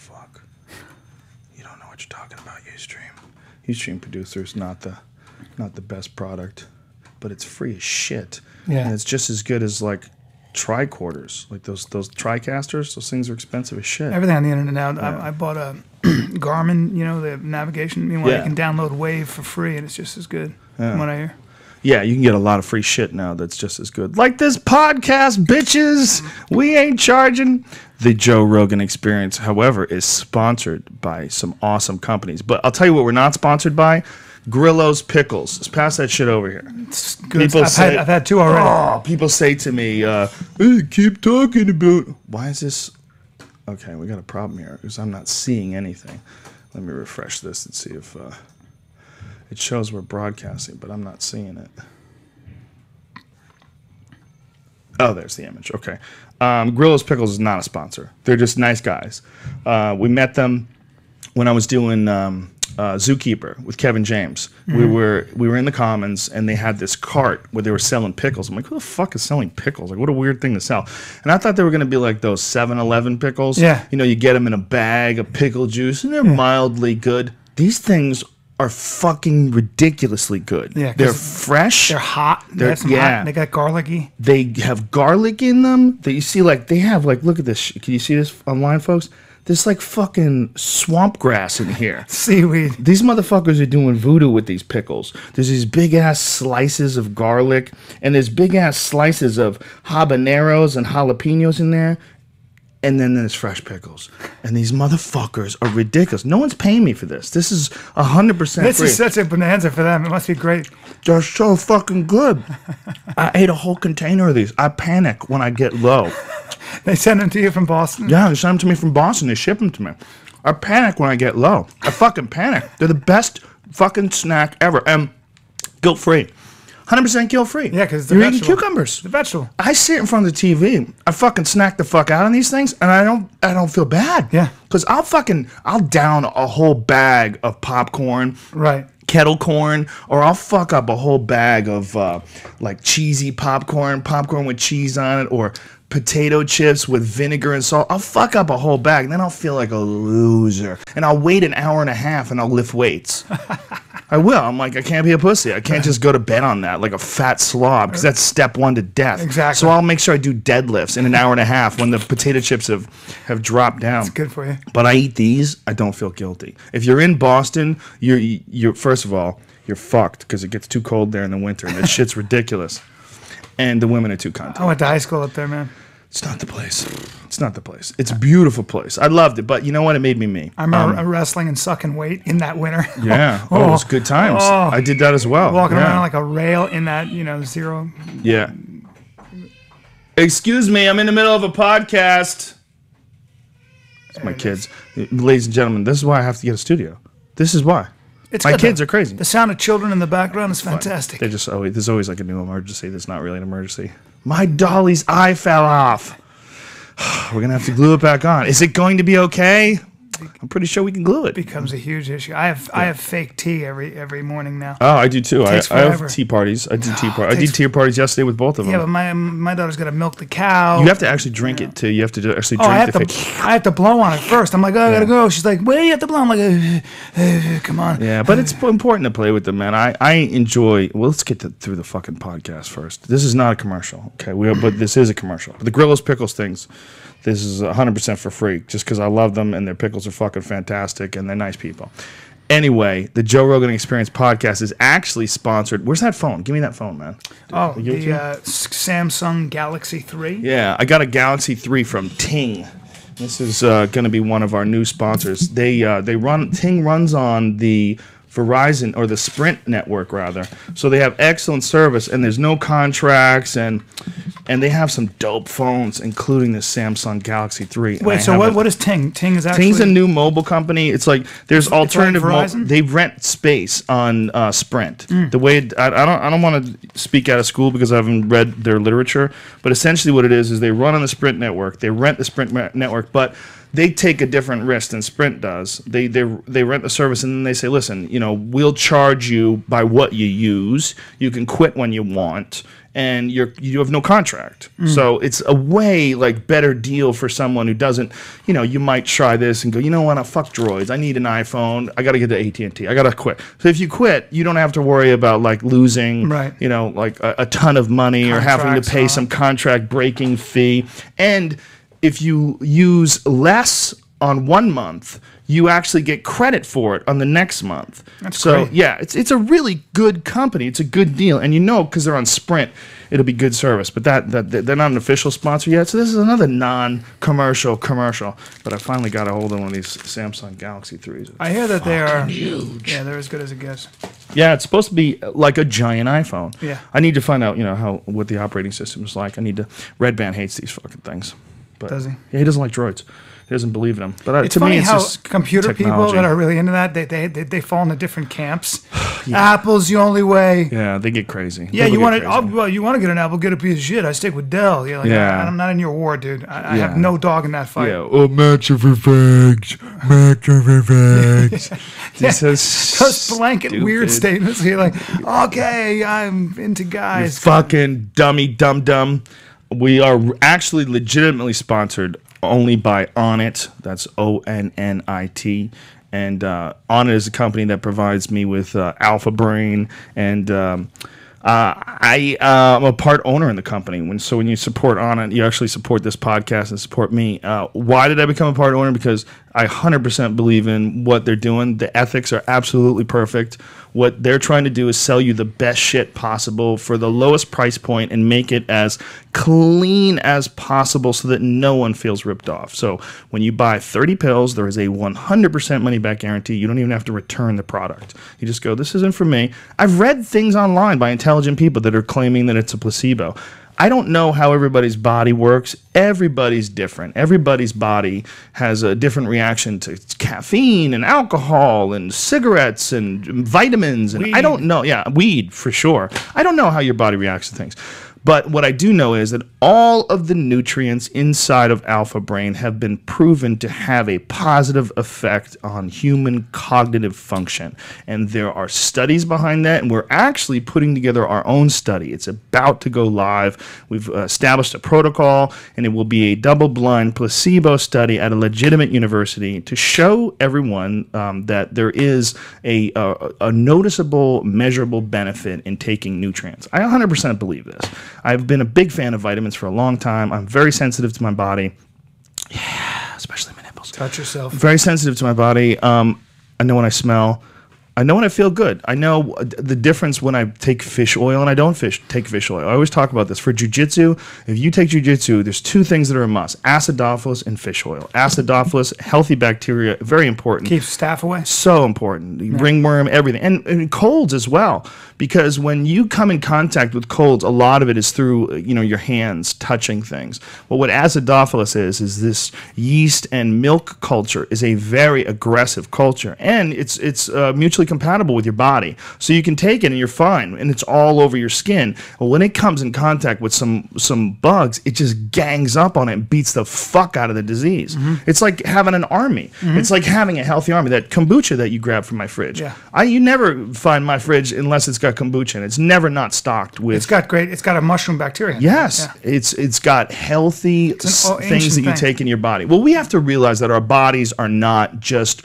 fuck? You don't know what you're talking about, Ustream. Ustream producer is not the best product, but it's free as shit. Yeah. And it's just as good as like tricorders, like those TriCasters. Those things are expensive as shit. Everything on the internet now. Yeah. I bought a Garmin, the navigation. Meanwhile, Yeah. you can download Wave for free, and it's just as good. From what I hear. Yeah, you can get a lot of free shit now that's just as good. Like this podcast, bitches. We ain't charging. The Joe Rogan Experience, however, is sponsored by some awesome companies. But I'll tell you what we're not sponsored by. Grillo's Pickles. Let's pass that shit over here. It's good. I've had 2 already. Oh, people say to me, hey, keep talking about... Why is this... Okay, we got a problem here because I'm not seeing anything. Let me refresh this and see if... It shows we're broadcasting, but I'm not seeing it. Oh, there's the image. Okay. Grillo's Pickles is not a sponsor. They're just nice guys. We met them when I was doing Zookeeper with Kevin James. We were in the Commons, and they had this cart where they were selling pickles. I'm like, who the fuck is selling pickles? Like, what a weird thing to sell. And I thought they were going to be like those 7-Eleven pickles. Yeah. You get them in a bag of pickle juice, and they're mildly good. These things are fucking ridiculously good. Yeah, they're fresh. They're hot. They got garlicky. They have garlic in them. That you see, they have look at this. Can you see this online, folks? There's like fucking swamp grass in here. Seaweed. These motherfuckers are doing voodoo with these pickles. There's these big ass slices of garlic, and there's big ass slices of habaneros and jalapenos in there. And then there's fresh pickles. And these motherfuckers are ridiculous. No one's paying me for this. This is 100% free. This is such a bonanza for them. It must be great. They're so fucking good. I ate a whole container of these. I panic when I get low. They send them to you from Boston? Yeah, they send them to me from Boston. They ship them to me. I panic when I get low. I fucking panic. They're the best fucking snack ever. And guilt-free. 100% guilt-free. Yeah, because you're eating cucumbers. The vegetable. I sit in front of the TV. I fucking snack the fuck out on these things, and I don't feel bad. Yeah. Because I'll down a whole bag of popcorn. Right. Kettle corn, or I'll fuck up a whole bag of cheesy popcorn with cheese on it, or potato chips with vinegar and salt. I'll fuck up a whole bag, and then I'll feel like a loser. And I'll wait an hour and a half, and I'll lift weights. I will. I'm like, I can't be a pussy. I can't just go to bed on that like a fat slob, because that's step 1 to death. Exactly. So I'll make sure I do deadlifts in an hour and a half when the potato chips have dropped down. It's good for you. But I eat these, I don't feel guilty. If you're in Boston, you're first of all, you're fucked because it gets too cold there in the winter, and that shit's ridiculous. And the women are too kind. I went to high school up there, man. It's not the place. It's not the place. It's a beautiful place. I loved it, but you know what? It made me me. I remember wrestling and sucking weight in that winter. Yeah. Oh, it was good times. Oh. I did that as well. Walking around like a rail in that, zero. Yeah. Excuse me, I'm in the middle of a podcast. It's my kids. Ladies and gentlemen, this is why I have to get a studio. This is why. My kids are crazy. The sound of children in the background is fantastic. They just always, there's always like a new emergency that's not really an emergency. My dolly's eye fell off. We're going to have to glue it back on. Is it going to be okay? I'm pretty sure we can glue it. Becomes a huge issue. I have fake tea every morning now. Oh, I do too. I Takes have forever. tea parties. I did tea parties. I did tea parties yesterday with both of them. Yeah, but my daughter's got to milk the cow. You have to actually drink it too. You have to actually drink I have to blow on it first. I'm like, I gotta go. She's like, where do you have to blow? I'm like, come on. Yeah, but it's important to play with them, man. I enjoy. Well, let's get through the fucking podcast first. This is not a commercial, okay? But this is a commercial. But the Grillo's Pickles things, this is 100% for free, just because I love them and their pickles are fucking fantastic and they're nice people. Anyway, the Joe Rogan Experience podcast is actually sponsored. Where's that phone? Give me that phone, man. Oh, the Samsung Galaxy 3? Yeah, I got a Galaxy 3 from Ting. This is going to be one of our new sponsors. Ting runs on the Verizon, or the Sprint network rather. So they have excellent service, and there's no contracts, and they have some dope phones, including the Samsung Galaxy 3. Wait, so what is Ting? Ting's a new mobile company. It's like there's alternative. Like Verizon? They rent space on Sprint. The way I don't want to speak out of school because I haven't read their literature, but essentially what it is they run on the Sprint network. They rent the Sprint network, but they take a different risk than Sprint does. They rent the service and then they say, listen, we'll charge you by what you use. You can quit when you want, and you have no contract. So it's a way better deal for someone who doesn't. You might try this and go, you know what? Fuck droids. I need an iPhone. I got to get to AT&T. I got to quit. So if you quit, you don't have to worry about losing, a ton of money or having to pay some contract breaking fee. And if you use less on 1 month, you actually get credit for it on the next month. That's great. Yeah, it's a really good company. It's a good deal, and because they're on Sprint, it'll be good service. But that they're not an official sponsor yet, so this is another non-commercial commercial. But I finally got a hold of one of these Samsung Galaxy 3s. I hear that they are huge. Yeah, they're as good as it gets. Yeah, it's supposed to be like a giant iPhone. Yeah. I need to find out, what the operating system is like. Red Band hates these fucking things. But, does he? Yeah, he doesn't like droids. He doesn't believe in them. But it's to funny me, it's how just computer technology. people that are really into that, they fall into different camps. Apple's the only way. Yeah, they get crazy. Yeah, People you want get crazy. you want to get an Apple, get a piece of shit. I stick with Dell. You're like, I'm not in your war, dude. I have no dog in that fight. Yeah, Max of effects. Those blanket weird statements. You're like, okay, I'm into guys. You fucking dummy, dum. We are actually legitimately sponsored only by Onnit. That's ONNIT. And Onnit is a company that provides me with Alpha Brain. And I'm a part owner in the company. So when you support Onnit, you actually support this podcast and support me. Why did I become a part owner? Because I 100% believe in what they're doing. The ethics are absolutely perfect. What they're trying to do is sell you the best shit possible for the lowest price point and make it as clean as possible so that no one feels ripped off. So when you buy 30 pills, there is a 100% money back guarantee. You don't even have to return the product. You just go, this isn't for me. I've read things online by intelligent people that are claiming that it's a placebo. I don't know how everybody's body works. Everybody's different. Everybody's body has a different reaction to caffeine and alcohol and cigarettes and vitamins. And I don't know. Yeah, weed for sure. I don't know how your body reacts to things. But what I do know is that all of the nutrients inside of Alpha Brain have been proven to have a positive effect on human cognitive function. And there are studies behind that, and we're actually putting together our own study. It's about to go live. We've established a protocol, and it will be a double-blind placebo study at a legitimate university to show everyone that there is a noticeable, measurable benefit in taking nutrients. I 100% believe this. I've been a big fan of vitamins for a long time. I'm very sensitive to my body. Yeah, especially my nipples. Touch yourself. Very sensitive to my body. I know when I smell. I know when I feel good. I know the difference when I take fish oil and I don't take fish oil. I always talk about this. For jiu-jitsu, if you take jiu-jitsu, there's two things that are a must. Acidophilus and fish oil. Acidophilus, healthy bacteria, very important. Keeps staph away. So important. Ringworm, everything. And colds as well. Because when you come in contact with colds, a lot of it is through your hands touching things. Well, what acidophilus is this yeast and milk culture is a very aggressive culture. And it's mutually compatible with your body. So you can take it and you're fine. And it's all over your skin. Well, when it comes in contact with some bugs, it just gangs up on it and beats the fuck out of the disease. It's like having an army. It's like having a healthy army. That kombucha that you grab from my fridge. Yeah. You never find my fridge unless it's got kombucha in it. It's never not stocked with. It's got a mushroom bacteria. Yes, yeah. It's got healthy things that you take in your body. Well, we have to realize that our bodies are not just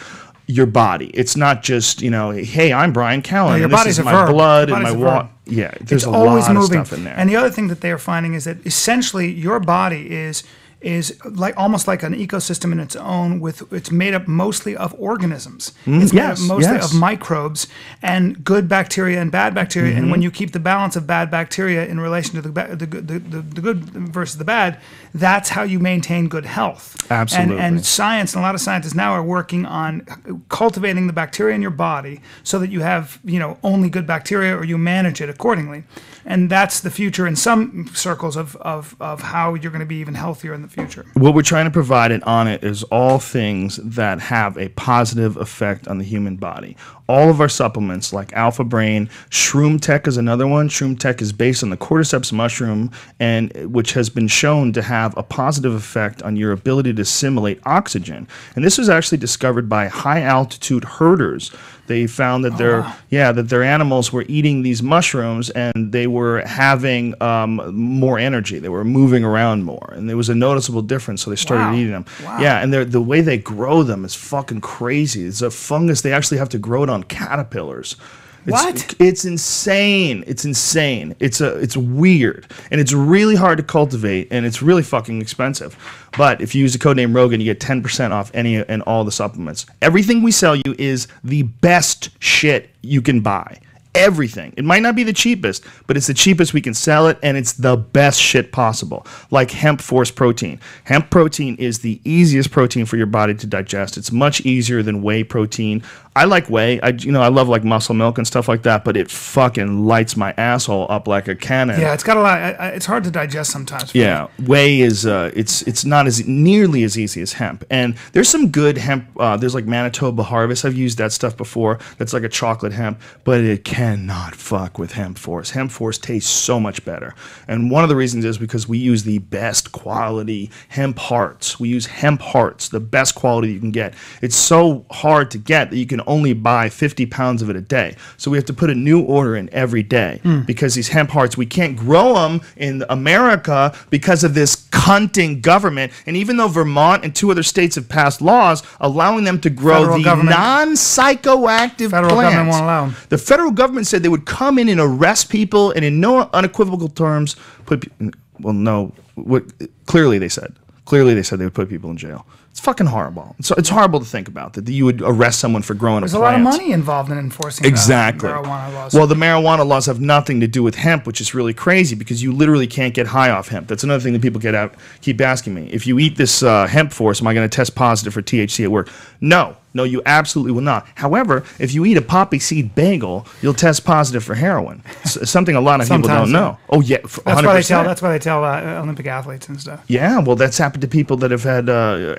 your body. It's not just hey, I'm Bryan Callen. Your body's is a my verb. blood and my water. Yeah, there's a lot of stuff in there. And the other thing that they are finding is that essentially your body is like almost like an ecosystem in its own. It's made up mostly of organisms. It's made up mostly of microbes and good bacteria and bad bacteria. And when you keep the balance of bad bacteria in relation to the good versus the bad, that's how you maintain good health. Absolutely. And science, and a lot of scientists now are working on cultivating the bacteria in your body so that you have only good bacteria, or you manage it accordingly. And that's the future in some circles of how you're going to be even healthier future. What we're trying to provide it on it is all things that have a positive effect on the human body. All of our supplements like Alpha Brain, Shroom Tech is another one. Shroom Tech is based on the cordyceps mushroom, and which has been shown to have a positive effect on your ability to assimilate oxygen. And this was actually discovered by high altitude herders. They found that that their animals were eating these mushrooms and they were having more energy. They were moving around more, and there was a noticeable difference. So they started eating them. Wow. Yeah, and the way they grow them is fucking crazy. It's a fungus. They actually have to grow it on caterpillars. It's insane. It's insane. It's weird, and it's really hard to cultivate, and it's really fucking expensive. But if you use the code name Rogan, you get 10% off any and all the supplements. Everything we sell you is the best shit you can buy. Everything. It might not be the cheapest, but it's the cheapest we can sell it, and it's the best shit possible. Like hemp force protein. Hemp protein is the easiest protein for your body to digest. It's much easier than whey protein. I like whey. I love like muscle milk and stuff like that, but it fucking lights my asshole up like a cannon. Yeah, it's got a lot. It's hard to digest sometimes. Yeah, whey is it's not as nearly as easy as hemp. And there's some good hemp. There's like Manitoba Harvest. I've used that stuff before. That's like a chocolate hemp, but it cannot fuck with hemp force. Hemp force tastes so much better. And one of the reasons is because we use the best quality hemp hearts. We use hemp hearts, the best quality you can get. It's so hard to get that you can only buy 50 pounds of it a day. So we have to put a new order in every day because these hemp hearts, we can't grow them in America because of this cunting government. And even though Vermont and 2 other states have passed laws allowing them to grow the non-psychoactive Federal plants, government won't allow them. The federal government said they would come in and arrest people, and in no unequivocal terms clearly they said they would put people in jail. It's fucking horrible. It's horrible to think about that you would arrest someone for growing a plant. There's a lot of money involved in enforcing marijuana laws. Well, the marijuana laws have nothing to do with hemp, which is really crazy because you literally can't get high off hemp. That's another thing that people keep asking me. If you eat this hemp force, am I going to test positive for THC at work? No, you absolutely will not. However, if you eat a poppy seed bagel, you'll test positive for heroin. Something a lot of people don't know. Oh yeah, 100%. That's why they tell Olympic athletes and stuff. Yeah, well, that's happened to people that have had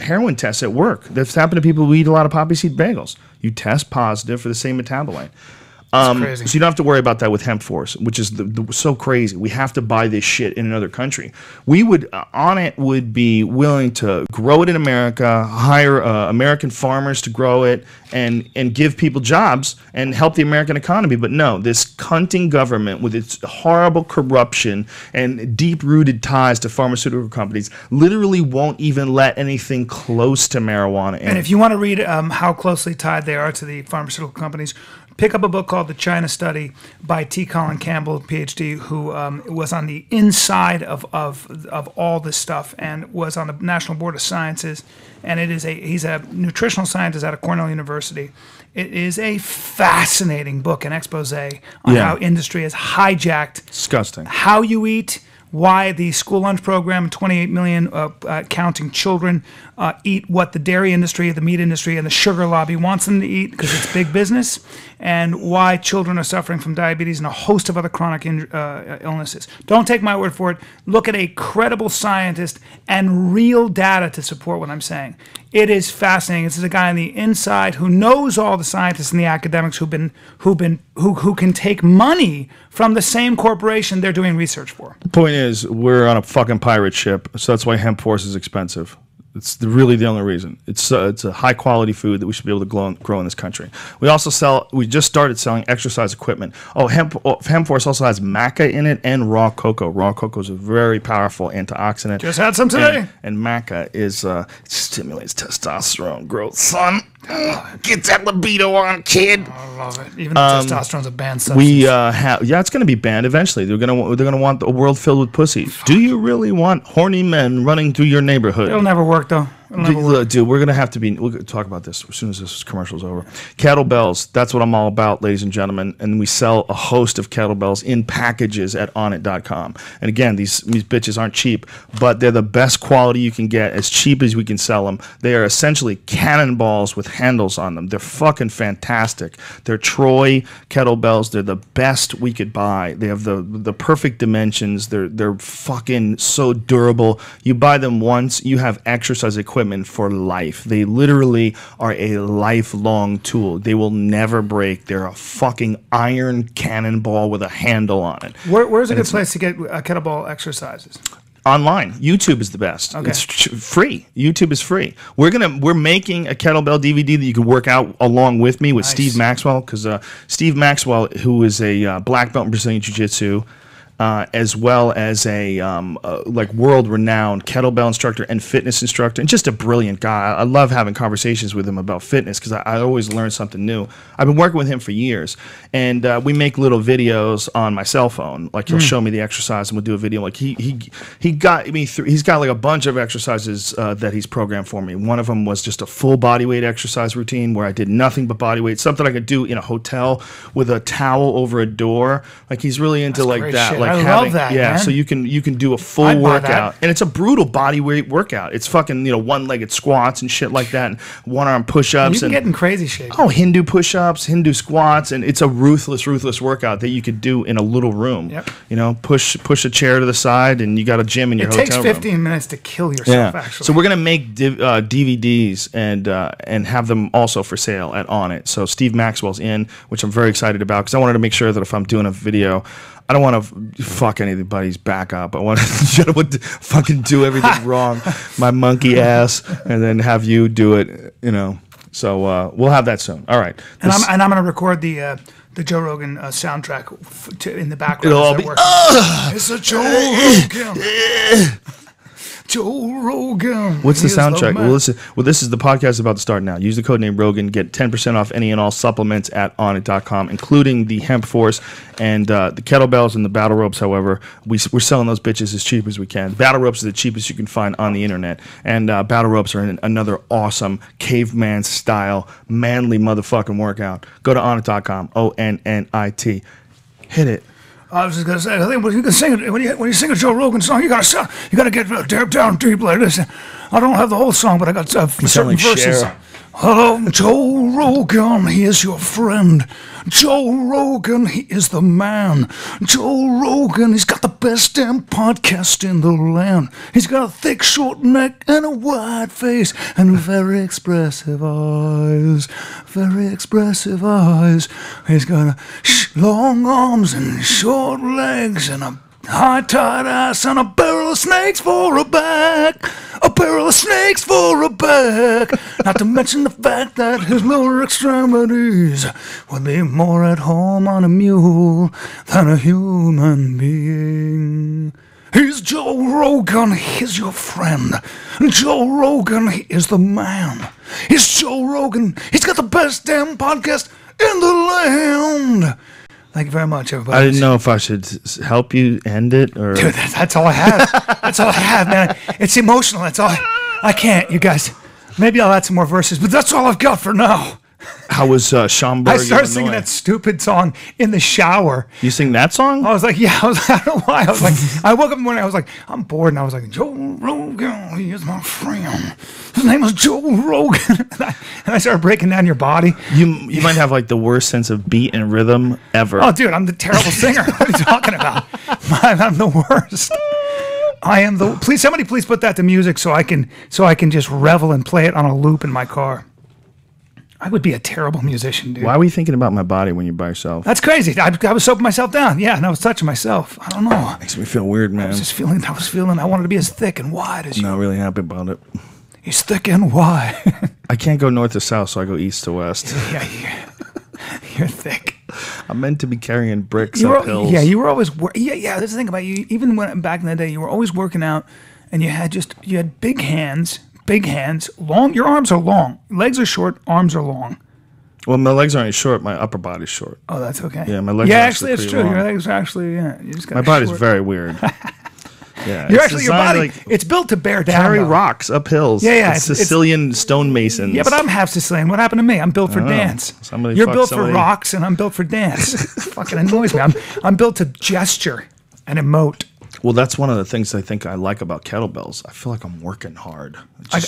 heroin tests at work. That's happened to people who eat a lot of poppy seed bagels. You test positive for the same metabolite. Crazy. So you don't have to worry about that with hemp force, which is so crazy. We have to buy this shit in another country. We would be willing to grow it in America, hire American farmers to grow it, and give people jobs and help the American economy. But no, this cunting government with its horrible corruption and deep-rooted ties to pharmaceutical companies literally won't even let anything close to marijuana in. And if you want to read how closely tied they are to the pharmaceutical companies, pick up a book called The China Study by T. Colin Campbell, PhD, who was on the inside of all this stuff and was on the National Board of Sciences. And he's a nutritional scientist out of Cornell University. It is a fascinating book, an expose on how industry has hijacked disgusting how you eat, why the school lunch program, 28 million counting children, eat what the dairy industry, the meat industry, and the sugar lobby wants them to eat because it's big business, and why children are suffering from diabetes and a host of other chronic illnesses. Don't take my word for it. Look at a credible scientist and real data to support what I'm saying. It is fascinating. This is a guy on the inside who knows all the scientists and the academics who can take money from the same corporation they're doing research for. The point is, we're on a fucking pirate ship, so that's why hemp force is expensive. It's really the only reason. It's a high quality food that we should be able to grow in this country. We just started selling exercise equipment. Hemp Force also has maca in it and raw cocoa. Raw cocoa is a very powerful antioxidant. Just had some today. And maca it stimulates testosterone growth, son. Get that libido on, kid. I love it. Even though testosterone's a banned substance. It's going to be banned eventually. They're going to want a world filled with pussy. Do you really want horny men running through your neighborhood? It'll never work though. Dude, we're gonna have to be. We'll talk about this as soon as this commercial's over. Kettlebells. That's what I'm all about, ladies and gentlemen. And we sell a host of kettlebells in packages at onnit.com. And again, these bitches aren't cheap, but they're the best quality you can get, as cheap as we can sell them. They are essentially cannonballs with handles on them. They're fucking fantastic. They're Troy kettlebells. They're the best we could buy. They have the perfect dimensions. They're fucking so durable. You buy them once, you have exercise equipment for life. They literally are a lifelong tool. They will never break. They're a fucking iron cannonball with a handle on it. Where's a good place to get kettlebell exercises? Online. YouTube is the best. Okay. It's free. YouTube is free. We're making a kettlebell DVD that you can work out along with me with Steve Maxwell, because Steve Maxwell, who is a black belt in Brazilian Jiu-Jitsu, as well as a like world-renowned kettlebell instructor and fitness instructor, and just a brilliant guy. I love having conversations with him about fitness because I always learn something new. I've been working with him for years, and we make little videos on my cell phone. Like he'll show me the exercise, and we'll do a video. Like he got me through. He's got like a bunch of exercises that he's programmed for me. One of them was just a full body weight exercise routine where I did nothing but body weight, something I could do in a hotel with a towel over a door. Like he's really into like that. Shit. Like I love that, man. so you can do a full workout, and it's a brutal body weight workout. It's fucking one-legged squats and shit like that, and one-arm push-ups. You can get in crazy shape. Oh, Hindu push-ups, Hindu squats, and it's a ruthless workout that you could do in a little room. Yep. You know, push a chair to the side, and you got a gym in your hotel room. It takes 15 minutes to kill yourself. Actually, so we're gonna make DVDs and have them also for sale at Onnit. So Steve Maxwell's in, which I'm very excited about because I wanted to make sure that if I'm doing a video, I don't want to fuck anybody's back up. I want to fucking do everything wrong, my monkey ass, and then have you do it. You know. So we'll have that soon. All right. And I'm going to record the Joe Rogan soundtrack in the background. It'll all be. It's a Joe Rogan. Joe Rogan. What's the soundtrack? Well, this is the podcast about to start now. Use the code name Rogan. Get 10% off any and all supplements at onnit.com, including the Hemp Force and the kettlebells and the battle ropes. However, we're selling those bitches as cheap as we can. Battle ropes are the cheapest you can find on the internet, and battle ropes are another awesome caveman style manly motherfucking workout. Go to onnit.com. ONNIT. Hit it. I was just gonna say, I think when you sing a Joe Rogan song, you gotta get down deep like this. I don't have the whole song, but I got certain verses. Hello, Joe Rogan, he is your friend. Joe Rogan, he is the man. Joe Rogan, he's got the best damn podcast in the land. He's got a thick, short neck and a wide face and very expressive eyes. Very expressive eyes. He's got long arms and short legs and a high tight ass and a barrel of snakes for a back. A barrel of snakes for a back. Not to mention the fact that his lower extremities would be more at home on a mule than a human being. He's Joe Rogan, he's your friend. Joe Rogan, he is the man. He's Joe Rogan, he's got the best damn podcast in the land. Thank you very much, everybody. I didn't know if I should help you end it or. Dude, that's all I have. That's all I have, man. It's emotional. That's all. I can't, you guys. Maybe I'll add some more verses, but that's all I've got for now. How was Schaumburg? I started singing that stupid song in the shower. You sing that song? I was like, yeah. I don't know why. I was like, I woke up in the morning. I was like, I'm bored, and I was like, Joe Rogan, he is my friend. His name is Joe Rogan, and I started breaking down your body. You might have like the worst sense of beat and rhythm ever. Oh, dude, I'm the terrible singer. What are you talking about? I'm the worst. I am the. Please, somebody, please put that to music so I can just revel and play it on a loop in my car. I would be a terrible musician, dude. Why were you thinking about my body when you're by yourself? That's crazy. I was soaping myself down. Yeah, and I was touching myself. I don't know. Makes me feel weird, man. I was feeling I wanted to be as thick and wide as you. Not really happy about it. He's thick and wide. I can't go north to south, so I go east to west. Yeah, you're thick. I'm meant to be carrying bricks up hills. Yeah, you were always. Yeah. That's the thing about you. Even when back in the day, you were always working out, and you had big hands. Big hands, long. Your arms are long. Legs are short. Arms are long. Well, my legs aren't short. My upper body's short. Oh, that's okay. Yeah, my legs. Yeah, are actually, it's true. long. Your legs are actually. Yeah, you just got. My body's very weird. Yeah, You're it's actually, your designed body, like it's built to bear down. carry though. rocks up hills. Yeah. It's Sicilian stonemasons. Yeah, but I'm half Sicilian. What happened to me? I'm built for dance. You're built for rocks, and I'm built for dance. Fucking annoys me. I'm built to gesture and emote. Well, that's one of the things I think I like about kettlebells. I feel like I'm working hard. When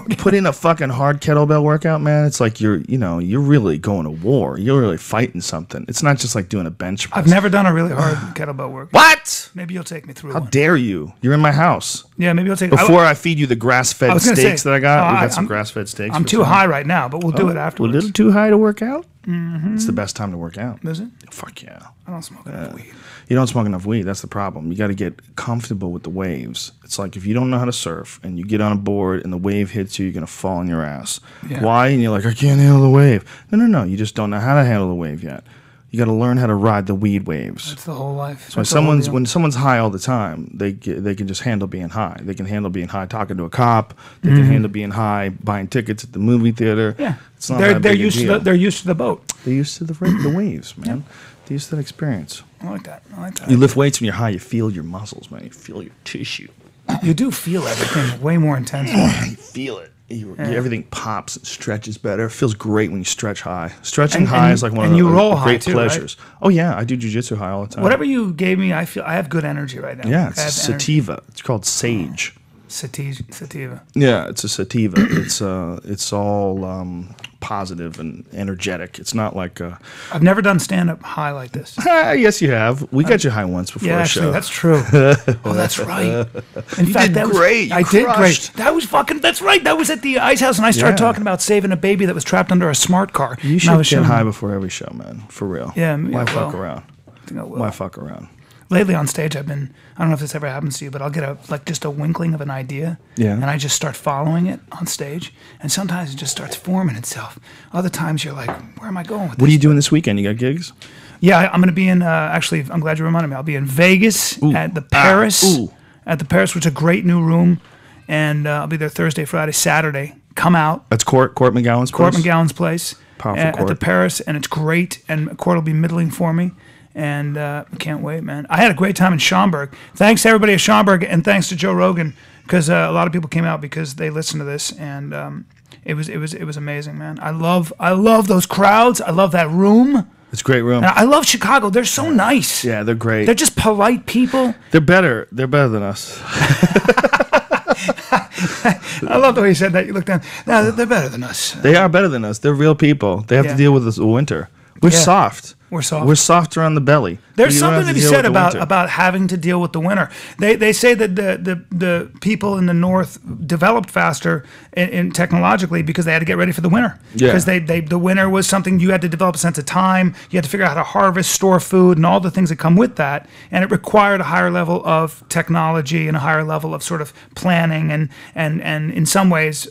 you put in a fucking hard kettlebell workout, man, it's like you're really going to war. You're really fighting something. It's not just like doing a bench press. I've never done a really hard kettlebell workout. What? Maybe you'll take me through How one. dare you? You're in my house. Yeah, maybe you'll take Before I feed you the grass-fed steaks that I got. We got some grass-fed steaks. I'm too high right now, but we'll do it afterwards. A little too high to work out? It's the best time to work out. Is it? Fuck yeah. I don't smoke enough weed. You don't smoke enough weed. That's the problem. You got to get comfortable with the waves. It's like if you don't know how to surf and you get on a board and the wave hits you, you're going to fall on your ass. Yeah. Why? And you're like, I can't handle the wave. No. You just don't know how to handle the wave yet. You got to learn how to ride the weed waves. That's the whole life. So when someone's high all the time, they can just handle being high. They can handle being high talking to a cop. They can handle being high buying tickets at the movie theater. Yeah, it's not that big a deal. They're used to the boat. They're used to the waves, man. Yeah. They're used to that experience. I like that. You lift weights when you're high. You feel your muscles, man. You feel your tissue. You do feel everything way more intensely. You feel it. Everything pops and stretches better. It feels great when you stretch high. Stretching high is like one of the great pleasures. Right? Oh yeah, I do jujitsu high all the time. Whatever you gave me, I feel I have good energy right now. Yeah, it's a sativa. It's called sage. Sativa. Yeah, it's a sativa. It's all positive and energetic. It's not like I've never done stand up high like this. Yes, you have. We got you high once before a show. Yeah, that's true. Oh, that's right. In fact, that was great. I did great. That was fucking. That's right. That was at the ice house, and I started talking about saving a baby that was trapped under a smart car. You should get high before every show, man. For real. Yeah. Why fuck around? I think I will. Why fuck around? Lately on stage, I don't know if this ever happens to you, but I'll get just a winkling of an idea, and I just start following it on stage, and sometimes it just starts forming itself. Other times you're like, where am I going with this? What are you doing this weekend? You got gigs? Yeah, I'm going to be in, actually, I'm glad you reminded me, I'll be in Vegas at the Paris, which is a great new room, and I'll be there Thursday, Friday, Saturday. Come out. That's Court McGowan's place? Court McGowan's place. Powerful Court. At the Paris, and it's great, and Court will be middling for me. And I can't wait, man. I had a great time in Schaumburg. Thanks to everybody at Schaumburg, and thanks to Joe Rogan, because a lot of people came out because they listened to this, and it was amazing, man. I love those crowds. I love that room. It's a great room. And I love Chicago. They're so nice. Yeah, they're great. They're just polite people. They're better. They're better than us. I love the way you said that. You looked down. No, they're better than us. They are better than us. They're real people. They have to deal with this winter. We're soft. We're soft. We're soft around the belly. There's something to be said about having to deal with the winter. They say that the people in the north developed faster in technologically because they had to get ready for the winter. Yeah. Because the winter was something you had to develop a sense of time. You had to figure out how to harvest, store food, and all the things that come with that. And it required a higher level of technology and a higher level of sort of planning and in some ways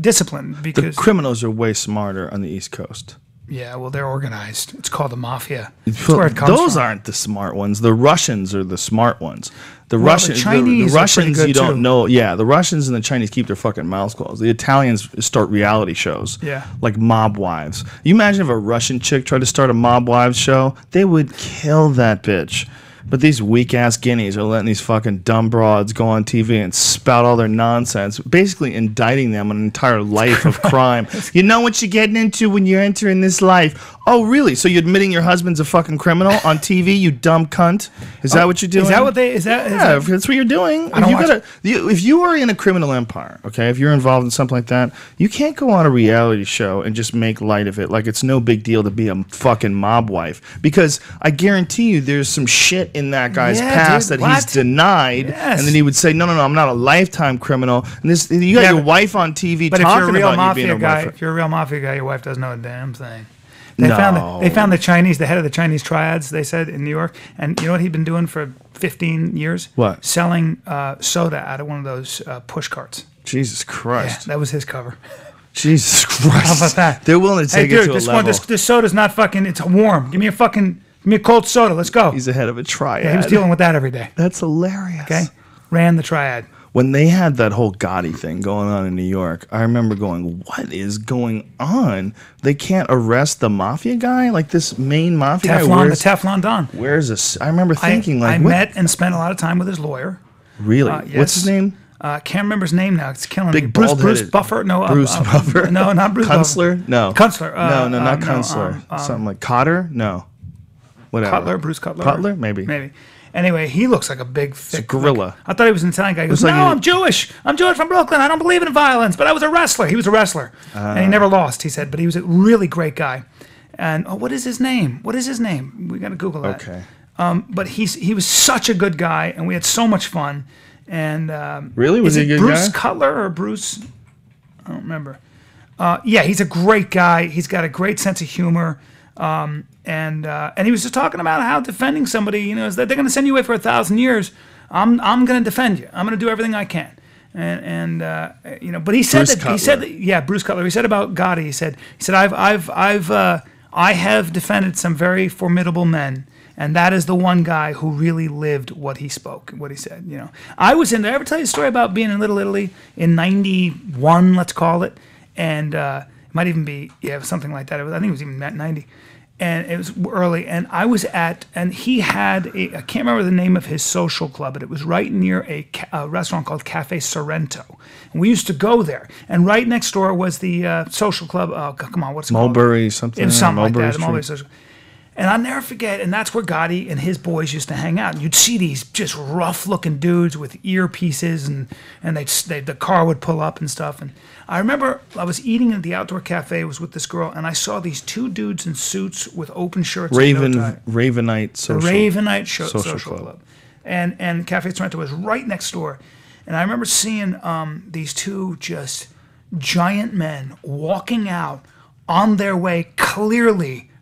discipline. Because the criminals are way smarter on the East Coast. Yeah, well, they're organized. It's called the mafia. That's where it comes from. Those aren't the smart ones. The Russians are the smart ones. The Russians, the Russians, you don't know. Yeah, the Russians and the Chinese keep their fucking mouths closed. The Italians start reality shows. Yeah, like Mob Wives. You imagine if a Russian chick tried to start a Mob Wives show? They would kill that bitch. But these weak-ass guineas are letting these fucking dumb broads go on TV and spout all their nonsense, basically indicting them on an entire life of crime. You know what you're getting into when you're entering this life. Oh, really? So you're admitting your husband's a fucking criminal on TV, you dumb cunt? Is that what you're doing? Is that what they... Is that, that's what you're doing. If you are in a criminal empire, okay, if you're involved in something like that, you can't go on a reality show and just make light of it like it's no big deal to be a fucking mob wife. Because I guarantee you there's some shit in that guy's past that he's denied, and then he would say, no, I'm not a lifetime criminal. And this, you got your wife on TV talking about you being a wife. If you're a real mafia guy, your wife doesn't know a damn thing. They found the head of the Chinese triads, they said, in New York. And you know what he'd been doing for 15 years? What? Selling soda out of one of those push carts. Jesus Christ. Yeah, that was his cover. Jesus Christ. How about that? They're willing to take it to a level. This soda's not fucking, it's warm. Give me a cold soda. Let's go. He's the head of a triad. Yeah, he was dealing with that every day. That's hilarious. Okay? Ran the triad. when they had that whole Gotti thing going on in New York, I remember going, what is going on? They can't arrest the mafia guy? Like this main mafia guy? The Teflon Don. Where's this? I remember thinking I met and spent a lot of time with his lawyer. Really? Yes. What's his name? Can't remember his name now. It's killing me. Big Bruce Buffer? No. Bruce Buffer? No, not Bruce Kunstler? Buffer. No. Kunstler. No, not Kunstler. Something like Cotter? No. Whatever. Bruce Cutler? Cutler? Maybe. Anyway, he looks like a big, thick gorilla. I thought he was an Italian guy. He goes, no, I'm Jewish. I'm Jewish from Brooklyn. I don't believe in violence, but I was a wrestler. He was a wrestler. And he never lost, he said, but he was a really great guy. And, what is his name? We got to Google that. Okay. But he was such a good guy, and we had so much fun. And really? Was he a good Bruce guy? Cutler or Bruce? I don't remember. Yeah, he's a great guy. He's got a great sense of humor. And he was just talking about how defending somebody, is that they're going to send you away for 1,000 years. I'm going to defend you. I'm going to do everything I can. But he said Bruce Cutler. He said about Gotti. He said I have defended some very formidable men, and that is the one guy who really lived what he spoke, what he said. I was in there. I ever tell you a story about being in Little Italy in '91? Let's call it, and it might even be something like that. I think it was even 90. And it was early, and I was and he had I can't remember the name of his social club, but it was right near a restaurant called Cafe Sorrento. And we used to go there, and right next door was the social club. Oh, come on, what's it called? Mulberry something. It was something Mulberry like that. Street. Mulberry Social. And I'll never forget, and that's where Gotti and his boys used to hang out. And you'd see these just rough-looking dudes with earpieces, and the car would pull up and stuff. And I remember I was eating at the outdoor cafe, was with this girl, and I saw these two dudes in suits with open shirts. Ravenite Social Club. And Cafe Sorrento was right next door. And I remember seeing these two just giant men walking out on their way clearly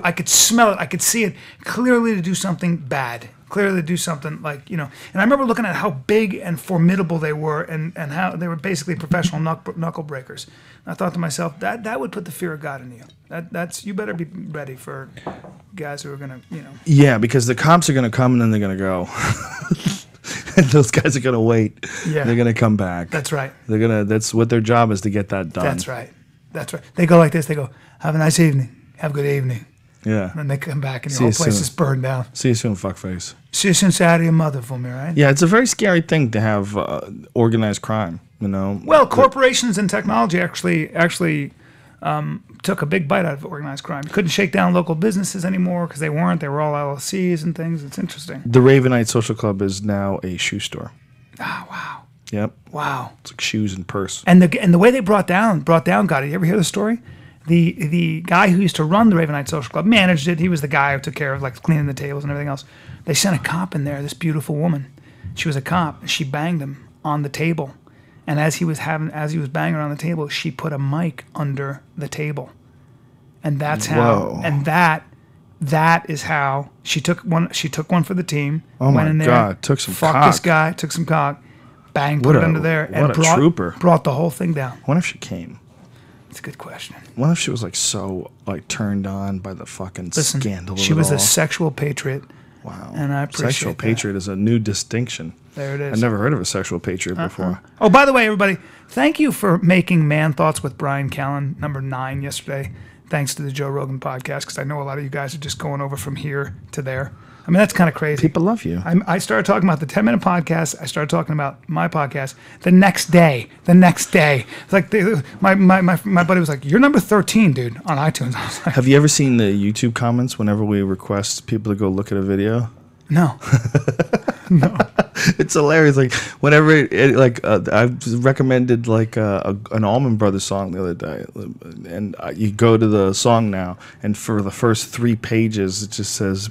I could smell it, I could see it, clearly to do something bad, clearly to do something and I remember looking at how big and formidable they were and how they were basically professional knuckle breakers. And I thought to myself, that would put the fear of God in you. That's you better be ready for guys who are going to, Yeah, because the cops are going to come and then they're going to go. And those guys are going to wait. Yeah. They're going to come back. That's right. That's what their job is, to get that done. That's right. They go like this, they go, have a nice evening. Have a good evening. Yeah. And then they come back and the whole place is burned down. See you soon, fuckface. See you soon, say hi to your mother for me, right? Yeah, it's a very scary thing to have organized crime, Well, corporations and technology actually took a big bite out of organized crime. You couldn't shake down local businesses anymore because they weren't. They were all LLCs and things. It's interesting. The Ravenite Social Club is now a shoe store. Ah, wow. Yep. Wow. It's like shoes and purse. And the way they brought down Gotti. You ever hear the story? The guy who used to run the Ravenite Social Club managed it. He was the guy who took care of cleaning the tables and everything else. They sent a cop in there, this beautiful woman. She was a cop. She banged him on the table. And as he was banging her on the table, she put a mic under the table. And that's how. Whoa. And that is how she took one. She took one for the team. Oh went my in there, God! Took some fucked cock. This guy. Took some cock. Bang. Put it under there. What a trooper! Brought the whole thing down. What if she came? It's a good question. What if she was so turned on by the fucking scandal? She was a sexual patriot. Wow. And I appreciate Sexual patriot is a new distinction. There it is. I've never heard of a sexual patriot before. Oh, by the way, everybody, thank you for making Man Thoughts with Bryan Callen number 9 yesterday. Thanks to the Joe Rogan podcast, because I know a lot of you guys are just going over from here to there. I mean, that's kind of crazy. People love you. I started talking about the 10-minute podcast. I started talking about my podcast the next day. It's like my buddy was like, "You're number 13, dude," on iTunes. I was like, have you ever seen the YouTube comments whenever we request people to go look at a video? No. No. It's hilarious. Whenever I've recommended an Allman Brothers song the other day, and you go to the song now, and for the first 3 pages, it just says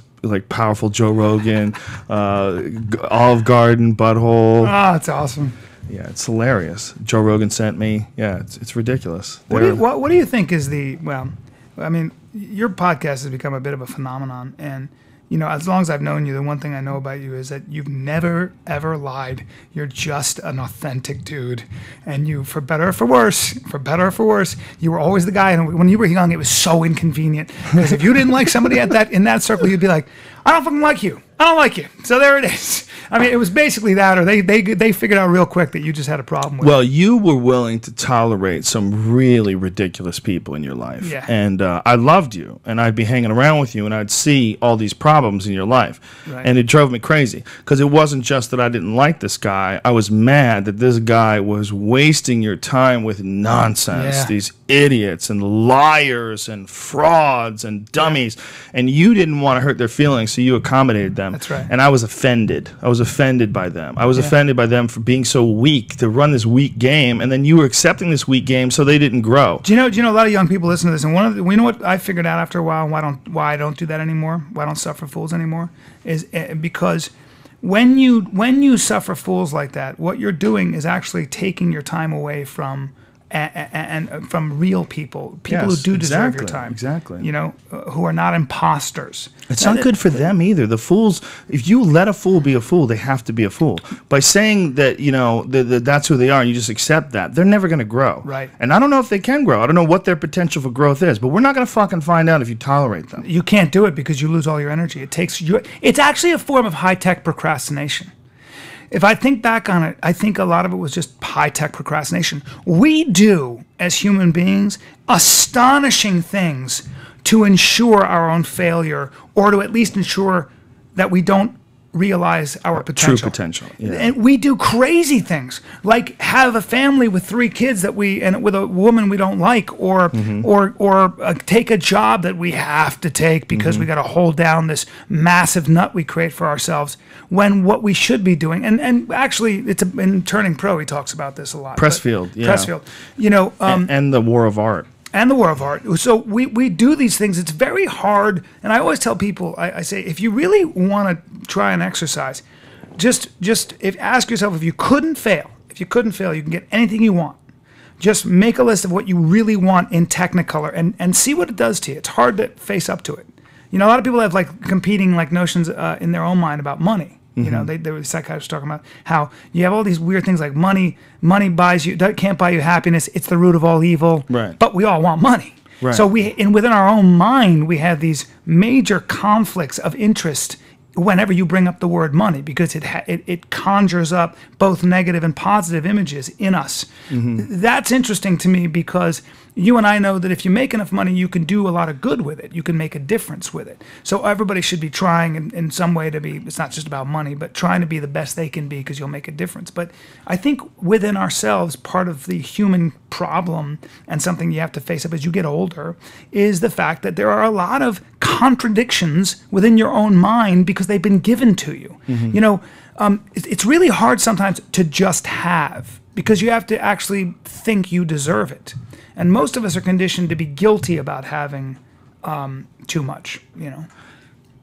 powerful Joe Rogan, Olive Garden, butthole. Oh, it's awesome. Yeah, it's hilarious. Joe Rogan sent me. Yeah, it's ridiculous. What do you think is your podcast has become a bit of a phenomenon, and as long as I've known you, the one thing I know about you is that you've never, ever lied. You're just an authentic dude. And you, for better or for worse, you were always the guy. And when you were young, it was so inconvenient. Because if you didn't like somebody in that circle, you'd be like, I don't fucking like you. I don't like you. So there it is. I mean, it was basically that, or they figured out real quick that you just had a problem with Well, it. you were willing to tolerate some really ridiculous people in your life. Yeah. And I loved you, and I'd be hanging around with you, and I'd see all these problems in your life. Right. And it drove me crazy, because it wasn't just that I didn't like this guy. I was mad that this guy was wasting your time with nonsense. Yeah. These idiots and liars and frauds and dummies. And you didn't want to hurt their feelings, so you accommodated them. That's right. And I was offended. I was offended by them. I was offended by them for being so weak, to run this weak game, and then you were accepting this weak game, so they didn't grow. Do you know a lot of young people listen to this, and we know what I figured out after a while, and why I don't do that anymore, why I don't suffer fools anymore, is because when you suffer fools like that, what you're doing is actually taking your time away from and from real people who do deserve your time. Exactly. You know, who are not imposters. It's not good for them either. The fools, if you let a fool be a fool, they have to be a fool. By saying that, you know, that's who they are and you just accept that, they're never going to grow. Right. And I don't know if they can grow. I don't know what their potential for growth is, but we're not going to fucking find out if you tolerate them. You can't do it because you lose all your energy. It's actually a form of high-tech procrastination. If I think back on it, I think a lot of it was just high-tech procrastination. We do, as human beings, astonishing things to ensure our own failure, or to at least ensure that we don't realize our potential. True potential. Yeah. And we do crazy things, like have a family with 3 kids and with a woman we don't like, or take a job that we have to take because we got to hold down this massive nut we create for ourselves, when what we should be doing, and actually it's in Turning Pro he talks about this a lot. Pressfield, yeah. Pressfield, you know, and the war of art. And the war of art. So we do these things. It's very hard. And I always tell people, I say, if you really want to try an exercise, just ask yourself, if you couldn't fail, you can get anything you want. Just make a list of what you really want in Technicolor and see what it does to you. It's hard to face up to it. You know, a lot of people have like competing like notions in their own mind about money. You know, they were psychiatrists talking about how you have all these weird things like money can't buy you happiness. It's the root of all evil. Right. But we all want money. Right. So within our own mind, we have these major conflicts of interest whenever you bring up the word money, because it conjures up both negative and positive images in us. That's interesting to me, because you and I know that if you make enough money, you can do a lot of good with it. You can make a difference with it. So everybody should be trying in some way to be, it's not just about money, but trying to be the best they can be, because you'll make a difference. But I think within ourselves, part of the human problem, and something you have to face up as you get older, is the fact that there are a lot of contradictions within your own mind because they've been given to you. You know, it's really hard sometimes to just have, because you have to actually think you deserve it. And most of us are conditioned to be guilty about having too much, you know.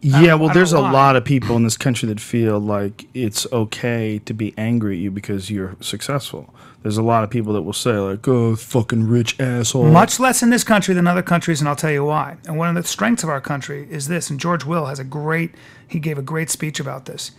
Yeah, well, there's a lot of people in this country that feel like it's okay to be angry at you because you're successful. There's a lot of people that will say, like, oh, fucking rich asshole. Much less in this country than other countries, and I'll tell you why. And one of the strengths of our country is this, and George Will he gave a great speech about this.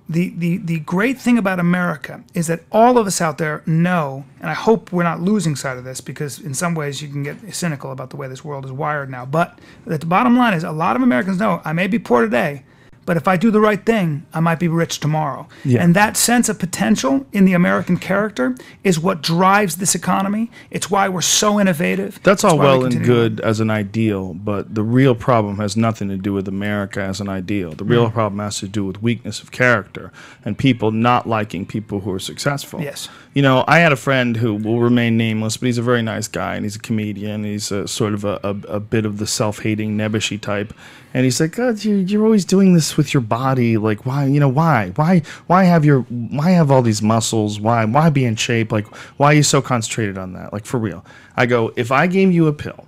The great thing about America is that all of us out there know, and I hope we're not losing sight of this, because in some ways you can get cynical about the way this world is wired now, but the bottom line is a lot of Americans know, I may be poor today, but if I do the right thing, I might be rich tomorrow. Yeah. And that sense of potential in the American character is what drives this economy. It's why we're so innovative. That's all well and good as an ideal, but the real problem has nothing to do with America as an ideal. The real problem has to do with weakness of character and people not liking people who are successful. Yes. You know, I had a friend who will remain nameless, but he's a very nice guy, and he's a comedian. He's sort of a bit of the self-hating, nebbishy type. And he's like, God, you're always doing this with your body. Like, why? You know, why have all these muscles? Why be in shape? Like, why are you so concentrated on that? Like, for real. I go, if I gave you a pill,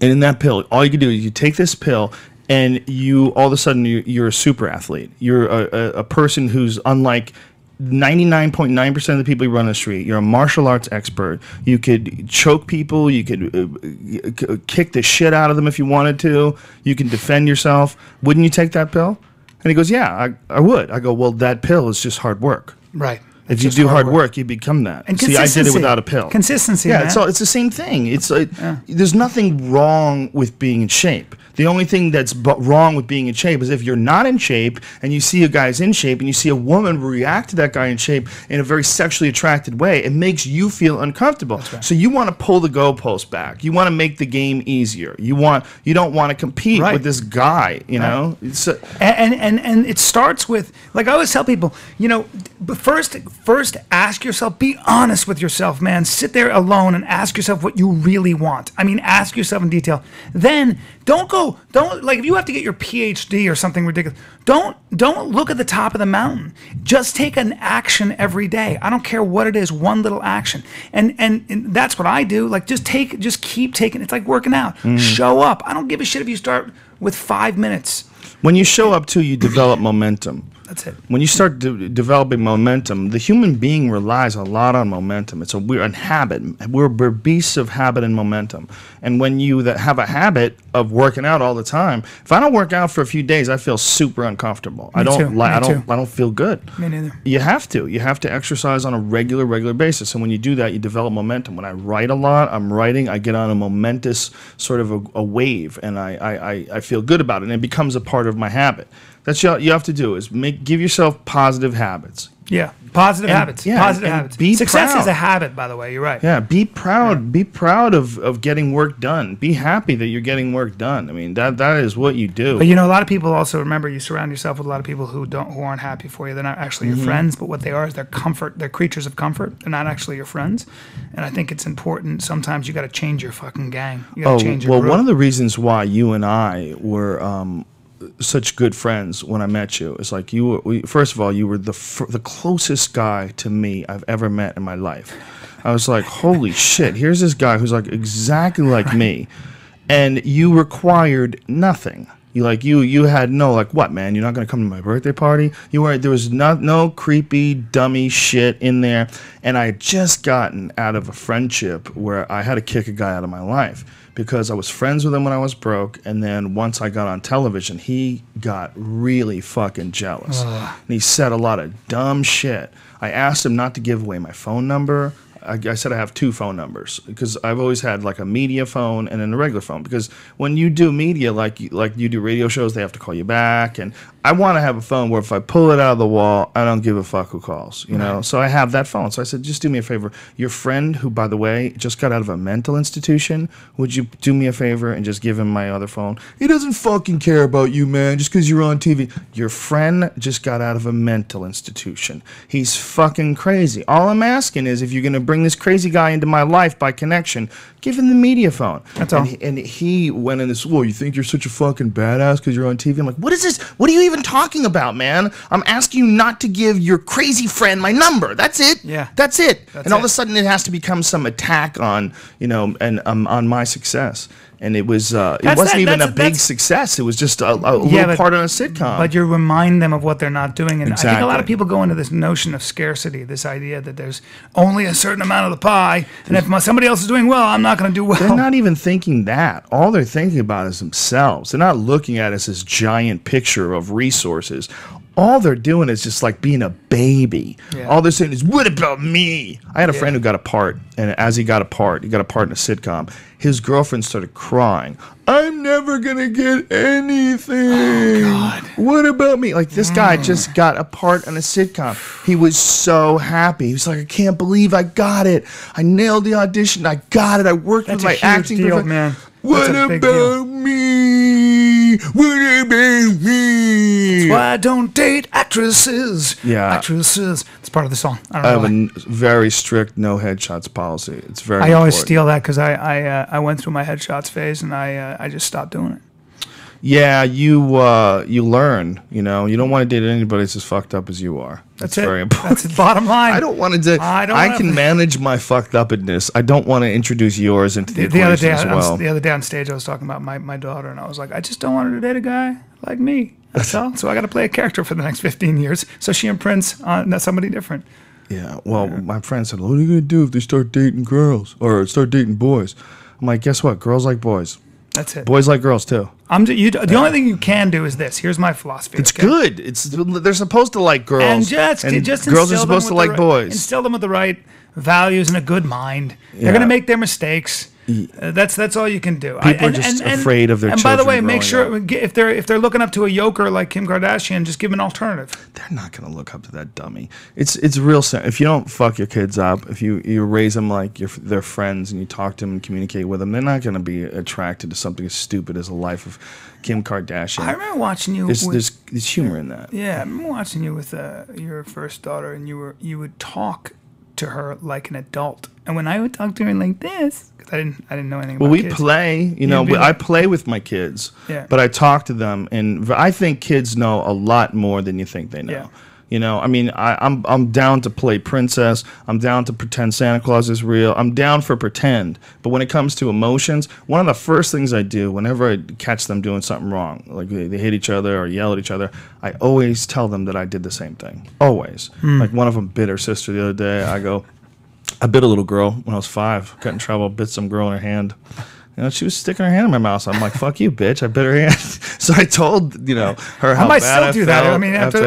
and in that pill, all you can do is you take this pill, and you all of a sudden you're a super athlete. You're a person who's unlike 99.9% of the people you run the street. You're a martial arts expert. You could choke people. You could kick the shit out of them if you wanted to. You can defend yourself. Wouldn't you take that pill? And he goes, yeah, I would. I go, well, that pill is just hard work. Right. If you do hard work, you become that. And see, I did it without a pill. Consistency. Yeah, man. it's the same thing. It's like there's nothing wrong with being in shape. The only thing that's wrong with being in shape is if you're not in shape and you see a guy's in shape and you see a woman react to that guy in shape in a very sexually attracted way, it makes you feel uncomfortable. Right. So you want to pull the goalpost back. You want to make the game easier. You don't want to compete with this guy. You know, and it starts with, like I always tell people, you know, first ask yourself, be honest with yourself, man. Sit there alone and ask yourself what you really want. I mean, ask yourself in detail. Then don't like if you have to get your PhD or something ridiculous, don't look at the top of the mountain. Just take an action every day. I don't care what it is, one little action. And that's what I do. Like just keep taking. It's like working out. Show up. I don't give a shit if you start with 5 minutes. When you show up too, you develop momentum. That's it. When you start developing momentum, the human being relies a lot on momentum. It's a habit. We're beasts of habit and momentum. And when you have a habit of working out all the time, if I don't work out for a few days, I feel super uncomfortable. I don't feel good. Me neither. You have to exercise on a regular basis. And when you do that, you develop momentum. When I write a lot, I get on a momentous sort of a wave, and I feel good about it, and it becomes a part of my habit. That's what you have to do is give yourself positive habits. Yeah, positive habits. Yeah, positive habits. Success is a habit, by the way. You're right. Yeah, be proud. Yeah. Be proud of getting work done. Be happy that you're getting work done. I mean, that is what you do. But you know, a lot of people also remember you surround yourself with a lot of people who aren't happy for you. They're not actually your friends, but what they are is they're comfort. They're creatures of comfort. They're not actually your friends. And I think it's important. Sometimes you got to change your fucking gang. You got to change your group. One of the reasons why you and I were such good friends when I met you is like first of all, you were the closest guy to me I've ever met in my life. I was like, holy shit, here's this guy who's like exactly like me, and you required nothing. You had no, like, what, man, you're not gonna come to my birthday party? There was no creepy dummy shit in there. And I had just gotten out of a friendship where I had to kick a guy out of my life because I was friends with him when I was broke, and then once I got on television, he got really fucking jealous. And he said a lot of dumb shit. I asked him not to give away my phone number. I said I have 2 phone numbers because I've always had like a media phone and then a regular phone, because when you do media, like you do radio shows, they have to call you back, and I want to have a phone where if I pull it out of the wall, I don't give a fuck who calls, you know? So I have that phone. So I said, just do me a favor. Your friend, who, by the way, just got out of a mental institution, would you do me a favor and just give him my other phone? He doesn't fucking care about you, man, just because you're on TV. Your friend just got out of a mental institution. He's fucking crazy. All I'm asking is, if you're going to bring this crazy guy into my life by connection, give him the media phone. That's all. And he went in this, well, you think you're such a fucking badass because you're on TV? I'm like, what is this? What are you even talking about, man? I'm asking you not to give your crazy friend my number. That's it. Yeah. That's it. And all of a sudden it has to become some attack on, on my success. And it wasn't even a big success. It was just a little part on a sitcom. But you remind them of what they're not doing. And I think a lot of people go into this notion of scarcity, this idea that there's only a certain amount of the pie, and if somebody else is doing well, I'm not going to do well. They're not even thinking that. All they're thinking about is themselves. They're not looking at it as this giant picture of resources. All they're doing is just like being a baby. Yeah. All they're saying is, what about me? I had a friend who got a part, and as he got a part in a sitcom. His girlfriend started crying. I'm never going to get anything. Oh, God. What about me? Like, this guy just got a part in a sitcom. He was so happy. He was like, I can't believe I got it. I nailed the audition. I got it. I worked with my acting. That's a huge deal, man. What about me? What about me? That's why I don't date actresses. Yeah. Actresses. It's part of the song. I have a very strict no headshots policy. It's very important. I always steal that because I went through my headshots phase, and I just stopped doing it. Yeah, you learn. You don't want to date anybody that's as fucked up as you are. That's very important. That's the bottom line. I don't want to date. I can manage my fucked upness. I don't want to introduce yours into the equation as well. The other day on stage, I was talking about my daughter, and I was like, I just don't want her to date a guy like me. That's all. So I got to play a character for the next 15 years, so she imprints on somebody different. Yeah. Well, my friend said, what are you gonna do if they start dating girls or start dating boys? I'm like, guess what? Girls like boys. That's it. Boys like girls too. The only thing you can do is this. Here's my philosophy. It's good. They're supposed to like girls, and just girls are supposed to like boys. Instill them with the right values and a good mind. They're going to make their mistakes. That's all you can do. People are just afraid of their children. And by the way, make sure up. if they're looking up to a yoker like Kim Kardashian, just give them an alternative. They're not going to look up to that dummy. It's real simple. If you don't fuck your kids up, if you raise them like their friends and you talk to them and communicate with them, they're not going to be attracted to something as stupid as the life of Kim Kardashian. I remember watching you. There's humor in that. Yeah, I remember watching you with your first daughter, and you would talk to her like an adult. And when I would talk to her like this, because I didn't know anything about kids. Well, we play, I play with my kids, but I talk to them, and I think kids know a lot more than you think they know. Yeah. I mean, I'm down to play princess. I'm down to pretend Santa Claus is real. I'm down for pretend. But when it comes to emotions, one of the first things I do whenever I catch them doing something wrong, like they hit each other or yell at each other, I always tell them that I did the same thing. Always. Like one of them bit her sister the other day. I bit a little girl when I was 5. Got in trouble, bit some girl in her hand. She was sticking her hand in my mouth. So I'm like, "Fuck you, bitch!" I bit her hand. So I told her how I might bad still do that. I mean, after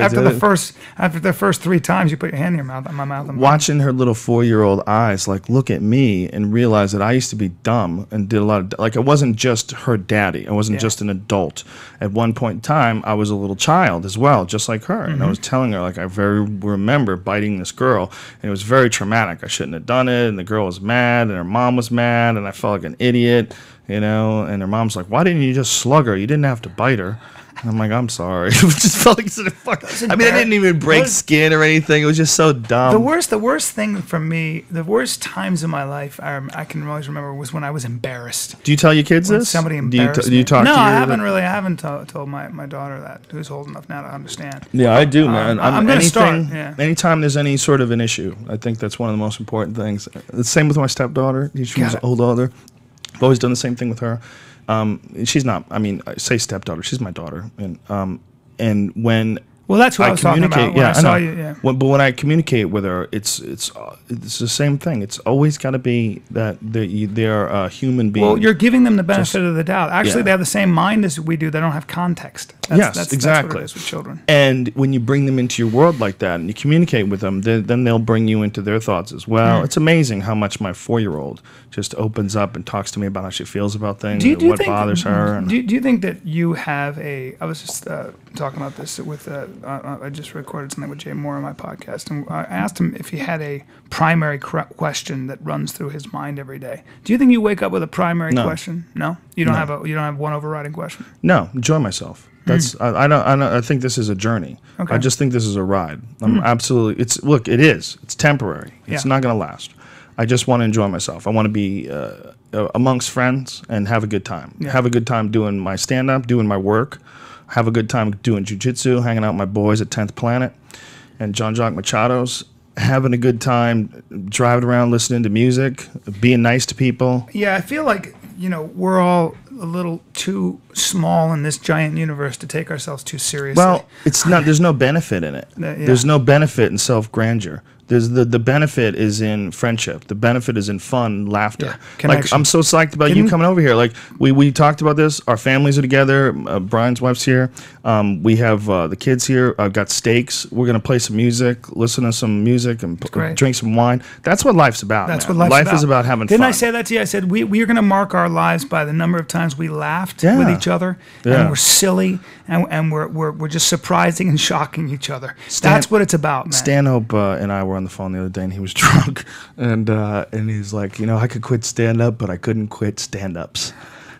the first 3 times you put your hand in my mouth. Watching her little 4-year-old eyes, like look at me and realize that I used to be dumb and did a lot of I wasn't just her daddy. I wasn't just an adult. At one point in time, I was a little child as well, just like her. And I was telling her I very remember biting this girl, and it was very traumatic. I shouldn't have done it, and the girl was mad, and her mom was mad, and I felt like an idiot. And her mom's like, "Why didn't you just slug her? You didn't have to bite her." And I'm like, "I'm sorry." It just felt like fuck. I mean, I didn't even break skin or anything. It was just so dumb. The worst thing for me, the worst times in my life I can always remember was when I was embarrassed. Do you tell your kids this? Somebody embarrassed me. Do you talk? No, to I haven't told my daughter that, who's old enough now to understand. Yeah, I do, man. I'm going to start. Yeah. Anytime there's any sort of an issue, I think that's one of the most important things. The same with my stepdaughter. She was older. I've always done the same thing with her. She's not. I mean, I say stepdaughter. She's my daughter, and when that's what I was talking about. When I saw you. Yeah. But when I communicate with her, it's the same thing. It's always got to be that they're a human being. Well, you're giving them the benefit of the doubt. Actually, they have the same mind as we do. They don't have context. That's exactly. That's what it is with children. And when you bring them into your world like that, and you communicate with them, then they'll bring you into their thoughts as well. It's amazing how much my 4-year-old just opens up and talks to me about how she feels about things, what bothers her. Do you think that you have I was just talking about this with. I just recorded something with Jay Moore on my podcast, and I asked him if he had a primary question that runs through his mind every day. Do you think you wake up with a primary question? No, you don't have one overriding question. No, enjoy myself. That's I don't. I think this is a journey. Okay. I just think this is a ride. I'm absolutely. It is. It's temporary. It's not going to last. I just want to enjoy myself. I want to be amongst friends and have a good time. Yeah. Have a good time doing my stand-up, doing my work. Have a good time doing jiu-jitsu, hanging out with my boys at 10th Planet and John Jacques Machado's. Having a good time, driving around, listening to music, being nice to people. Yeah, I feel like, we're all a little too small in this giant universe to take ourselves too seriously. Well, it's not. There's no benefit in it. There's no benefit in self-grandeur. There's the benefit is in friendship. The benefit is in fun, laughter. Yeah, I'm so psyched about you coming over here. Like we talked about this. Our families are together. Brian's wife's here. We have the kids here. I've got steaks. We're gonna play some music, listen to some music, and drink some wine. That's what life's about. That's what life is about. Having fun. Didn't I say that to you? I said we are gonna mark our lives by the number of times we laughed with each other, and we're silly, and we're just surprising and shocking each other. That's what it's about, man. Stanhope and I were on the phone the other day, and he was drunk, and he's like, I could quit stand-up, but I couldn't quit stand-ups.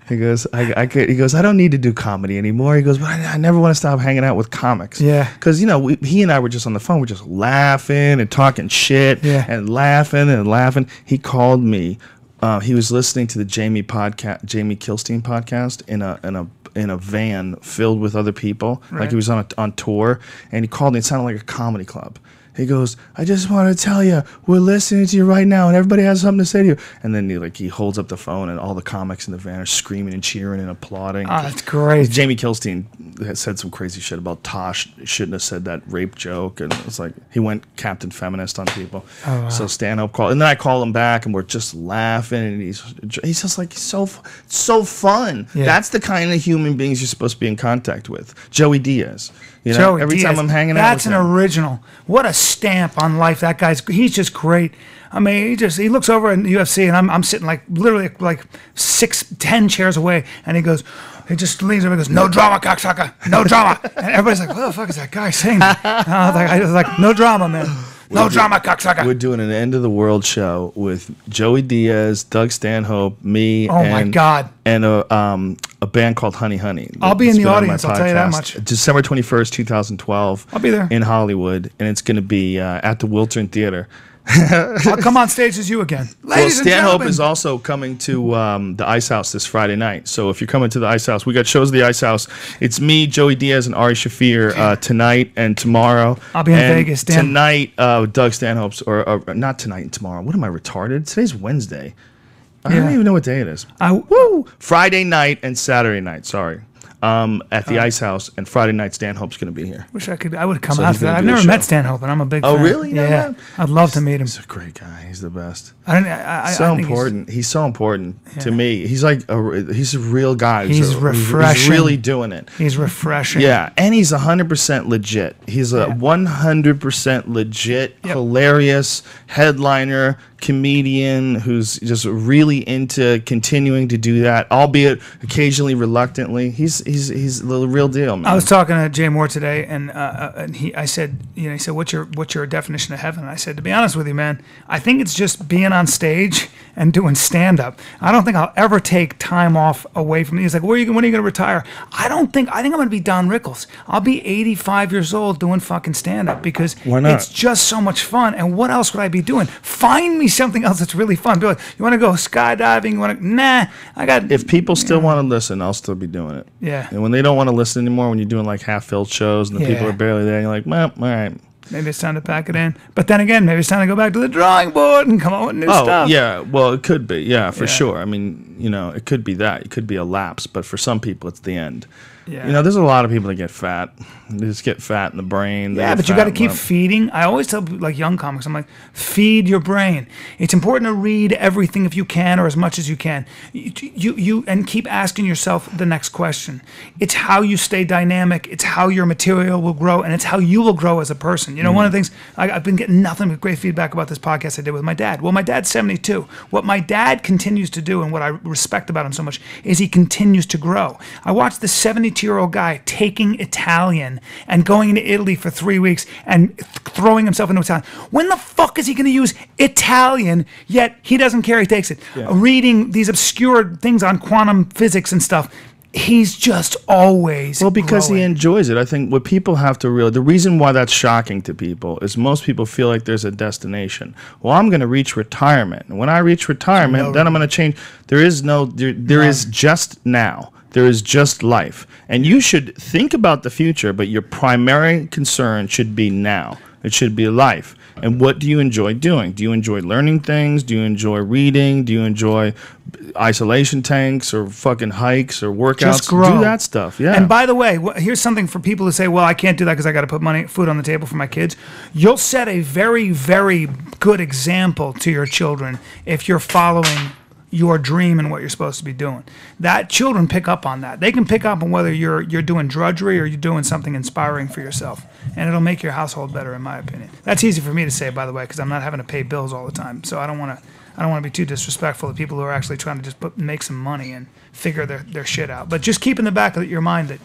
He goes, I could. He goes, I don't need to do comedy anymore. He goes, but I never want to stop hanging out with comics. Yeah. Because he and I were just on the phone, we're just laughing and talking shit, and laughing and laughing. He called me. He was listening to the Jamie Kilstein podcast in a van filled with other people, like he was on tour, and he called me. It sounded like a comedy club. He goes, I just want to tell you, we're listening to you right now, and everybody has something to say to you. And then he holds up the phone, and all the comics in the van are screaming and cheering and applauding. Oh, that's great. Jamie Kilstein has said some crazy shit about Tosh shouldn't have said that rape joke, and it's like he went Captain Feminist on people. Oh, wow. So Stanhope called, and then I call him back, and we're just laughing, and he's just like so fun. Yeah. That's the kind of human beings you're supposed to be in contact with. Joey Diaz. Every time I'm hanging out with him. That's an original. What a stamp on life that he's just great. I mean, he looks over in the UFC, and I'm sitting literally 6-10 chairs away, and he just leans over and goes, no drama, cocksucker, no drama. And everybody's like, what the fuck is that guy saying? And I was like, no drama, man. No drama, cocksucker. We're doing an end of the world show with Joey Diaz, Doug Stanhope, me, my God, and a band called Honey Honey. I'll be in the audience. I'll tell you that much. December 21st, 2012. I'll be there in Hollywood, and it's going to be at the Wiltern Theater. I'll come on stage as you again. Ladies and Stanhope gentlemen. is also coming to the Ice House this Friday night. So if you're coming to the Ice House, we got shows at the Ice House. It's me, Joey Diaz, and Ari Shaffir tonight and tomorrow. I'll be in Vegas, Dan. Tonight, Doug Stanhope's, or not tonight and tomorrow. What am I, retarded? Today's Wednesday. I don't even know what day it is. Friday night and Saturday night, sorry. At the Ice House, and Friday night Stanhope's going to be here. Wish I could. I would come out for that. I've never met Stanhope, and I'm a big fan. Oh, really? Yeah, I'd love to meet him. He's a great guy. He's the best. I important. He's so important to me. He's like he's a real guy. He's refreshing. He's really doing it. He's refreshing. Yeah, and he's 100% legit. He's a 100% legit, hilarious headliner, comedian who's just really into continuing to do that, albeit occasionally reluctantly. He's the real deal, man. I was talking to Jay Moore today, and I said, he said, what's your definition of heaven? And I said, to be honest with you, man, I think it's just being on stage and doing stand up. I don't think I'll ever take time off away from it. He's like, when are you going to retire? I think I'm going to be Don Rickles. I'll be 85 years old doing fucking stand up because it's just so much fun. And what else would I be doing? Find me something else that's really fun. Be like, you want to go skydiving? If people still want to listen, I'll still be doing it. Yeah. And when they don't want to listen anymore, when you're doing like half-filled shows and the people are barely there, you're like, well, all right. Maybe it's time to pack it in. But then again, maybe it's time to go back to the drawing board and come up with new stuff. Yeah. Well, it could be. Yeah, for sure. I mean, it could be that. It could be a lapse. But for some people, it's the end. Yeah. There's a lot of people that get fat. They just get fat in the brain. Yeah, but you got to keep feeding. I always tell young comics, I'm like, feed your brain. It's important to read everything if you can, or as much as you can. You and keep asking yourself the next question. It's how you stay dynamic. It's how your material will grow, and it's how you will grow as a person. One of the things I've been getting nothing but great feedback about this podcast I did with my dad. Well, my dad's 72. What my dad continues to do, and what I respect about him so much, is he continues to grow. I watched the 72-year-old guy taking Italian and going into Italy for 3 weeks and throwing himself into Italian. When the fuck is he going to use Italian, yet he doesn't care, he takes it? Yeah. Reading these obscure things on quantum physics and stuff. He's just always because growing. He enjoys it. I think what people have to realize, the reason why that's shocking to people is most people feel like there's a destination. Well, I'm going to reach retirement. And when I reach retirement, then I'm going to change. There is just now. There is just life. And you should think about the future, but your primary concern should be now. It should be life. And what do you enjoy doing? Do you enjoy learning things? Do you enjoy reading? Do you enjoy isolation tanks or fucking hikes or workouts? Just grow. Do that stuff, yeah. And by the way, here's something for people who say, well, I can't do that because I got to put food on the table for my kids. You'll set a very, very good example to your children if you're following your dream and what you're supposed to be doing. That children pick up on that. They can pick up on whether you're doing drudgery or you're doing something inspiring for yourself, and it'll make your household better, in my opinion. That's easy for me to say, by the way, because I'm not having to pay bills all the time. So I don't want to be too disrespectful to people who are actually trying to just make some money and figure their shit out. But just keep in the back of your mind that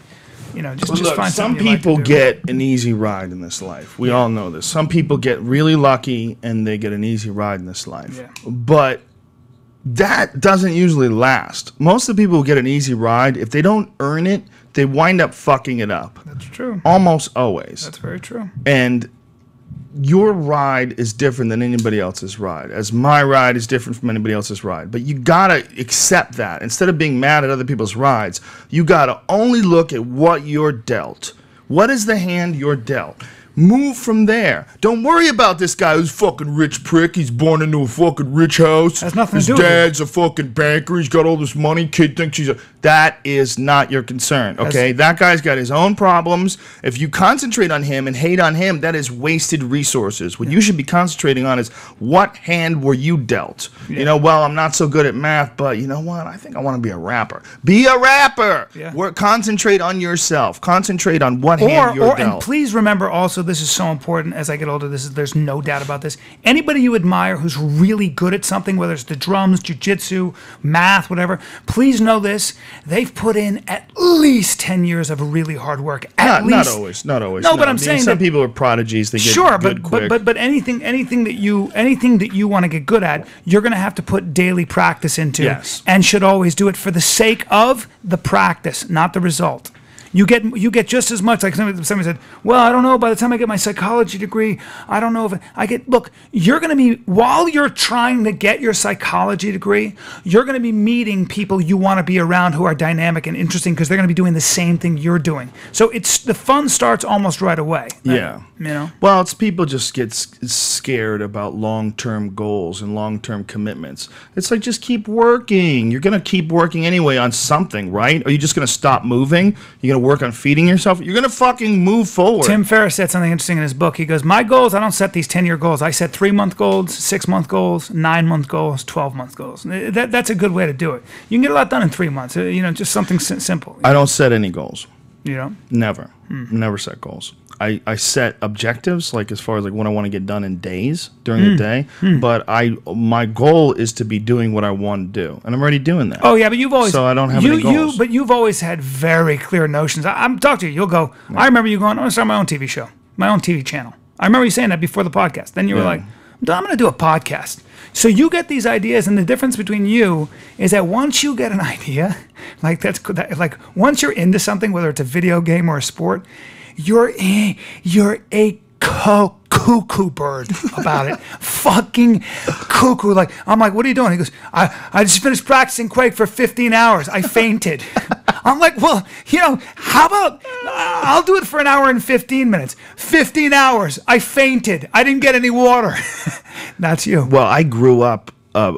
just find some something people get an easy ride in this life. We all know this. Some people get really lucky and they get an easy ride in this life. Yeah. But that doesn't usually last. Most of the people who get an easy ride, if they don't earn it, they wind up fucking it up. That's true. Almost always. That's very true. And your ride is different than anybody else's ride, as my ride is different from anybody else's ride. But you gotta accept that. Instead of being mad at other people's rides, you gotta only look at what you're dealt. What is the hand you're dealt? Move from there. Don't worry about this guy who's fucking rich prick. He's born into a fucking rich house. Has nothing His to do with it. dad's a fucking banker. He's got all this money. Kid thinks he's a... That is not your concern, okay? That guy's got his own problems. If you concentrate on him and hate on him, that is wasted resources. What you should be concentrating on is what hand were you dealt? You know, well, I'm not so good at math, but you know what? I think I want to be a rapper. Be a rapper. Concentrate on yourself. Concentrate on what hand you're dealt. And please remember also, this is so important as I get older, there's no doubt about this. Anybody you admire who's really good at something, whether it's the drums, jiu-jitsu, math, whatever, please know this. They've put in at least 10 years of really hard work. Not always. No, but I'm saying some people are prodigies. They get good quick. But anything that you want to get good at, you're going to have to put daily practice into, and should always do it for the sake of the practice, not the result. You get just as much, like somebody said, well, I don't know, by the time I get my psychology degree, I don't know if I get, look, you're going to be, while you're trying to get your psychology degree, you're going to be meeting people you want to be around who are dynamic and interesting because they're going to be doing the same thing you're doing. So the fun starts almost right away. Yeah. You know? Well, it's people just get scared about long-term goals and long-term commitments. It's like, just keep working. You're going to keep working anyway on something, right? Are you just going to stop moving? You're going to work on feeding yourself? You're going to fucking move forward. Tim Ferriss said something interesting in his book. He goes, my goals, I don't set these 10-year goals. I set 3-month goals, 6-month goals, 9-month goals, 12-month goals. That's a good way to do it. You can get a lot done in 3 months. You know, just something simple. I don't set any goals. You know? Never. Never set goals. I set objectives, like as far as like what I want to get done in days during the day. But my goal is to be doing what I want to do, and I'm already doing that. Oh yeah, but you've always I don't have any goals. But you've always had very clear notions. I'm talking to you. You'll go. I remember you going, I'm gonna start my own TV show, my own TV channel. I remember you saying that before the podcast. Then you were like, I'm gonna do a podcast. So you get these ideas, and the difference between you is that once you get an idea, like once you're into something, whether it's a video game or a sport, you're a cuckoo bird about it. Fucking cuckoo. Like, I'm like, what are you doing? He goes, I just finished practicing Quake for 15 hours. I fainted. I'm like, well, you know, how about I'll do it for an hour and 15 minutes. 15 hours. I fainted. I didn't get any water. That's you. Well, I grew up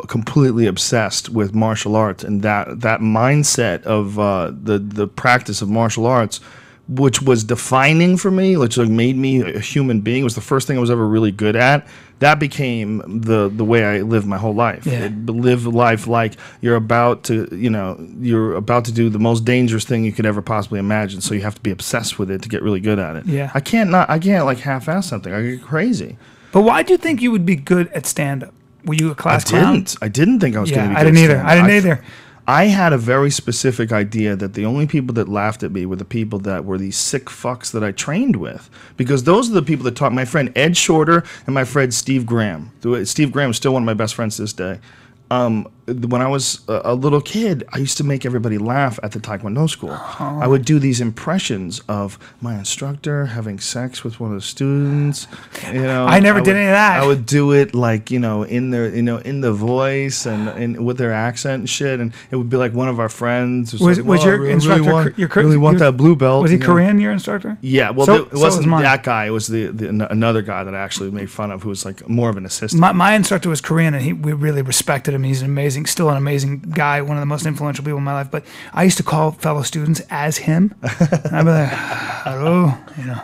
completely obsessed with martial arts, and that mindset of the practice of martial arts, which was defining for me, which like made me a human being, was the first thing I was ever really good at. That became the way I lived my whole life. Live life like you're about to do the most dangerous thing you could ever possibly imagine. So you have to be obsessed with it to get really good at it. Yeah. I can't like half-ass something. I get crazy. But why do you think you would be good at stand-up? Were you a class clown? I didn't think I was going to be good at stand-up. I didn't either. I had a very specific idea that the only people that laughed at me were the people that were these sick fucks that I trained with. Because those are the people that taught my friend Ed Shorter and my friend Steve Graham. Steve Graham is still one of my best friends to this day. When I was a little kid, I used to make everybody laugh at the Taekwondo school. I would do these impressions of my instructor having sex with one of the students. You know, I never did any of that. I would do it like in the voice and with their accent and shit, and it would be like one of our friends. Was your instructor? Really want that blue belt? Was he Korean? Your instructor? Yeah. Well, it wasn't that guy. It was another guy that I actually made fun of, who was like more of an assistant. My instructor was Korean, and we really respected him. He's still an amazing guy, one of the most influential people in my life. But I used to call fellow students as him. And I'd be like, hello, you know,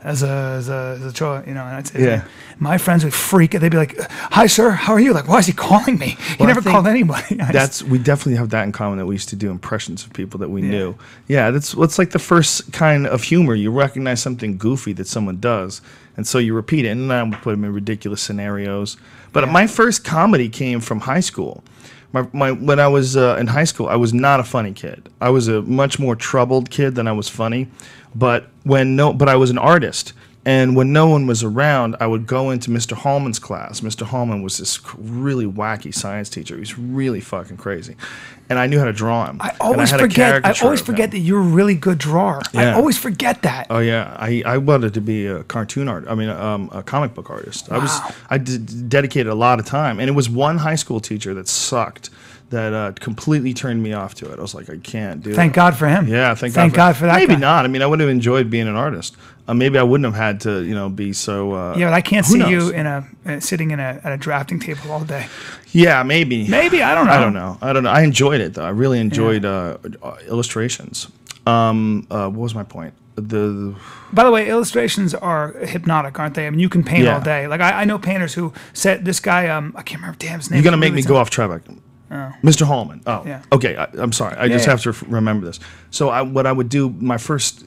as a child, you know, and I'd say, my friends would freak. They'd be like, hi, sir, how are you? Like, why is he calling me? He never called anybody. We definitely have that in common, that we used to do impressions of people that we knew. Yeah, that's like the first kind of humor. You recognize something goofy that someone does, and so you repeat it, and then I would put them in ridiculous scenarios. But my first comedy came from high school. When I was in high school, I was not a funny kid. I was a much more troubled kid than I was funny. But I was an artist. And when no one was around, I would go into Mr. Hallman's class. Mr. Hallman was this really wacky science teacher. He was really fucking crazy. And I knew how to draw him. I always forget that you're a really good drawer. Yeah. I always forget that. Oh yeah, I wanted to be a cartoon a comic book artist. Wow. I dedicated a lot of time, and it was one high school teacher that sucked. that completely turned me off to it. I was like, I can't do it. Thank God for him. Yeah, thank God for that. Maybe guy. not. I mean, I would have enjoyed being an artist. Maybe I wouldn't have had to, be so. Yeah, but I can't see you sitting at a drafting table all day. Yeah, maybe. Maybe, I don't know. I don't know. I enjoyed it though. I really enjoyed illustrations. What was my point? By the way, illustrations are hypnotic, aren't they? I mean, you can paint all day. Like I know painters who said this guy. I can't remember damn his name. You're gonna make me go off track. Oh. Mr. Hallman. Oh, yeah. Okay. I'm sorry. I just have to remember this. So what I would do, my first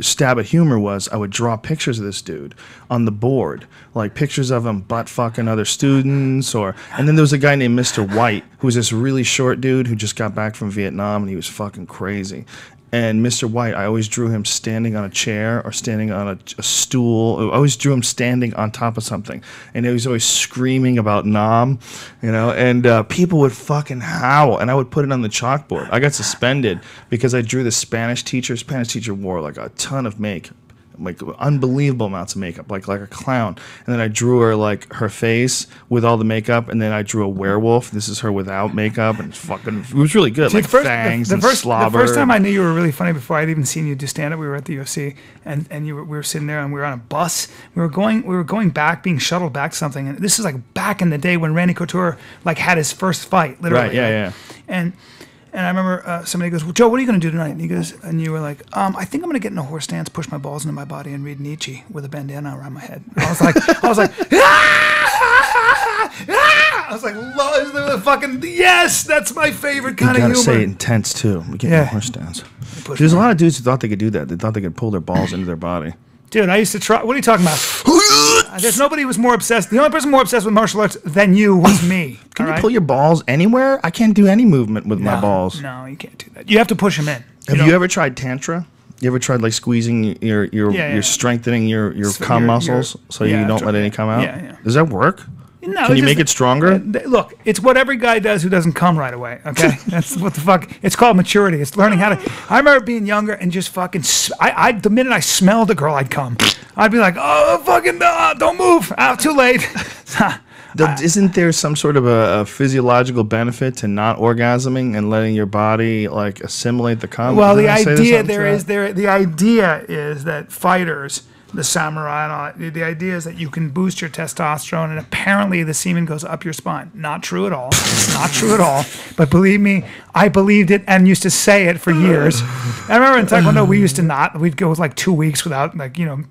stab at humor was I would draw pictures of this dude on the board, like pictures of him butt fucking other students, and then there was a guy named Mr. White who was this really short dude who just got back from Vietnam and he was fucking crazy. And Mr. White, I always drew him standing on a chair or standing on a stool. I always drew him standing on top of something. And he was always screaming about Nam, and people would fucking howl. And I would put it on the chalkboard. I got suspended because I drew the Spanish teacher. Spanish teacher wore like a ton of makeup. Like unbelievable amounts of makeup, like a clown. And then I drew her like her face with all the makeup, and then I drew a werewolf. This is her without makeup, and it was really good. Like fangs and slobber. The first time I knew you were really funny, before I'd even seen you do stand up, we were at the UFC, and we were sitting there, and we were on a bus. We were going back, being shuttled back to something, and this is like back in the day when Randy Couture like had his first fight, literally. Right. Yeah. And I remember somebody goes, well, Joe, what are you going to do tonight? And he goes, and you were like, I think I'm going to get in a horse stance, push my balls into my body, and read Nietzsche with a bandana around my head. And I was like, I was like, fucking yes, that's my favorite kind of humor. You gotta say it intense too. We get in a horse stance. There's a lot of dudes who thought they could do that. They thought they could pull their balls into their body. Dude, I used to try. What are you talking about? There's nobody who was more obsessed. The only person more obsessed with martial arts than you was me. Can you pull your balls anywhere? I can't do any movement with my balls. No, you can't do that. You have to push them in. Have you ever tried tantra? You ever tried like squeezing you're strengthening your cum muscles so you don't let any come out? Yeah. Does that work? No, can you make it stronger? Look, it's what every guy does who doesn't come right away, okay? That's what the fuck. It's called maturity. It's learning how to... I remember being younger and just fucking... the minute I smelled a girl, I'd come. I'd be like, oh, fucking, don't move. Too late. Isn't there some sort of a physiological benefit to not orgasming and letting your body like assimilate the cum? Well, the idea is that fighters... the samurai and all that. The idea is that you can boost your testosterone, and apparently the semen goes up your spine. Not true at all. It's not true at all. But believe me, I believed it and used to say it for years. I remember in Taekwondo we'd go like 2 weeks without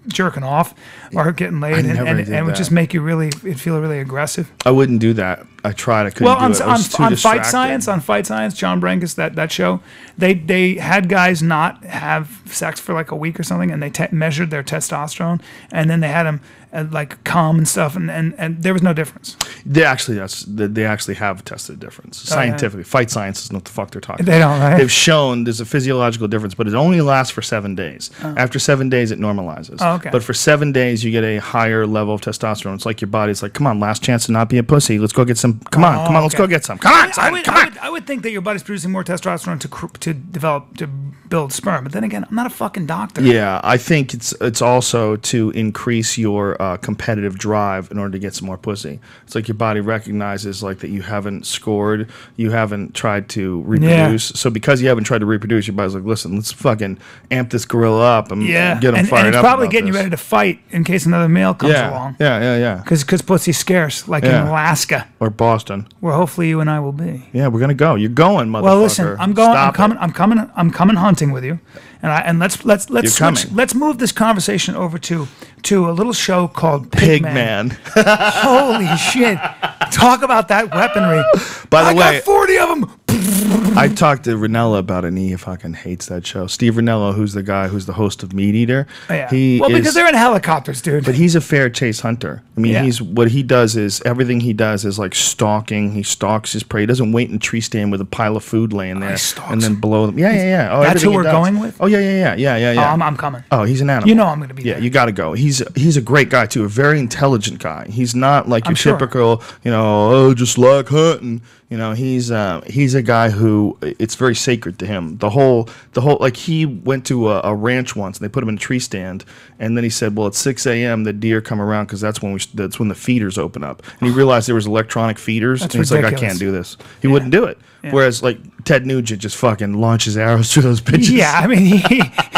jerking off or getting laid, and it would just make you it'd feel really aggressive. I wouldn't do that. I tried. I couldn't do it. On Fight Science, John Brankus, that show, they had guys not have sex for like a week or something, and they measured their testosterone, and then they had them like cum and stuff, and there was no difference. They actually have tested a difference scientifically. Fight Science is not the fuck they're talking about. They don't, right? They've shown there's a physiological difference, but it only lasts for 7 days. After 7 days, it normalizes. Oh, okay. But for 7 days, you get a higher level of testosterone. It's like your body's like, come on, last chance to not be a pussy. Let's go get some. Come on, let's go get some. Come on, son, come on. I would think that your body's producing more testosterone to build sperm, but then again, I'm not a fucking doctor. Yeah, I think it's also to increase your competitive drive in order to get some more pussy. It's like your body recognizes like that you haven't scored, you haven't tried to reproduce. Yeah. So because you haven't tried to reproduce, your body's like, listen, let's fucking amp this gorilla up and get him fired up. And it's probably getting you ready to fight in case another male comes along. Yeah. Because pussy's scarce, like in Alaska or Boston, where hopefully you and I will be. Yeah, we're gonna go. You're going, motherfucker. Well, listen, I'm going. I'm coming hunting with you, and let's move this conversation over to a little show called Pigman. Holy shit! Talk about that weaponry. By the way, I got 40 of them. I talked to Ranella about it, and he fucking hates that show. Steve Ranella, who's the guy who's the host of Meat Eater. Oh, yeah. Because they're in helicopters, dude. But he's a fair chase hunter. I mean, everything he does is like stalking. He stalks his prey. He doesn't wait in a tree stand with a pile of food laying there and then blow them. Yeah. Oh, that's who we're going with? Oh, yeah. Oh, I'm coming. Oh, he's an animal. You know I'm going to be there. Yeah, you got to go. He's a great guy, too. A very intelligent guy. He's not like your typical, just like hunting. He's a guy who who it's very sacred to him. The whole like he went to a ranch once and they put him in a tree stand, and then he said, well, at 6 a.m. the deer come around because that's when the feeders open up, and he realized there was electronic feeders, and he's ridiculous. like, I can't do this. He wouldn't do it. Yeah. Whereas like Ted Nugent just fucking launches arrows through those pitches. Yeah, I mean,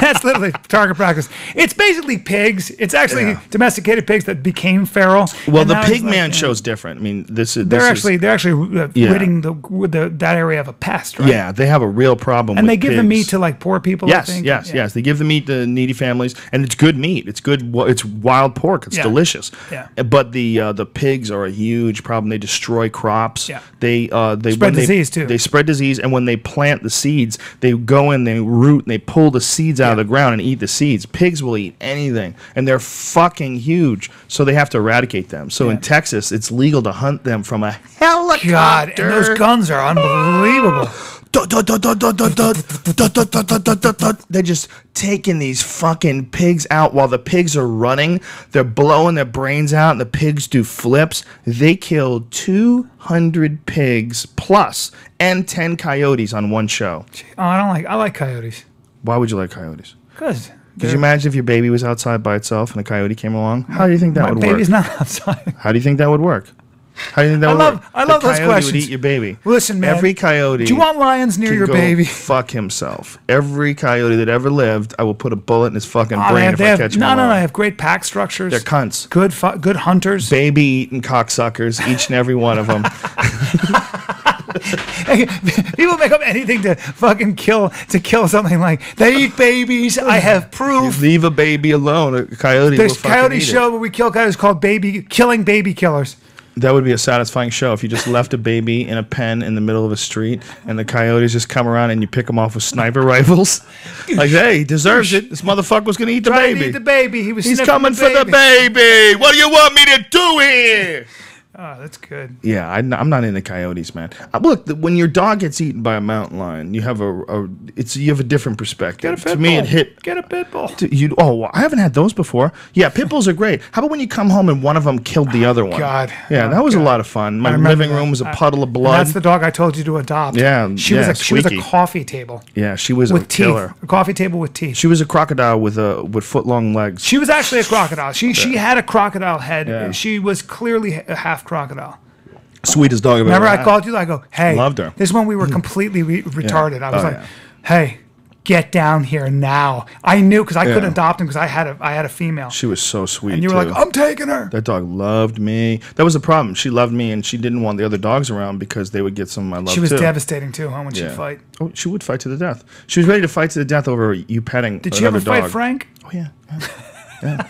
that's literally target practice. It's basically pigs. It's actually domesticated pigs that became feral. Well, the Pigman show's different. I mean, they're actually ridding that area of a pest, right? Yeah, they have a real problem. And with they give pigs. the meat to like poor people. Yes, I think. yes. They give the meat to needy families, and it's good meat. It's good. It's wild pork. It's delicious. Yeah. But the pigs are a huge problem. They destroy crops. Yeah. They spread disease too. They spread disease, and when they plant the seeds, they go in, they root, and they pull the seeds out of the ground and eat the seeds. Pigs will eat anything, and they're fucking huge, so they have to eradicate them. So in Texas, it's legal to hunt them from a helicopter. God, and those guns are unbelievable. They're just taking these fucking pigs out while the pigs are running. They're blowing their brains out, and the pigs do flips. They killed 200 pigs plus and 10 coyotes on one show. Oh, I like coyotes. Why would you like coyotes? Because could you imagine if your baby was outside by itself and a coyote came along? How do you think that would work? My baby's not outside. How do you think that would work? How do you think that would work? I love those questions. Would eat your baby. Listen, man. Every coyote. Do you want lions near your baby? Fuck himself. Every coyote that ever lived, I will put a bullet in his fucking brain if I catch him. No, they have great pack structures. They're cunts. Good hunters. Baby eating cocksuckers, each and every one of them. People make up anything to fucking kill something like they eat babies. I have proof. You leave a baby alone. A coyote. There's will a coyote eat show where we kill coyotes called Killing Baby Killers. That would be a satisfying show if you just left a baby in a pen in the middle of a street and the coyotes just come around and you pick them off with sniper rifles. Like, hey, he deserves it. This motherfucker's going to eat the baby. To eat the baby. He's coming for the baby. What do you want me to do here? Oh, that's good. Yeah, I'm not into coyotes, man. Look, when your dog gets eaten by a mountain lion, you have you have a different perspective. Get a pit to me, bull. it hit. Get a pit bull. I haven't had those before. Yeah, pit bulls are great. How about when you come home and one of them killed the other one? God. Yeah, that was a lot of fun. My living room was a puddle of blood. That's the dog I told you to adopt. Yeah, she was a coffee table. Yeah, she was with a killer. A coffee table with teeth. She was a crocodile with foot-long legs. She was actually a crocodile. She had a crocodile head. Yeah. She was clearly a half crocodile. Sweetest dog I've Remember, ever I called you. I go, hey, loved her. This is when we were completely retarded. I was hey, get down here now. I knew because I couldn't adopt him because I had a female. She was so sweet. And you were like, I'm taking her. That dog loved me. That was the problem. She loved me, and she didn't want the other dogs around because they would get some of my love. She was devastating too, huh? When she'd fight. Oh, she would fight to the death. She was ready to fight to the death over you petting. Did she ever fight Frank? Oh yeah. Yeah.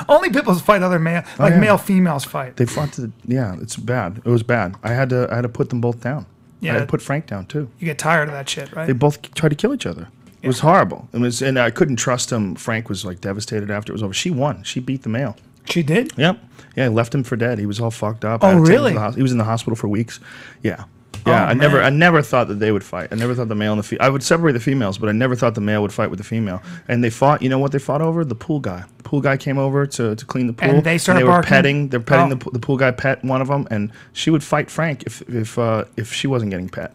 Only people fight other male, male females fight. They fought to it's bad. It was bad. I had to put them both down. Yeah. I had to put Frank down too. You get tired of that shit, right? They both tried to kill each other. It was horrible. And I couldn't trust him. Frank was like devastated after it was over. She won. She beat the male. She did? Yep. Yeah, I left him for dead. He was all fucked up. Oh, really? He was in the hospital for weeks. Yeah. Yeah, I never thought that they would fight. I never thought the male and the female. I would separate the females, but I never thought the male would fight with the female. And they fought. You know what they fought over? The pool guy. The pool guy came over to clean the pool. And they started barking? They're petting the pool guy. Pet one of them, and she would fight Frank if she wasn't getting pet.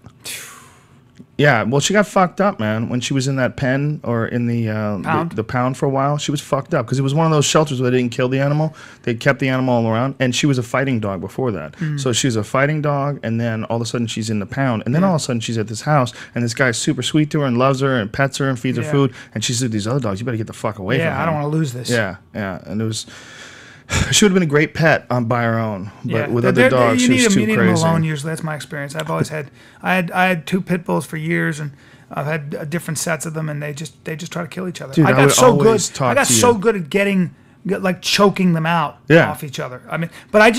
Yeah, well, she got fucked up, man. When she was in that pen or in the pound for a while, she was fucked up because it was one of those shelters where they didn't kill the animal. They kept the animal all around, and she was a fighting dog before that. So she was a fighting dog, and then all of a sudden she's in the pound, and then all of a sudden she's at this house, and this guy's super sweet to her and loves her and pets her and feeds her food, and she said, "These other dogs, you better get the fuck away from him." Yeah, I don't want to lose this. Yeah, and it was. She would have been a great pet by her own, but with other dogs, she was too crazy. You need them alone. Usually, that's my experience. I've always had. I had 2 pit bulls for years, and I've had different sets of them, and they just try to kill each other. Dude, I got so good at getting choking them out off each other. I mean, but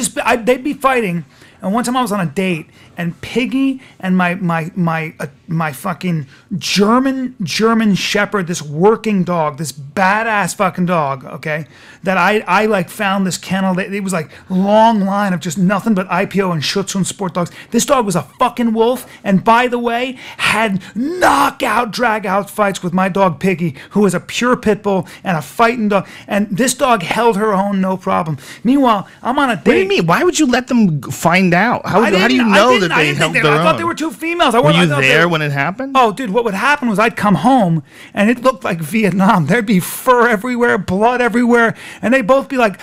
they'd be fighting. And one time I was on a date, and Piggy and my fucking German Shepherd, this working dog, this badass fucking dog, okay, that I like found this kennel. It was like long line of just nothing but IPO and Shih Tzu and sport dogs. This dog was a fucking wolf, and by the way, had knockout, drag out fights with my dog Piggy, who was a pure pit bull and a fighting dog. And this dog held her own, no problem. Meanwhile, I'm on a date. What do you mean? Why would you let them find find out? How do you know that they held their own? I thought they were two females. Were you there when it happened? Oh, dude, what would happen was I'd come home, and it looked like Vietnam. There'd be fur everywhere, blood everywhere, and they'd both be like,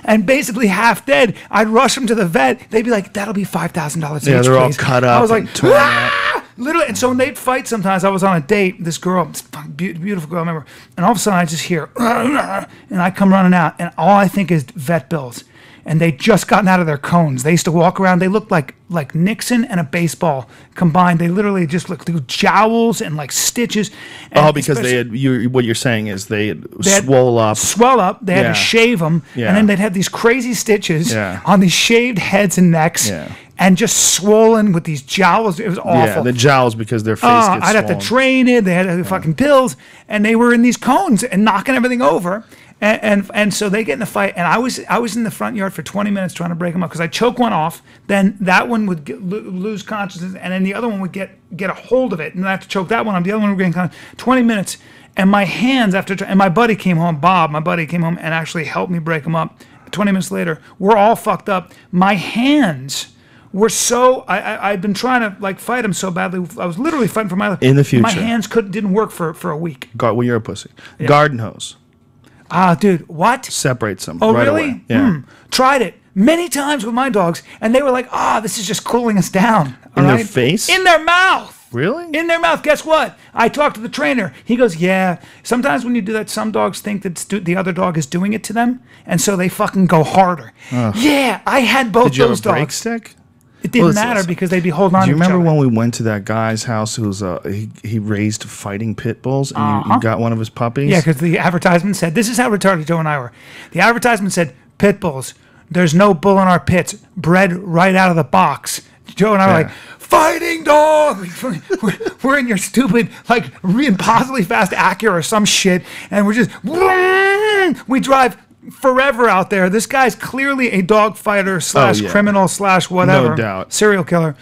and basically half dead. I'd rush them to the vet. They'd be like, that'll be $5,000 each, yeah, they're all cut up. I was like, literally. And so when they'd fight sometimes, I was on a date, this girl, this beautiful girl, I remember, and all of a sudden I just hear, and I come running out, and all I think is vet bills. And they just gotten out of their cones. They used to walk around. They looked like Nixon and a baseball combined. They literally just looked like jowls and like stitches. And because they had. What you're saying is they had swell up. They had to shave them, and then they'd have these crazy stitches on these shaved heads and necks, and just swollen with these jowls. It was awful. Yeah, the jowls because their face gets swollen. I'd have to train it. They had fucking pills, and they were in these cones and knocking everything over. And so they get in a fight, and I was in the front yard for 20 minutes trying to break them up because I choke one off, then that one would lose consciousness, and then the other one would get a hold of it, and I have to choke that one up. The other one would gain consciousness. 20 minutes, and my hands and my buddy came home, Bob, my buddy came home and actually helped me break them up. 20 minutes later, we're all fucked up. My hands were so I'd been trying to like fight them so badly. I was literally fighting for my life. In the future, my hands didn't work for a week. Well, you're a pussy. Yeah. Garden hose. Dude, what? Separates them. Oh, right really? Away. Yeah. Tried it many times with my dogs, and they were like, this is just cooling us down. In their face? In their mouth. Really? In their mouth. Guess what? I talked to the trainer. He goes, yeah. Sometimes when you do that, some dogs think that the other dog is doing it to them, and so they fucking go harder. Yeah, I had both those dogs. Did you have a break stick? It didn't matter because they'd be holding on to each other. Do you remember when we went to that guy's house who was he raised fighting pit bulls and you got one of his puppies? Yeah, because the advertisement said, this is how retarded Joe and I were. The advertisement said, pit bulls, there's no bull in our pits, bred right out of the box. Joe and I were like, fighting dog! We're in your stupid, like, impossibly fast Acura or some shit, and we're just, we drive forever out there. This guy's clearly a dog fighter / criminal / whatever. No doubt. Serial killer.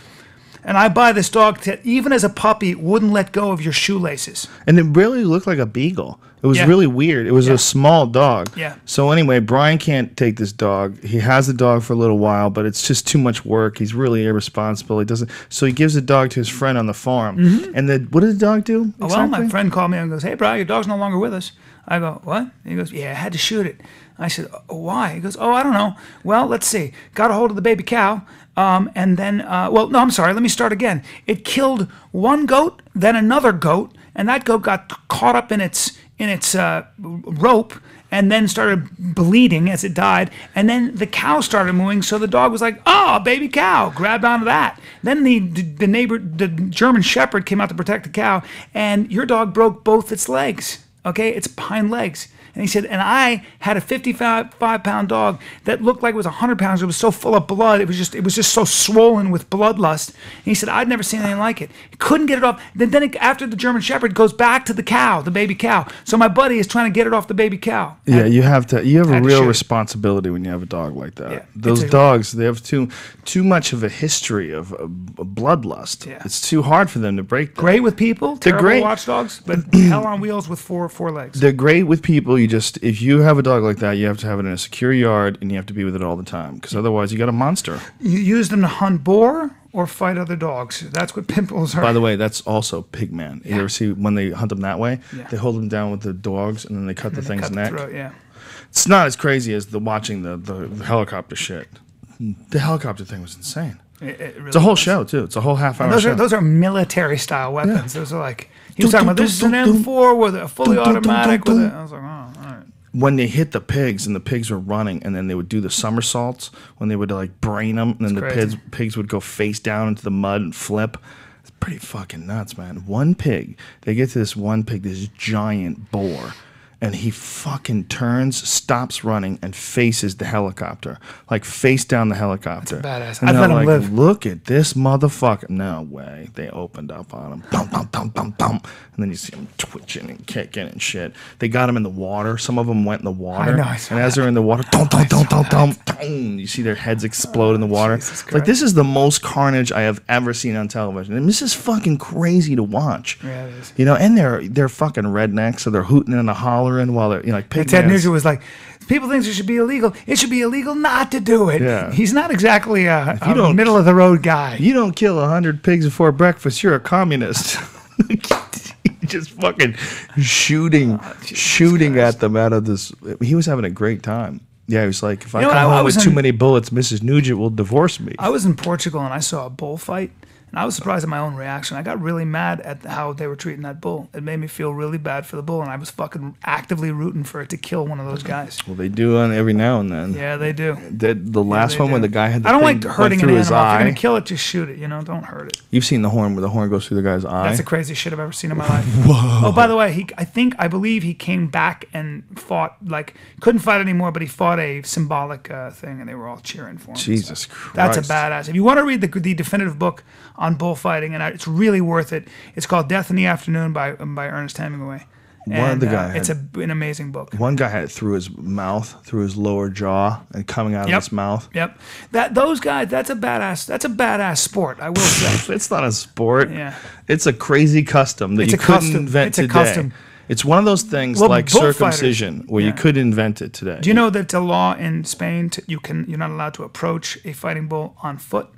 And I buy this dog that even as a puppy wouldn't let go of your shoelaces. And it really looked like a beagle. It was really weird. It was a small dog. Yeah. So anyway, Bryan can't take this dog. He has the dog for a little while, but it's just too much work. He's really irresponsible. He doesn't. So he gives the dog to his friend on the farm. And what did the dog do? Exactly? Well, my friend called me and goes, "Hey, Bryan, your dog's no longer with us." I go, "What?" And he goes, "Yeah, I had to shoot it." I said, "Why?" He goes, "Oh, I don't know. Well, let's see. Got a hold of the baby cow, and then, well, no, I'm sorry. Let me start again. It killed one goat, then another goat, and that goat got caught up in its rope, and then started bleeding as it died. And then the cow started moving, so the dog was like, "Oh, baby cow!" Grabbed onto that. Then the German Shepherd came out to protect the cow, and your dog broke both its legs. Okay, its hind legs." And he said, and I had a 55-pound dog that looked like it was 100 pounds. It was so full of blood. It was just so swollen with bloodlust. And he said, I'd never seen anything like it. He couldn't get it off. Then after the German Shepherd goes back to the cow, the baby cow. So my buddy is trying to get it off the baby cow. Yeah, you have a real responsibility when you have a dog like that. Yeah, those dogs, they have too much of a history of bloodlust. Yeah. It's too hard for them to break that. Great with people, terrible watchdogs, but hell on wheels with four legs. They're great with people. If you have a dog like that, you have to have it in a secure yard and you have to be with it all the time because otherwise you got a monster. You use them to hunt boar or fight other dogs. That's what pit bulls are. By the way, that's also pigman. You ever see when they hunt them that way? Yeah. They hold them down with the dogs and then they cut the thing's neck. Yeah. It's not as crazy as watching the helicopter shit. The helicopter thing was insane. It's a whole show too. It's a whole half-hour show. Those are military-style weapons. Yeah. Those are like he was talking about. This is an M4 with a fully automatic. With it. I was like, oh, all right. When they hit the pigs and the pigs were running, and then they would do the somersaults when they would like brain them, and then the pigs would go face down into the mud and flip. It's pretty fucking nuts, man. They get to this one pig, this giant boar. And he fucking turns, stops running, and faces the helicopter. Like, face down the helicopter. That's badass. And they're like, look at this motherfucker. No way. They opened up on him. Bum, bum, bum, bum, bum. And then you see him twitching and kicking and shit. They got him in the water. Some of them went in the water. I know. And as they're in the water, you see their heads explode in the water. Like, this is the most carnage I have ever seen on television. And this is fucking crazy to watch. Yeah, it is. You know, and they're fucking rednecks, so they're hooting and hollering while they're, like, pig Ted Nugent was like, People think it should be illegal. It should be illegal not to do it. Yeah. He's not exactly a middle of the road guy. You don't kill 100 pigs before breakfast, you're a communist. Just fucking shooting at them out of this. He was having a great time. Yeah, he was like, if I come home with too many bullets, Mrs. Nugent will divorce me. I was in Portugal and I saw a bullfight. And I was surprised at my own reaction. I got really mad at how they were treating that bull. It made me feel really bad for the bull, and I was fucking actively rooting for it to kill one of those guys. Well, they do on every now and then. Yeah, they do. The last one when the guy had the I don't thing like hurting through an his animal. If eye. you're going to kill it, just shoot it. Don't hurt it. You've seen the horn where the horn goes through the guy's eye? That's the craziest shit I've ever seen in my life. Whoa. Oh, by the way, I believe he came back and fought, couldn't fight anymore, but he fought a symbolic thing, and they were all cheering for him. Jesus Christ. That's a badass. If you want to read the definitive book on bullfighting, and it's really worth it. It's called Death in the Afternoon by Ernest Hemingway. It's an amazing book. One guy had it through his mouth, through his lower jaw, and coming out of his mouth. Yep. Those guys, that's a badass sport, I will say. It's not a sport. Yeah. It's a crazy custom that you couldn't invent today. Custom. It's one of those things like circumcision where you could invent it today. Do you know that it's a law in Spain you're not allowed to approach a fighting bull on foot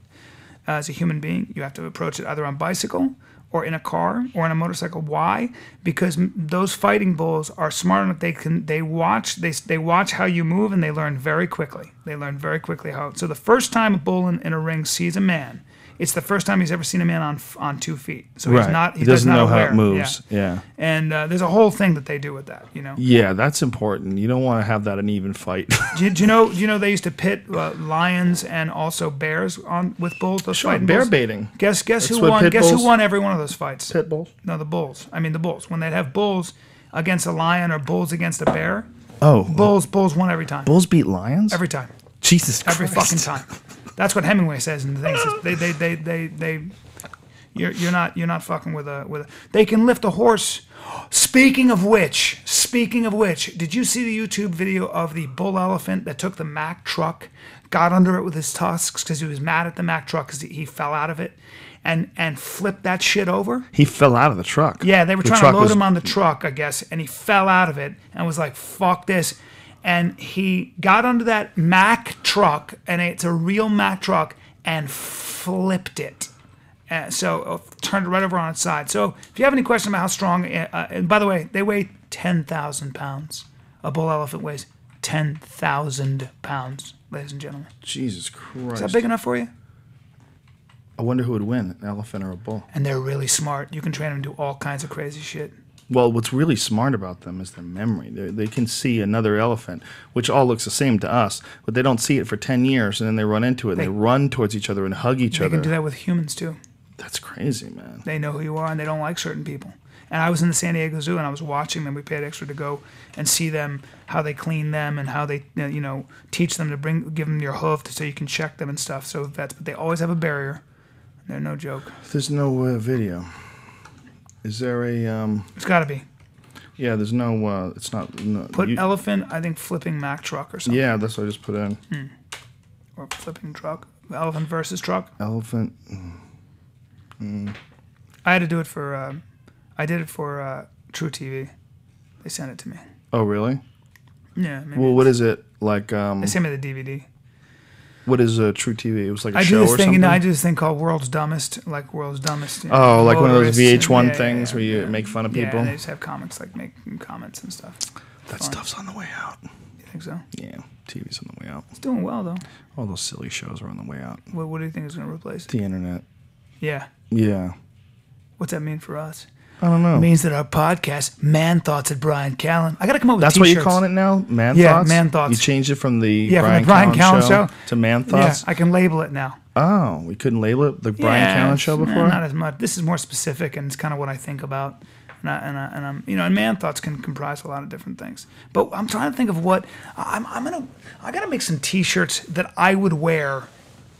as a human being? You have to approach it either on bicycle or in a car or in a motorcycle. Why? Because those fighting bulls are smart enough. They watch how you move, and they learn very quickly. How. So the first time a bull in a ring sees a man, it's the first time he's ever seen a man on 2 feet. So he doesn't know how it moves. Yeah. And there's a whole thing that they do with that. Yeah, that's important. You don't want to have that uneven fight. do you know they used to pit lions and also bears with bulls? Those fighting bear bulls? baiting. Guess who won? Guess who won every one of those fights? Pit bulls. No, the bulls. I mean the bulls. When they'd have bulls against a lion or bulls against a bear. Oh, bulls won every time. Bulls beat lions every time. Jesus Christ. Every fucking time. That's what Hemingway says in the things. You're not fucking with a. They can lift a horse. Speaking of which, did you see the YouTube video of the bull elephant that took the Mack truck, got under it with his tusks because he was mad at the Mack truck because he fell out of it, and flipped that shit over? He fell out of the truck. Yeah, they were trying to load him on the truck, I guess, and he fell out of it and was like, "Fuck this." And he got under that Mack truck, and it's a real Mack truck, and flipped it. So turned it right over on its side. So if you have any question about how strong, and by the way, they weigh 10,000 pounds. A bull elephant weighs 10,000 pounds, ladies and gentlemen. Jesus Christ. Is that big enough for you? I wonder who would win, an elephant or a bull. And they're really smart. You can train them to do all kinds of crazy shit. Well, what's really smart about them is their memory. They can see another elephant, which all looks the same to us, but they don't see it for 10 years, and then they run into it, and they run towards each other and hug each other. They can do that with humans, too. That's crazy, man. They know who you are, and they don't like certain people. And I was in the San Diego Zoo, and I was watching them. We paid extra to go and see them, how they clean them, and how they, teach them to give them your hoof so you can check them and stuff. So but they always have a barrier. They're no joke. There's no video. Is there a? It's got to be. Yeah, there's no. It's not. No, elephant. I think flipping Mack truck or something. Yeah, that's what I just put in. Or flipping truck. Elephant versus truck. Elephant. I had to do it for. I did it for True TV. They sent it to me. Oh really? Yeah. Maybe well, what is it like? They sent me the DVD. What is True TV? It was like a show or something? I do this thing called World's Dumbest, like World's Dumbest. Oh, like one of those VH1 things where you make fun of people? Yeah, they just have comics, like making comments and stuff. That stuff's on the way out. You think so? Yeah, TV's on the way out. It's doing well, though. All those silly shows are on the way out. What do you think is going to replace it? The internet. Yeah. Yeah. What's that mean for us? I don't know. It means that our podcast, Man Thoughts at Bryan Callen. I got to come up with That's t-shirts. what you're calling it now? Man Thoughts? Yeah, Man Thoughts. You changed it from the Bryan Callen show to Man Thoughts? Yeah, I can label it now. Oh, we couldn't label it the Bryan Callen show before? Not as much. This is more specific, and it's kind of what I think about. And I'm, and Man Thoughts can comprise a lot of different things. But I'm trying to think of what I got to make some t-shirts that I would wear.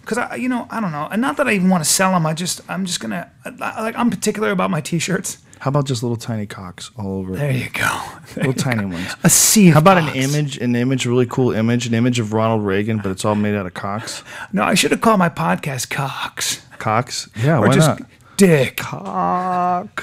Because I don't know, and not that I even want to sell them. I'm just gonna I'm particular about my T-shirts. How about just little tiny cocks all over? There you go. Little tiny ones. A sea of How about cocks. an image, really cool image, an image of Ronald Reagan, but it's all made out of cocks? No, I should have called my podcast Cocks. Cocks? Yeah, or why just not? Dick. Cock.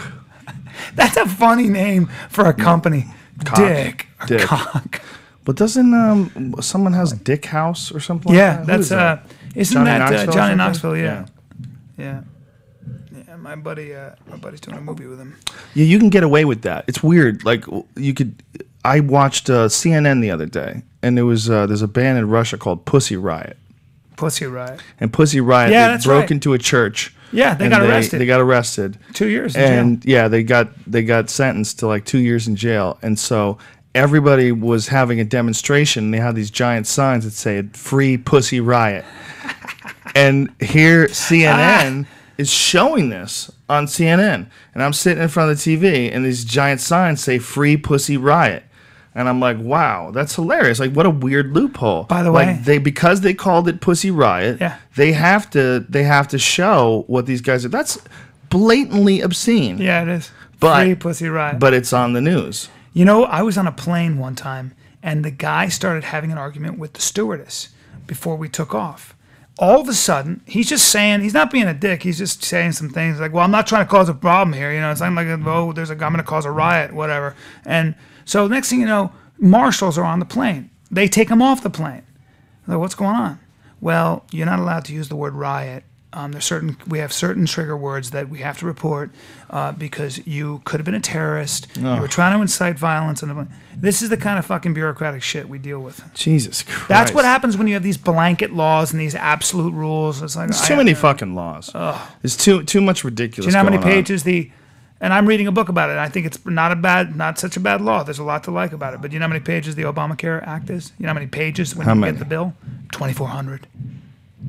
That's a funny name for a company. Cock. Dick. Or Dick. Cock. But doesn't someone has Dick House or something? Yeah, like that? isn't Johnny that Knoxville Johnny or Knoxville? Yeah. My buddy's doing a movie with him. Yeah, you can get away with that. It's weird. Like I watched CNN the other day, and there's a band in Russia called Pussy Riot. Pussy Riot. And Pussy Riot, they broke into a church. Yeah, they got arrested. They got arrested. 2 years in jail. Yeah, they got sentenced to like 2 years in jail. And so everybody was having a demonstration. They had these giant signs that said "Free Pussy Riot." And here CNN is showing this on CNN. And I'm sitting in front of the TV, and these giant signs say "Free Pussy Riot." And I'm like, wow, that's hilarious. Like, what a weird loophole. By the way, like because they called it Pussy Riot, they have to show what these guys are. That's blatantly obscene. Yeah, it is. Free Pussy Riot. But it's on the news. You know, I was on a plane one time, and the guy started having an argument with the stewardess before we took off. All of a sudden, he's just saying, he's not being a dick, he's just saying some things like, well, I'm not trying to cause a problem here. You know, it's not like, oh, I'm going to cause a riot, whatever. And so next thing you know, marshals are on the plane. They take him off the plane. They're like, what's going on? Well, you're not allowed to use the word riot. We have certain trigger words that we have to report because you could have been a terrorist. You were trying to incite violence. This is the kind of fucking bureaucratic shit we deal with. Jesus Christ. That's what happens when you have these blanket laws and these absolute rules. It's like there's too many fucking laws. There's too much ridiculous. Do you know how many pages and I'm reading a book about it. I think it's not such a bad law. There's a lot to like about it. But do you know how many pages the Obamacare Act is? You know how many pages when you get the bill? 2,400.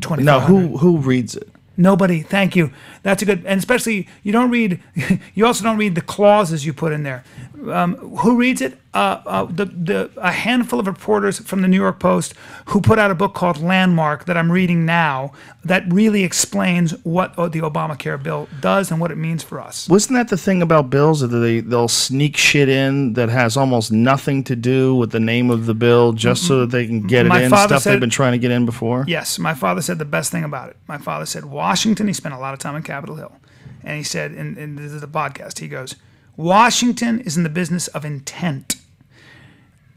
2,400. No, who reads it? Nobody. Thank you. That's a good, and especially you also don't read the clauses you put in there. Who reads it? A handful of reporters from the New York Post who put out a book called Landmark that I'm reading now that really explains what the Obamacare bill does and what it means for us. Wasn't that the thing about bills, that they'll sneak shit in that has almost nothing to do with the name of the bill just so that they can get it in, stuff they've been trying to get in before? Yes. My father said the best thing about it. My father said Washington, he spent a lot of time on Capitol Hill, and he said, and this is a podcast, he goes, Washington is in the business of intent.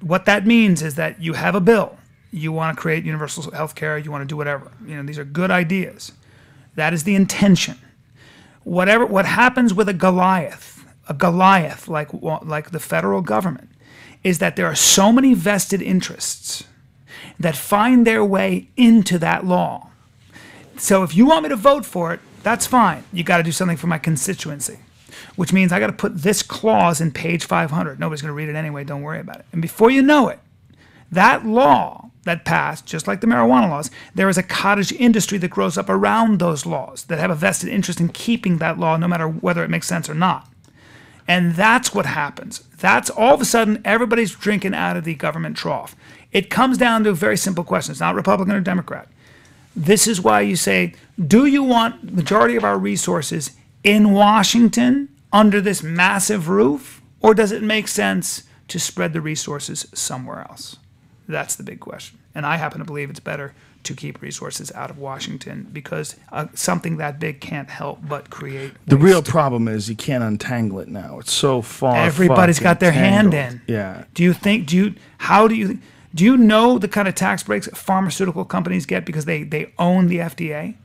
What that means is that you have a bill. You want to create universal health care. You want to do whatever. You know, these are good ideas. That is the intention. What happens with a Goliath like the federal government, is that there are so many vested interests that find their way into that law. So if you want me to vote for it, that's fine. You got to do something for my constituency, which means I got to put this clause in page 500. Nobody's going to read it anyway. Don't worry about it. And before you know it, that law that passed, just like the marijuana laws, there is a cottage industry that grows up around those laws that have a vested interest in keeping that law, no matter whether it makes sense or not. And that's what happens. That's all of a sudden everybody's drinking out of the government trough. It comes down to a very simple question. It's not Republican or Democrat. This is why you say, do you want the majority of our resources in Washington under this massive roof, or does it make sense to spread the resources somewhere else? That's the big question. And I happen to believe it's better to keep resources out of Washington because something that big can't help but create waste. The real problem is you can't untangle it now. It's so far. Everybody's got their tangled. hand in. Yeah. Do you know the kind of tax breaks pharmaceutical companies get because they own the FDA?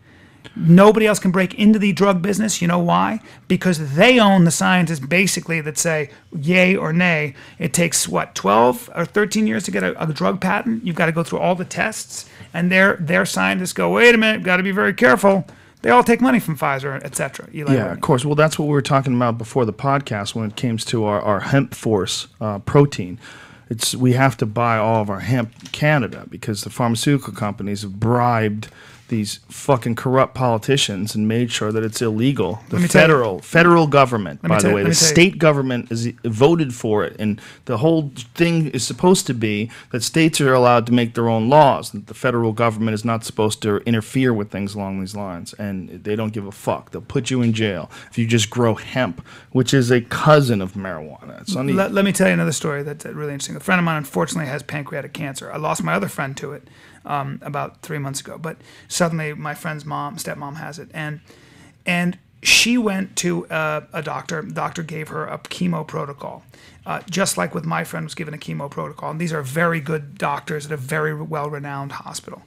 Nobody else can break into the drug business. You know why? Because they own the scientists basically that say yay or nay. It takes, 12 or 13 years to get a drug patent? You've got to go through all the tests. And their scientists go, wait a minute, got to be very careful. They all take money from Pfizer, et cetera. Yeah, of course. Well, that's what we were talking about before the podcast when it came to our hemp force protein. We have to buy all of our hemp in Canada because the pharmaceutical companies have bribed these fucking corrupt politicians and made sure that it's illegal. The federal government, by the way, the state government is voted for it, and the whole thing is supposed to be that states are allowed to make their own laws. That the federal government is not supposed to interfere with things along these lines, and they don't give a fuck. They'll put you in jail if you just grow hemp, which is a cousin of marijuana. Let me tell you another story that's really interesting. A friend of mine unfortunately has pancreatic cancer. I lost my other friend to it about 3 months ago, but suddenly my friend's stepmom has it, and she went to a doctor. The doctor gave her a chemo protocol, just like with my friend was given a chemo protocol. And these are very good doctors at a very well-renowned hospital.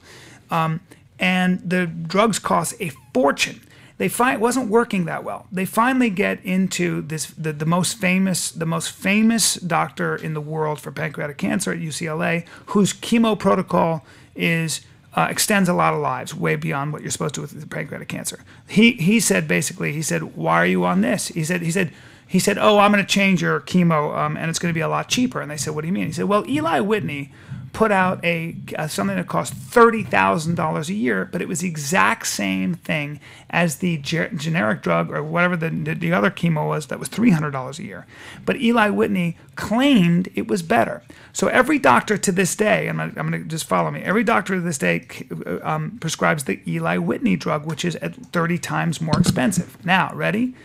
And the drugs cost a fortune. They find it wasn't working that well. They finally get into the most famous doctor in the world for pancreatic cancer at UCLA, whose chemo protocol extends a lot of lives, way beyond what you're supposed to with pancreatic cancer. He said basically, why are you on this? He said, oh, I'm going to change your chemo, and it's going to be a lot cheaper. And they said, what do you mean? He said, well, Eli Whitney put out something that cost $30,000 a year, but it was the exact same thing as the generic drug or whatever the other chemo was that was $300 a year. But Eli Whitney claimed it was better. So every doctor to this day, and I'm going to just follow me, every doctor to this day prescribes the Eli Whitney drug, which is at 30 times more expensive. Now, ready?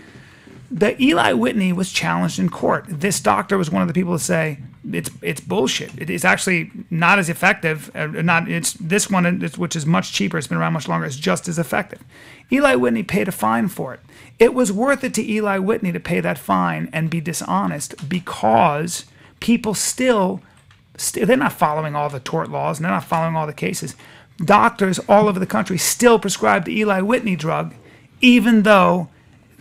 The Eli Whitney was challenged in court. This doctor was one of the people to say it's bullshit. It is actually not as effective. It's this one, which is much cheaper. It's been around much longer. It's just as effective. Eli Whitney paid a fine for it. It was worth it to Eli Whitney to pay that fine and be dishonest because people still they're not following all the tort laws and they're not following all the cases. Doctors all over the country still prescribe the Eli Whitney drug, even though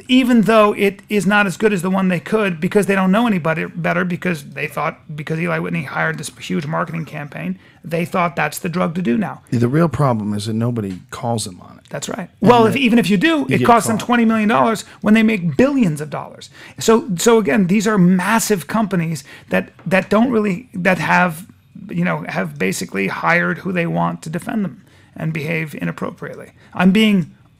it is not as good as the one they could because they don't know anybody better because Eli Whitney hired this huge marketing campaign, they thought that's the drug to do now. The real problem is that nobody calls them on it. That's right. Well, even if you do, it costs them $20 million when they make billions of dollars. So again, these are massive companies that have basically hired who they want to defend them and behave inappropriately. I'm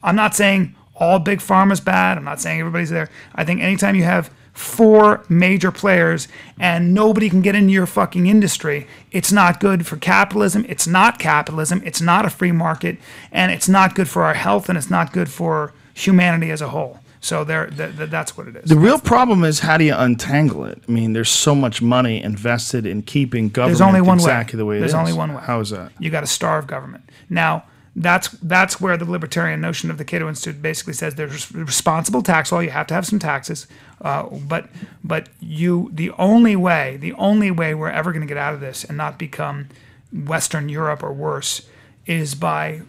not saying all big pharma's bad. I'm not saying everybody's there. I think anytime you have 4 major players and nobody can get into your fucking industry, it's not good for capitalism. It's not capitalism. It's not a free market, and it's not good for our health, and it's not good for humanity as a whole. So that's what it is. The real problem is, how do you untangle it? I mean, there's so much money invested in keeping government exactly the way it is. There's only one way. How is that? You got to starve government. Now, that's where the libertarian notion of the Cato Institute basically says there's responsible tax law. You have to have some taxes, but the only way we're ever going to get out of this and not become Western Europe or worse is by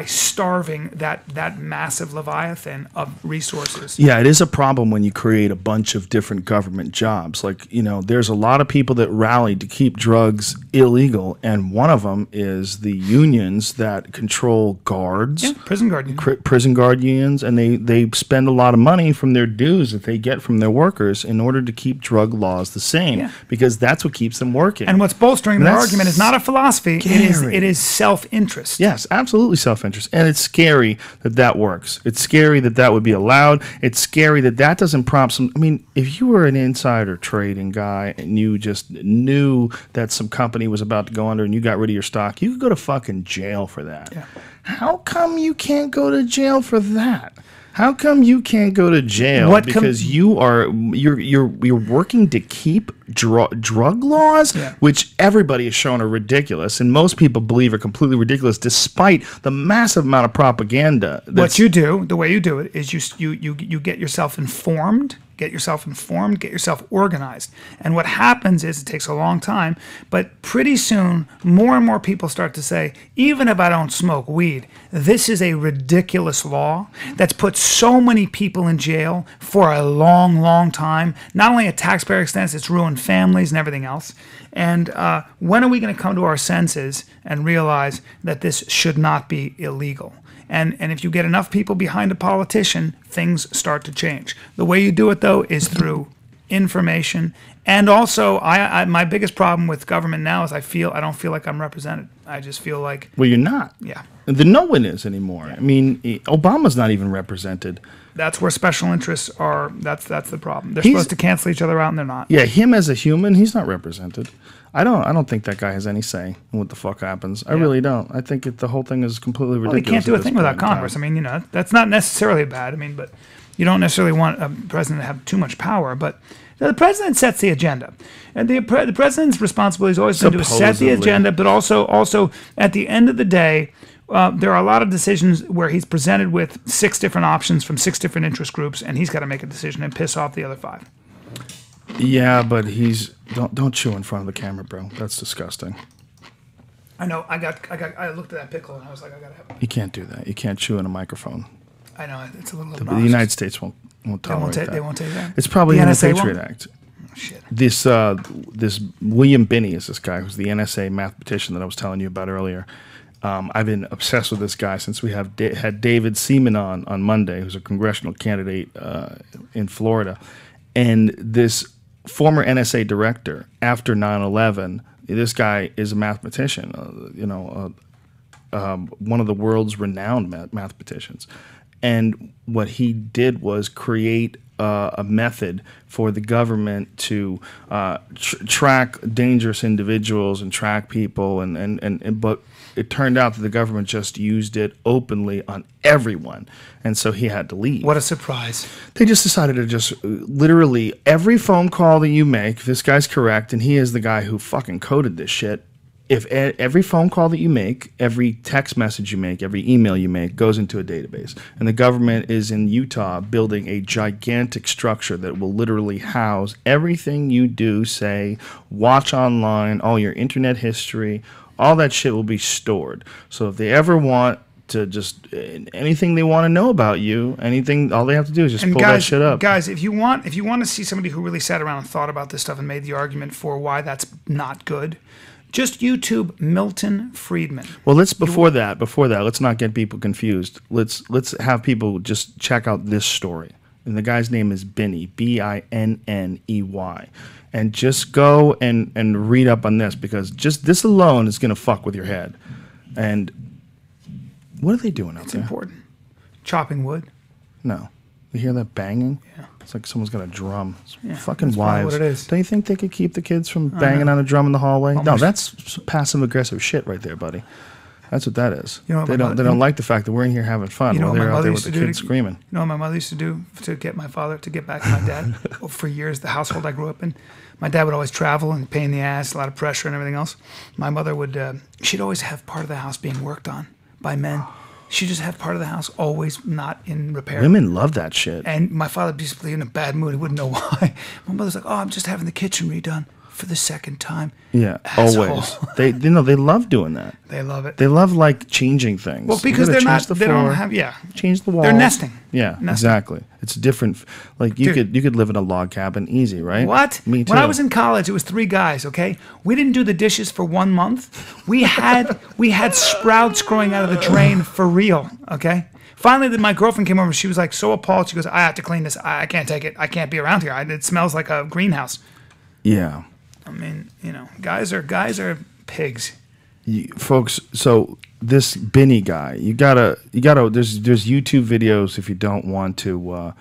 starving that massive leviathan of resources. Yeah, it is a problem when you create a bunch of different government jobs. Like, there's a lot of people that rally to keep drugs illegal, and one of them is the unions that control guards. Yeah, prison guard unions. Prison guard unions, and they spend a lot of money from their dues that they get from their workers in order to keep drug laws the same, because that's what keeps them working. And what's bolstering their argument is not a philosophy, it is self-interest. Yes, absolutely self-interest. And it's scary that works. It's scary that would be allowed. It's scary that doesn't prompt some. I mean, if you were an insider trading guy and you just knew that some company was about to go under and you got rid of your stock, you could go to fucking jail for that. Yeah. How come you can't go to jail for that? How come you can't go to jail because you're working to keep drug laws, which everybody has shown are ridiculous, and most people believe are completely ridiculous, despite the massive amount of propaganda. What you do, the way you do it, is you get yourself informed. Get yourself organized. And what happens is it takes a long time, but pretty soon more and more people start to say, even if I don't smoke weed, this is a ridiculous law that's put so many people in jail for a long, long time. Not only at taxpayer expense, it's ruined families and everything else. And when are we going to come to our senses and realize that this should not be illegal? And if you get enough people behind a politician, things start to change. The way you do it, though, is through information. And also, my biggest problem with government now is I don't feel like I'm represented. I just feel like... Well, you're not. Yeah. No one is anymore. Yeah. I mean, Obama's not even represented. That's where special interests are. That's the problem. They're supposed to cancel each other out, and they're not. Yeah, him as a human, he's not represented. I don't think that guy has any say in what the fuck happens. I really don't. I think the whole thing is completely ridiculous. Well, he can't do a thing without Congress. I mean, that's not necessarily bad. I mean, but you don't necessarily want a president to have too much power. But the president sets the agenda, and the president's responsibility has always been to set the agenda. But also at the end of the day, there are a lot of decisions where he's presented with 6 different options from 6 different interest groups, and he's got to make a decision and piss off the other 5. Yeah, but don't chew in front of the camera, bro. That's disgusting. I know. I looked at that pickle and I was like, I gotta have it. You can't do that. You can't chew in a microphone. I know it's a little. The United States won't tolerate that. They won't take that. It's probably the in the NSA Patriot won't? Act. Oh, shit. This William Binney is this guy who's the NSA mathematician that I was telling you about earlier. I've been obsessed with this guy since we had David Seaman on Monday, who's a congressional candidate in Florida, and this former NSA director after 9/11. This guy is a mathematician, one of the world's renowned mathematicians. And what he did was create a method for the government to track dangerous individuals and track people. But it turned out that the government just used it openly on everyone. And so he had to leave. What a surprise. They just decided to just literally every phone call that you make, if this guy's correct, and he is the guy who fucking coded this shit, if every phone call that you make, every text message you make, every email you make goes into a database. And the government is in Utah building a gigantic structure that will literally house everything you do, say, watch online, all your internet history, all that shit will be stored. So if they ever want to just anything they want to know about you, anything, all they have to do is just pull that shit up. Guys, if you want to see somebody who really sat around and thought about this stuff and made the argument for why that's not good, just YouTube Milton Friedman. Well, before that, let's not get people confused. Let's have people just check out this story. And the guy's name is Binney, Binney. And just go and read up on this, because just this alone is going to fuck with your head. And what are they doing out there? It's important. Chopping wood. No. You hear that banging? Yeah. It's like someone's got a drum. Yeah, fucking wives. what it is. Don't you think they could keep the kids from banging on a drum in the hallway? Almost. No, that's passive aggressive shit right there, buddy. That's what that is. You know what they don't like the fact that we're in here having fun while they're out there with the kids screaming. You know what my mother used to do to get my father to get back at my dad? Well, for years, the household I grew up in, my dad would always travel and pain in the ass, a lot of pressure and everything else. My mother would, she'd always have part of the house being worked on by men. She'd just have part of the house always not in repair. Women love that shit. And my father would be in a bad mood. He wouldn't know why. My mother's like, oh, I'm just having the kitchen redone for the second time. Yeah, Asshole. always. They love doing that. They love it. They love like changing things. Well, because they don't have, change the wall. They're nesting. Yeah, exactly. It's different. Like you could live in a log cabin easy, right? What? Me too. When I was in college, it was 3 guys. Okay, we didn't do the dishes for 1 month. We had sprouts growing out of the drain for real. Okay. Finally, my girlfriend came over. She was like so appalled. She goes, "I have to clean this. I can't take it. I can't be around here. It smells like a greenhouse." Yeah. I mean, guys are pigs. Folks, so this Binney guy, you gotta. There's YouTube videos if you don't want to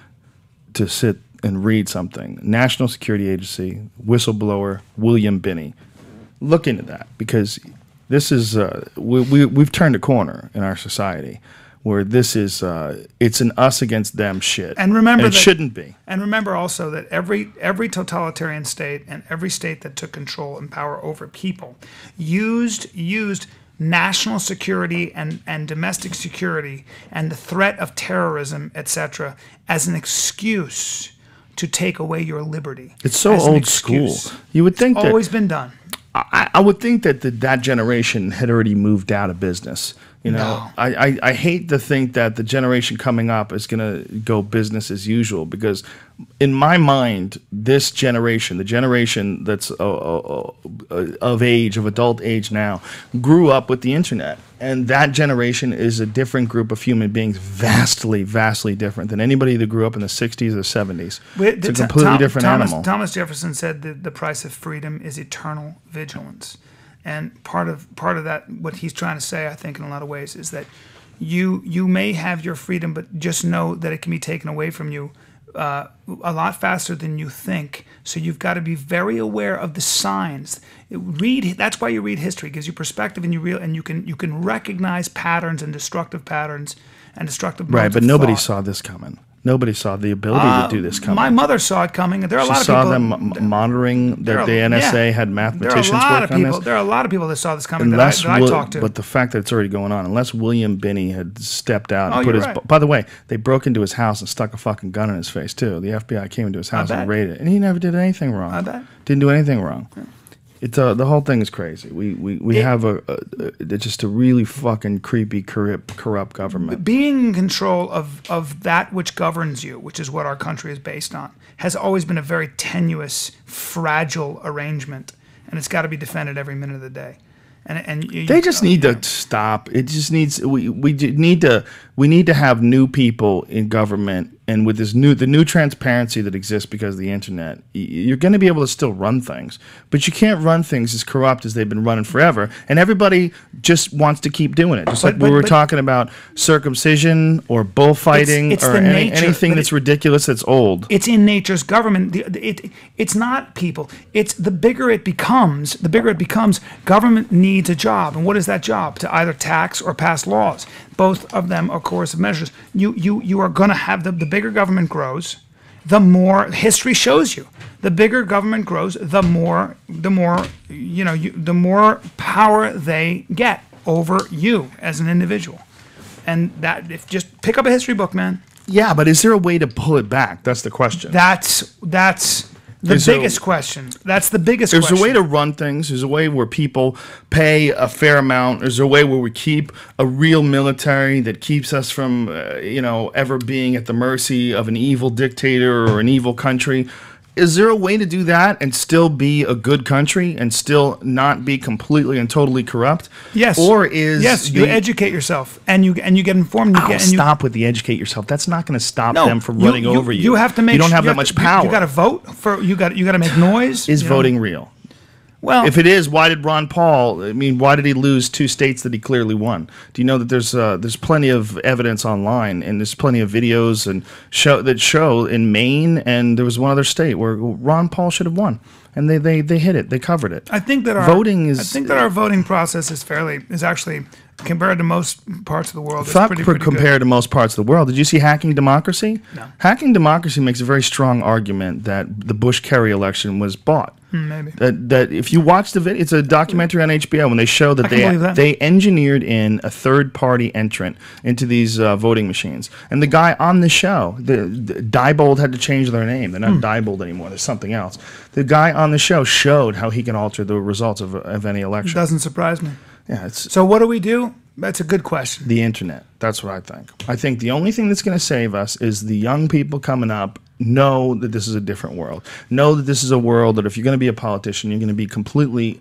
sit and read something. National Security Agency whistleblower William Binney. Look into that, because this is we've turned a corner in our society where this is it's an us against them shit. And remember it shouldn't be. And remember also that every totalitarian state and every state that took control and power over people used national security and domestic security and the threat of terrorism, etc., as an excuse to take away your liberty. It's so old school. You would think it's always been done. I would think that generation had already moved out of business. No. I hate to think that the generation coming up is going to go business as usual, because in my mind, this generation, the generation that's of age, of adult age now, grew up with the internet. And that generation is a different group of human beings, vastly, vastly different than anybody that grew up in the 60s or 70s. It's a completely different animal. Thomas Jefferson said that the price of freedom is eternal vigilance. And part of that, what he's trying to say, I think, in a lot of ways, is that you may have your freedom, but just know that it can be taken away from you a lot faster than you think. So you've got to be very aware of the signs. That's why you read history. It gives you perspective, and you can recognize patterns and destructive modes right, but nobody thought. saw this coming. Nobody saw the ability to do this coming. My mother saw it coming. There are a lot of people. She saw them monitoring that the NSA had mathematicians work on this. There are a lot of people that saw this coming that I talked to. But the fact that it's already going on, unless William Binney had stepped out and put his... Right. By the way, they broke into his house and stuck a fucking gun in his face, too. The FBI came into his house and raided it. And he never did anything wrong. I bet. Didn't do anything wrong. Yeah. It's the whole thing is crazy. We have just a really fucking creepy, corrupt government. Being in control of that which governs you, which is what our country is based on, has always been a very tenuous, fragile arrangement, and it's got to be defended every minute of the day. They just need to stop. It just needs we need to have new people in government, and with the new transparency that exists because of the internet, you're going to be able to still run things, but you can't run things as corrupt as they've been running forever. And everybody just wants to keep doing it, just like we were talking about circumcision or bullfighting or anything that's ridiculous that's old. It's in nature's government. It's not people. It's the bigger it becomes. The bigger it becomes, government needs a job, and what is that job? To either tax or pass laws. Both of them are coercive measures. You are going to have the bigger government grows, the more history shows you. The bigger government grows, the more power they get over you as an individual. And that, if just pick up a history book, man. Yeah, but is there a way to pull it back? That's the question. That's the biggest question. That's the biggest question. There's a way to run things. There's a way where people pay a fair amount. There's a way where we keep a real military that keeps us from, ever being at the mercy of an evil dictator or an evil country. Is there a way to do that and still be a good country and still not be completely and totally corrupt? Yes. Or is you educate yourself and you get informed. Stop with the educate yourself. That's not going to stop them from running over you. You have to make. You don't have that much power. You got to vote for. You got to make noise. Is voting real? Well, if it is, why did Ron Paul? I mean, why did he lose 2 states that he clearly won? Do you know that there's plenty of evidence online, and there's plenty of videos and show in Maine, and there was one other state where Ron Paul should have won, and they hit it, they covered it. I think that our voting process is actually, compared to most parts of the world, pretty compared to most parts of the world. Did you see Hacking Democracy? No. Hacking Democracy makes a very strong argument that the Bush-Kerry election was bought. Maybe. That if you watch the video, it's a documentary on HBO, when they show that they engineered in a third-party entrant into these voting machines. And the guy on the show, the Diebold had to change their name. They're not Diebold anymore. There's something else. The guy on the show showed how he can alter the results of any election. It doesn't surprise me. Yeah. So what do we do? That's a good question. The internet. That's what I think. I think the only thing that's going to save us is the young people coming up know that this is a different world. Know that this is a world that if you're going to be a politician, you're going to be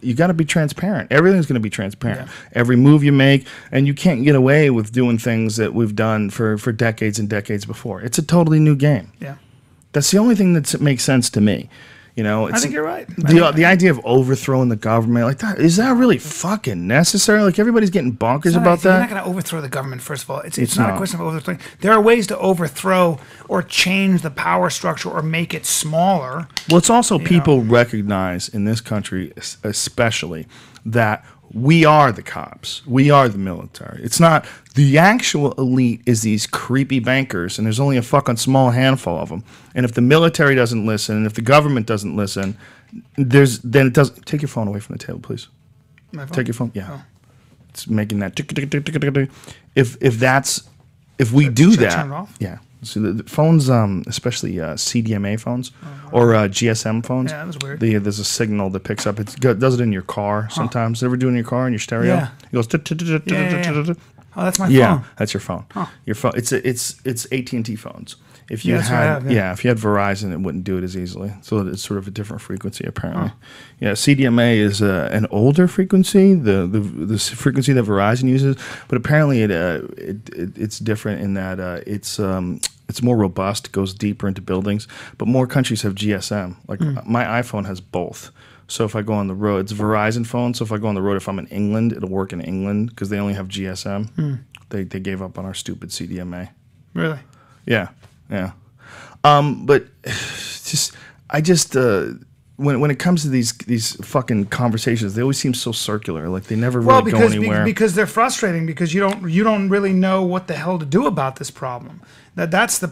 you got to be transparent. Everything's going to be transparent. Yeah. Every move you make, and you can't get away with doing things that we've done for decades and decades before. It's a totally new game. Yeah. That's the only thing that makes sense to me. I think you're right. The idea of overthrowing the government, like that, is that really fucking necessary? Like, everybody's getting bonkers about that? You're not going to overthrow the government, first of all. It's not a question of overthrowing. There are ways to overthrow or change the power structure or make it smaller. Well, it's also people recognize in this country especially that we are the cops. We are the military. It's not the actual elite is these creepy bankers, and there's only a fucking small handful of them. And if the military doesn't listen, and if the government doesn't listen, then it doesn't. Take your phone away from the table, please. My phone? Take your phone. Yeah. Oh. It's making that tick, tick, tick, tick, tick, tick. If we do that, turn it off? Yeah. So the phones, especially CDMA phones or GSM phones. Yeah, that was weird. There's a signal that picks up. It does it in your car sometimes. Ever do it in your car, in your stereo? Yeah. It goes. Oh, that's my phone. Yeah, that's your phone. Huh. Your phone. It's AT&T phones. If you that's what I have, if you had Verizon, it wouldn't do it as easily. So it's sort of a different frequency, apparently. Yeah, CDMA is an older frequency, the frequency that Verizon uses, but apparently it's different in that it's more robust, goes deeper into buildings. But more countries have GSM. Like my iPhone has both. So if I go on the road, it's a Verizon phone. So if I go on the road, if I'm in England, it'll work in England because they only have GSM. They gave up on our stupid CDMA. Really? Yeah. Yeah. But when it comes to these fucking conversations, they always seem so circular. Like they never really go anywhere. Because they're frustrating. Because you don't really know what the hell to do about this problem. That's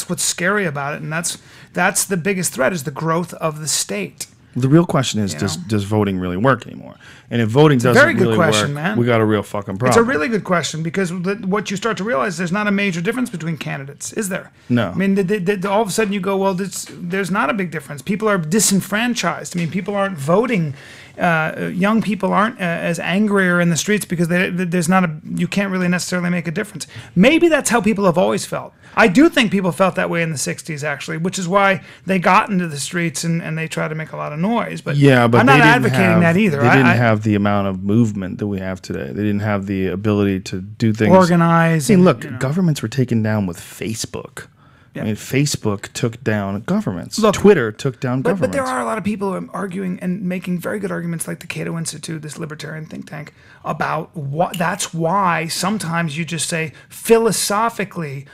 what's scary about it, and that's the biggest threat is the growth of the state. The real question is, does voting really work anymore? And if voting doesn't really work, man, we got a real fucking problem. It's a really good question because what you start to realize, there's not a major difference between candidates, is there? No. I mean, all of a sudden you go, well, there's not a big difference. People are disenfranchised. I mean, people aren't voting. Young people aren't as angrier in the streets because you can't really necessarily make a difference. Maybe that's how people have always felt. I do think people felt that way in the 60s, actually, which is why they got into the streets and they tried to make a lot of noise. But yeah, but I'm not advocating that either. They didn't have the amount of movement that we have today. They didn't have the ability to do things. Organize. I mean, look, governments were taken down with Facebook. Yeah. I mean, Facebook took down governments. Look, Twitter took down governments. But there are a lot of people who are arguing and making very good arguments, like the Cato Institute, this libertarian think tank, about that's why sometimes you just say philosophically,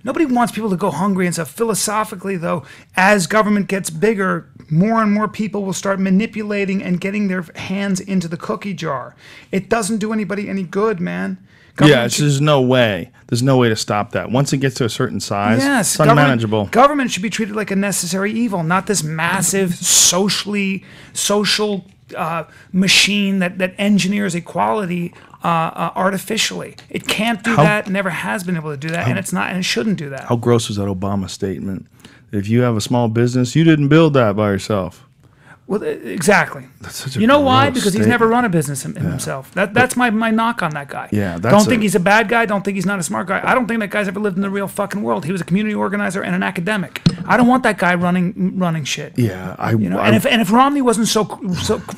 nobody wants people to go hungry and stuff. Philosophically, though, as government gets bigger, more and more people will start manipulating and getting their hands into the cookie jar. It doesn't do anybody any good, man. There's no way. There's no way to stop that. Once it gets to a certain size, it's unmanageable. Government should be treated like a necessary evil, not this massive social machine that engineers equality artificially. It can't do that. Never has been able to do that, and it's not, and it shouldn't do that. How gross was that Obama statement? If you have a small business, you didn't build that by yourself. Well, exactly. That's such a you know why? Because statement. he's never run a business himself. That's my knock on that guy. Yeah, don't think he's a bad guy. Don't think he's not a smart guy. I don't think that guy's ever lived in the real fucking world. He was a community organizer and an academic. I don't want that guy running shit. Yeah, and if Romney wasn't so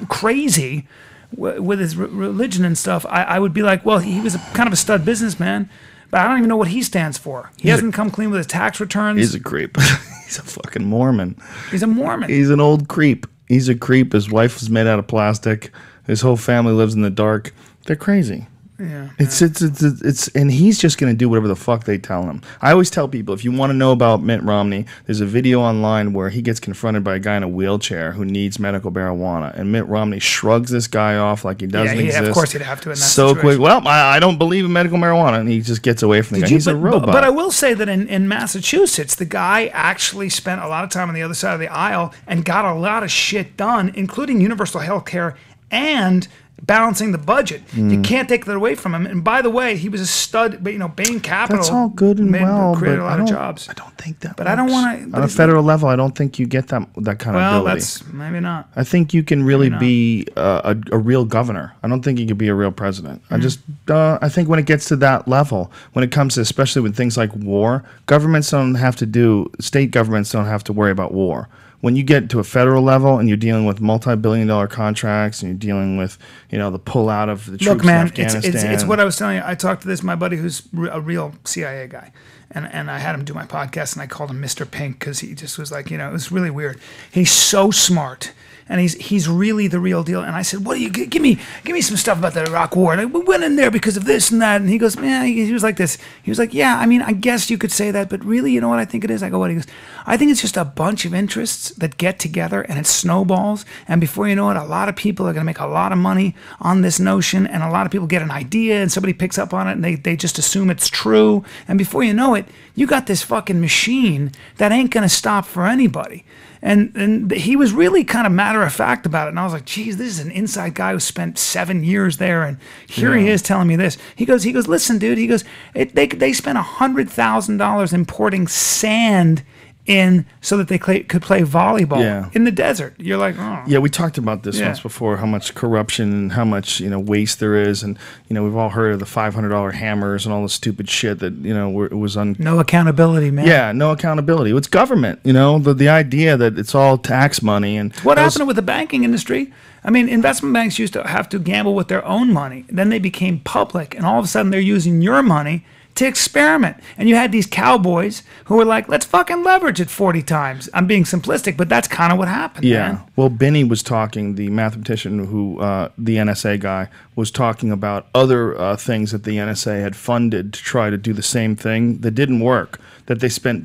crazy with his religion and stuff, I would be like, well, he was kind of a stud businessman. But I don't even know what he stands for. He hasn't come clean with his tax returns. He's a creep. He's a fucking Mormon. He's a Mormon. He's an old creep. He's a creep. His wife was made out of plastic. His whole family lives in the dark. They're crazy. Yeah. It's and he's just going to do whatever the fuck they tell him. I always tell people, if you want to know about Mitt Romney, there's a video online where he gets confronted by a guy in a wheelchair who needs medical marijuana, and Mitt Romney shrugs this guy off like he doesn't exist. Of course he'd have to in that so situation. Quick. Well, I don't believe in medical marijuana, and he just gets away from the guy. He's a robot. But I will say that in Massachusetts, the guy actually spent a lot of time on the other side of the aisle and got a lot of shit done, including universal health care and balancing the budget. You can't take that away from him. And by the way, he was a stud. But Bain Capital. That's all good and created a lot of jobs. I don't think that. But works. I don't want to. On a federal level, I don't think you get that kind of ability. Well, that's maybe not. I think you can really be a real governor. I don't think you can be a real president. I think when it gets to that level, when it comes to, especially with things like war, state governments don't have to worry about war. When you get to a federal level and you're dealing with multi-billion-dollar contracts and you're dealing with, the pullout of the troops in Afghanistan. It's what I was telling you. I talked to my buddy who's a real CIA guy, and I had him do my podcast, and I called him Mr. Pink because he just was like, it was really weird. He's so smart. And he's really the real deal. And I said, "What do you give me some stuff about the Iraq War?" And we went in there because of this and that. And he goes, "Man," he was like this. He was like, "Yeah, I mean, I guess you could say that, but really, you know what I think it is?" I go, "What?" He goes, "I think it's just a bunch of interests that get together and it snowballs. And before you know it, a lot of people are going to make a lot of money on this notion. And a lot of people get an idea and somebody picks up on it and they just assume it's true. And before you know it, you got this fucking machine that ain't going to stop for anybody." And he was really kind of matter of fact about it. And I was like, geez, this is an inside guy who spent 7 years there. And here he is telling me this. He goes, listen, dude. He goes, they spent $100,000 importing sand in so that they could play volleyball in the desert. You're like, oh. Yeah, we talked about this once before, how much corruption and how much waste there is. And, we've all heard of the $500 hammers and all the stupid shit that, it was no accountability, man. Yeah, no accountability. It's government, the idea that it's all tax money. And what happened with the banking industry? I mean, investment banks used to have to gamble with their own money. Then they became public, and all of a sudden they're using your money to experiment. And you had these cowboys who were like, let's fucking leverage it 40 times. I'm being simplistic, but that's kind of what happened. Yeah. Man. Well, Benny was talking, the mathematician who, the NSA guy, was talking about other things that the NSA had funded to try to do the same thing that didn't work, that they spent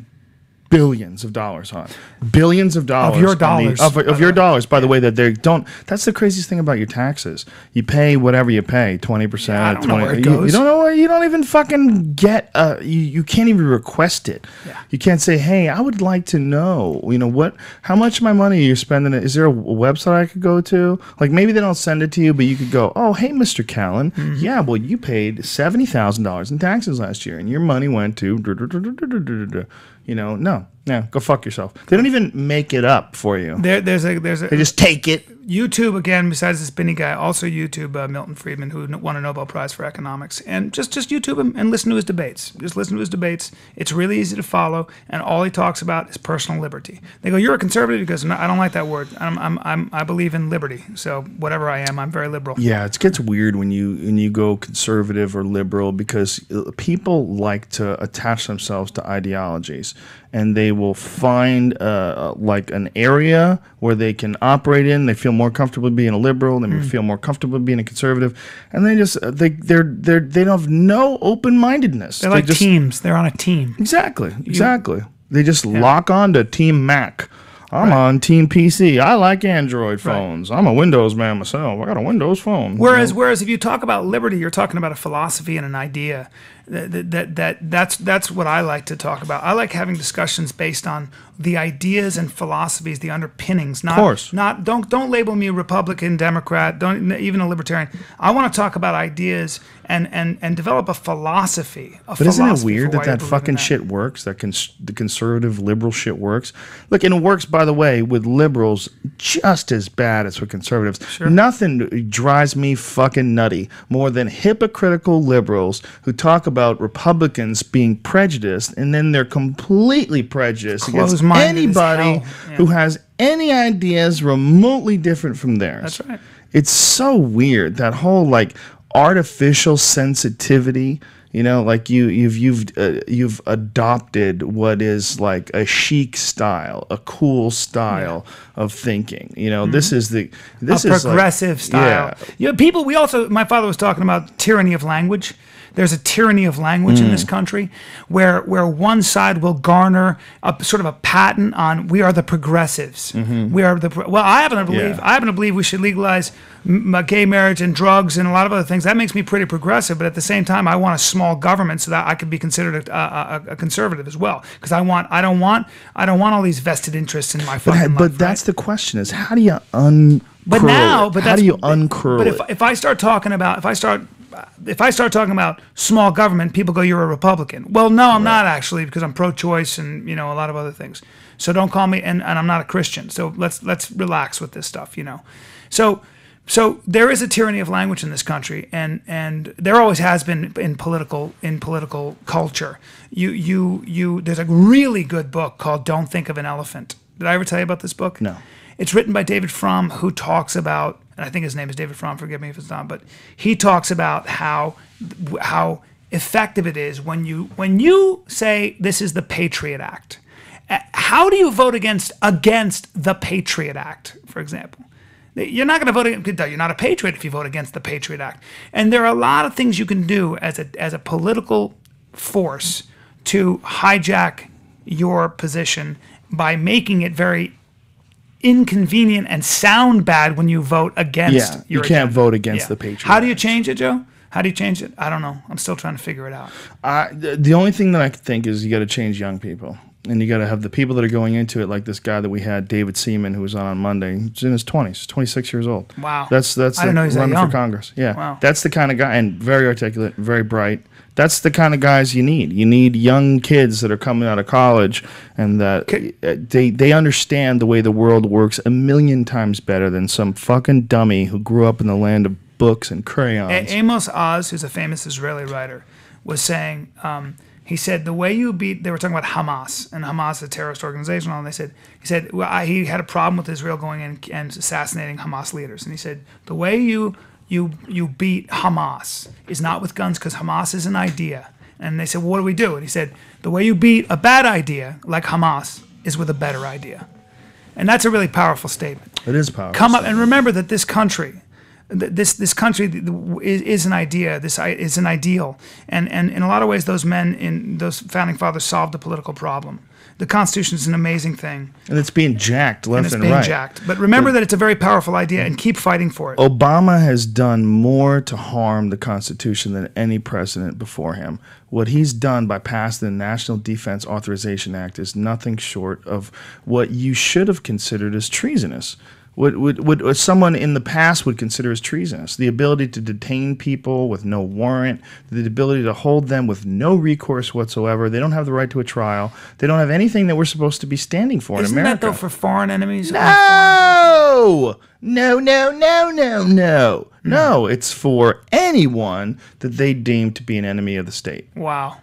billions of dollars on. Billions of dollars. Of your dollars. Of your dollars, by the way, that they don't. That's the craziest thing about your taxes. You pay whatever you pay, 20%. Yeah, I don't know where it goes. You don't know where, you don't even fucking get, you can't even request it. Yeah. You can't say, hey, I would like to know, how much of my money are you spending? Is there a website I could go to? Like, maybe they don't send it to you, but you could go, oh, hey, Mr. Callen, yeah, well, you paid $70,000 in taxes last year, and your money went to, no, go fuck yourself. They don't even make it up for you. They just take it. YouTube, again, besides this Benny guy, also YouTube Milton Friedman, who won a Nobel Prize for economics. And just YouTube him and listen to his debates. Just listen to his debates. It's really easy to follow, and all he talks about is personal liberty. They go, you're a conservative? He goes, no, I don't like that word. I believe in liberty. So whatever I am, I'm very liberal. Yeah, it gets weird when you go conservative or liberal, because people like to attach themselves to ideologies, and they will find like an area where they can operate in. They feel more comfortable being a liberal. They feel more comfortable being a conservative, and they don't have no open-mindedness. They're like teams. They're on a team. Exactly. They just lock on to Team Mac. I'm on Team PC. I like Android phones. I'm a Windows man myself. I got a Windows phone. Whereas if you talk about liberty, you're talking about a philosophy and an idea. That's what I like to talk about. I like having discussions based on the ideas and philosophies, the underpinnings. Not, of course. Don't label me a Republican, Democrat, don't even a libertarian. I want to talk about ideas and develop a philosophy. But isn't it weird that fucking shit works? That the conservative liberal shit works. Look, and it works, by the way, with liberals just as bad as with conservatives. Sure. Nothing drives me fucking nutty more than hypocritical liberals who talk about Republicans being prejudiced, and then they're completely prejudiced against anybody who has any ideas remotely different from theirs. That's right. It's so weird, that whole like artificial sensitivity. Like you've adopted what is like a chic style, a cool style of thinking. This is a progressive style. Yeah. People. My father was talking about tyranny of language. There's a tyranny of language in this country, where one side will garner a sort of a patent on we are the progressives. We are I happen to believe we should legalize gay marriage and drugs and a lot of other things. That makes me pretty progressive, but at the same time, I want a small government so that I could be considered a conservative as well. Because I don't want all these vested interests in my fucking life. But that's the question: is how do you uncurl it? How do you uncurl it? But if I start talking about small government, people go, "You're a Republican." Well, no, I'm not actually, because I'm pro-choice and a lot of other things. So don't call me, and I'm not a Christian. So let's relax with this stuff, So there is a tyranny of language in this country, and there always has been in political culture. There's a really good book called "Don't Think of an Elephant." Did I ever tell you about this book? No. It's written by David Fromm, who talks about, and I think his name is David Fromm, forgive me if it's not, but he talks about how effective it is when you say this is the Patriot Act. How do you vote against the Patriot Act, for example? You're not going to vote against, you're not a patriot if you vote against the Patriot Act. And there are a lot of things you can do as a political force to hijack your position by making it very inconvenient and sound bad when you vote against your you can't vote against the Patriot How do you change it, Joe? How do you change it? I don't know. I'm still trying to figure it out. The only thing that I can think is you got to change young people. And you got to have the people that are going into it, like this guy that we had, David Seaman, who was on Monday. He's in his 20s. He's 26 years old. Wow. That's I didn't know he's running that young. for Congress. Yeah. Wow. That's the kind of guy, and very articulate, very bright. That's the kind of guys you need. You need young kids that are coming out of college and that they understand the way the world works a million times better than some fucking dummy who grew up in the land of books and crayons. Amos Oz, who's a famous Israeli writer, was saying, he said, the way you beat, they were talking about Hamas, and Hamas is a terrorist organization, and he said, he had a problem with Israel going in and assassinating Hamas leaders. And he said, the way you beat Hamas is not with guns, because Hamas is an idea. And they said, well, what do we do? And he said, the way you beat a bad idea, like Hamas, is with a better idea. And that's a really powerful statement. It is powerful. Come up and remember that this country, this country is an idea. This is an ideal, and in a lot of ways, those founding fathers solved a political problem. the Constitution is an amazing thing. And it's being jacked left and right. And it's being jacked. But remember that it's a very powerful idea, and keep fighting for it. Obama has done more to harm the Constitution than any president before him. What he's done by passing the National Defense Authorization Act is nothing short of what you should have considered as treasonous. What someone in the past would consider as treasonous. The ability to detain people with no warrant, the ability to hold them with no recourse whatsoever. They don't have the right to a trial. They don't have anything that we're supposed to be standing for in America. Isn't that, though, for foreign enemies? No! No, it's for anyone that they deem to be an enemy of the state. Wow.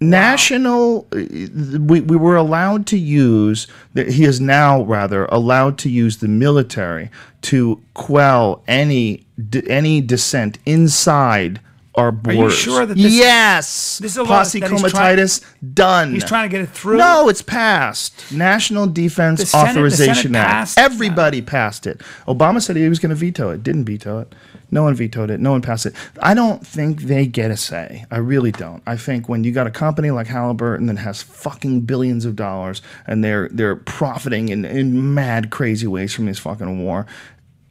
National, we were allowed to use, he is now rather allowed to use the military to quell any dissent inside our borders. Are you sure that this this is a posse comitatus done. He's trying to get it through? No, it's passed. National Defense Authorization Act. Everybody passed it. Obama said he was going to veto it. Didn't veto it. No one vetoed it. No one passed it. I don't think they get a say. I really don't. I think when you got a company like Halliburton that has fucking billions of dollars and they're profiting in mad, crazy ways from this fucking war,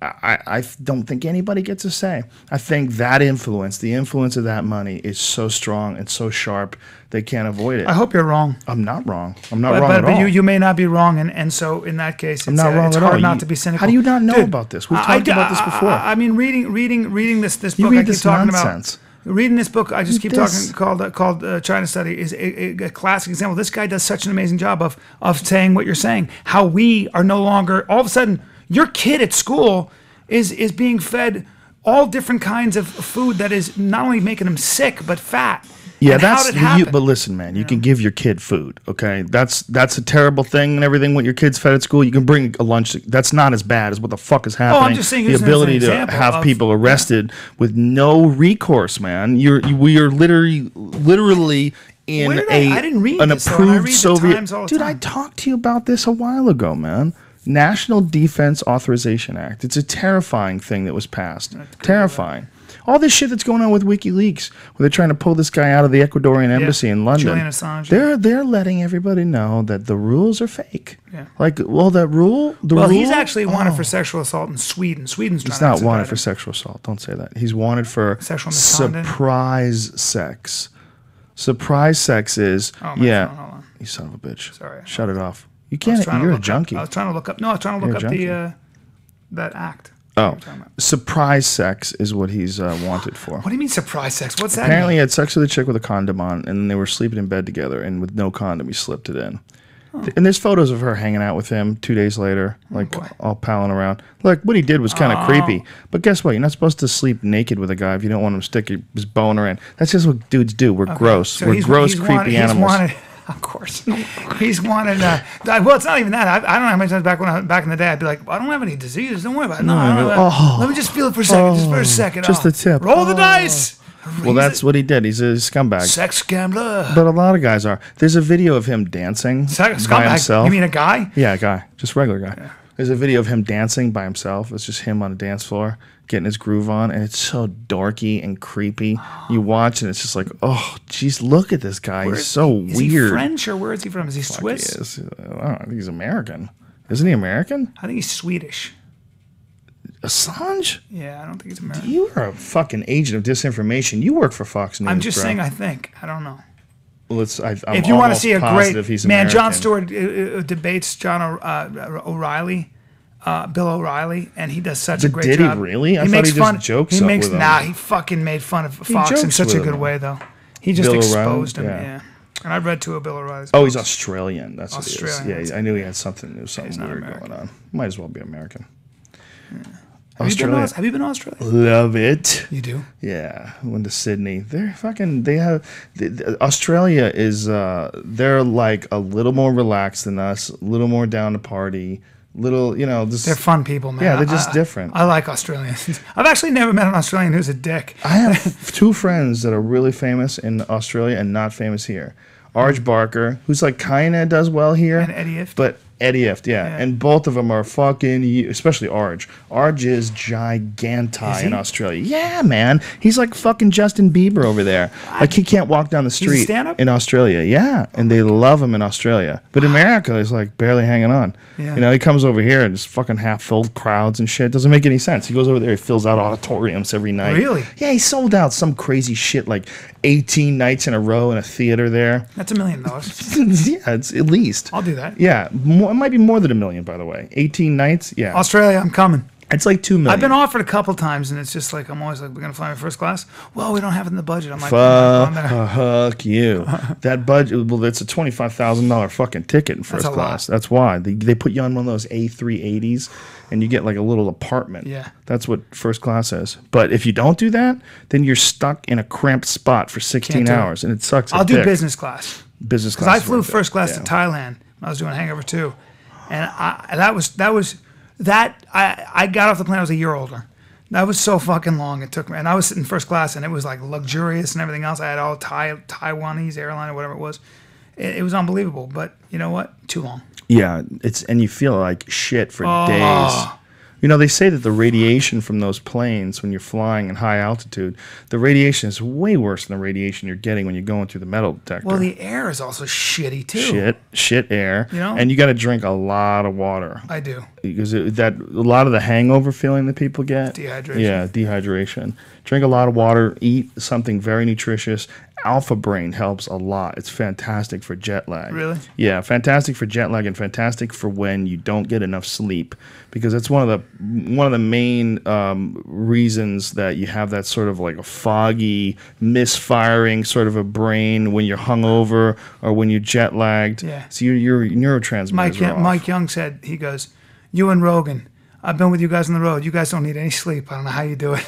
I don't think anybody gets a say. I think that influence, the influence of that money is so strong and so sharp, they can't avoid it. I hope you're wrong. I'm not wrong. I'm not wrong at all. But you may not be wrong, and so in that case, it's hard not to be cynical. How do you not know about this? We've talked about this before. I mean, reading this book you read I keep this talking nonsense. about. Reading this book, I just keep talking, called China Study, is a classic example. This guy does such an amazing job of saying what you're saying. How we are no longer, all of a sudden, your kid at school is being fed all different kinds of food that is not only making them sick, but fat. Yeah, but listen, man, you can give your kid food, okay? That's a terrible thing and everything. When your kid's fed at school, you can bring a lunch. That's not as bad as what the fuck is happening. I'm just saying, the ability to have people arrested with no recourse, man. We are literally in an approved Soviet. Dude, I talked to you about this a while ago, man. National Defense Authorization Act. It's a terrifying thing that was passed. Terrifying. All this shit that's going on with WikiLeaks, where they're trying to pull this guy out of the Ecuadorian embassy in London. Julian Assange. They're letting everybody know that the rules are fake. Yeah. Like, well, that rule. He's actually wanted for sexual assault in Sweden. Sweden's trying. He's not wanted for sexual assault. Don't say that. He's wanted for sexual misconduct. Surprise sex. Surprise sex is phone, hold on. You son of a bitch. Sorry. Shut it off. You can't. You're a junkie. I was trying to look up. No, I was trying to look up that act. Oh, surprise sex is what he's wanted for. What do you mean surprise sex? What's that? Apparently, he had sex with a chick with a condom on, and then they were sleeping in bed together, and with no condom, he slipped it in. Oh. And there's photos of her hanging out with him 2 days later, like all palling around. Look, what he did was kind of creepy. But guess what? You're not supposed to sleep naked with a guy if you don't want him to stick his boner in. That's just what dudes do. We're gross. So we're gross, creepy animals. Of course, he's wanted. Well, it's not even that. I don't know how many times back in the day, I'd be like, I don't have any disease. Don't worry about it. No, let me just feel it for a second. Just for a second. Just the tip. Roll the dice. Well, that's what he did. He's a scumbag. Sex gambler. But a lot of guys are. There's a video of him dancing by himself. You mean a guy? Yeah, a guy. Just a regular guy. Yeah. There's a video of him dancing by himself. It's just him on a dance floor, getting his groove on, and it's so dorky and creepy. You watch, and it's just like, oh, geez, look at this guy. He's so weird. Is he French, or where is he from? Is he Swiss? He is. I don't know. I think he's American. Isn't he American? I think he's Swedish. Assange? Yeah, I don't think he's American. You are a fucking agent of disinformation. You work for Fox News, I'm just saying I think. I don't know. Well, if you want to see a great man, Jon American. Stewart debates O'Reilly, Bill O'Reilly, and he does such a great job. Did he really? I thought he just jokes up with him. Nah, he fucking made fun of Fox in such a good way, though. He just exposed him. Yeah. And I read two of Bill O'Reilly's books. Oh, he's Australian. That's what he is. Yeah, I knew he had something weird going on. Might as well be American. Yeah. Have you been to Australia? Love it. You do? Yeah. Went to Sydney. Australia is, they're like a little more relaxed than us, a little more down to party, they're fun people, man. Yeah, they're just different. I like Australians. I've actually never met an Australian who's a dick. I have 2 friends that are really famous in Australia and not famous here. Arj Barker, who's like kind of does well here. And Eddie Ifft. But Eddie Ift, yeah. And both of them are fucking, especially Arj. Arj is giganti in Australia. Yeah, man. He's like fucking Justin Bieber over there. Like, he can't walk down the street in Australia. Yeah, and they love him in Australia. But in America, he's like barely hanging on. Yeah. You know, he comes over here and just fucking half-filled crowds and shit. Doesn't make any sense. He goes over there, he fills out auditoriums every night. Really? Yeah, he sold out some crazy shit like 18 nights in a row in a theater there. That's $1 million. Yeah, it's at least. I'll do that. Yeah, it might be more than $1 million, by the way. 18 nights, yeah. Australia, I'm coming. It's like $2 million. I've been offered a couple times, and it's just like, I'm always like, we're going to fly in first class? Well, we don't have it in the budget. I'm like, fuck you. That budget, well, it's a $25,000 fucking ticket in first class. That's why. They put you on one of those A380s, and you get like a little apartment. Yeah. That's what first class is. But if you don't do that, then you're stuck in a cramped spot for 16 hours, and it sucks. I'll do business class. Business class. Because I flew first class to Thailand when I was doing Hangover 2. And I got off the plane, I was a year older. That was so fucking long it took me. And I was sitting first class, and it was like luxurious and everything else. I had all Taiwanese airline or whatever it was. It was unbelievable. But you know what? Too long. Yeah, and you feel like shit for days. You know, they say that the radiation from those planes when you're flying in high altitude, the radiation is way worse than the radiation you're getting when you're going through the metal detector. Well, the air is also shitty too. Shit air. You know? And you got to drink a lot of water. I do. Because a lot of the hangover feeling that people get. Dehydration. Yeah, dehydration. Drink a lot of water, eat something very nutritious. Alpha Brain helps a lot. It's fantastic for jet lag. Really? Yeah, fantastic for jet lag and fantastic for when you don't get enough sleep, because it's one of the main reasons that you have that sort of like a foggy, misfiring sort of a brain when you're hungover or when you're jet lagged. Yeah. So your neurotransmitters are off. Mike Young said, he goes, you and Rogan, I've been with you guys on the road. You guys don't need any sleep. I don't know how you do it.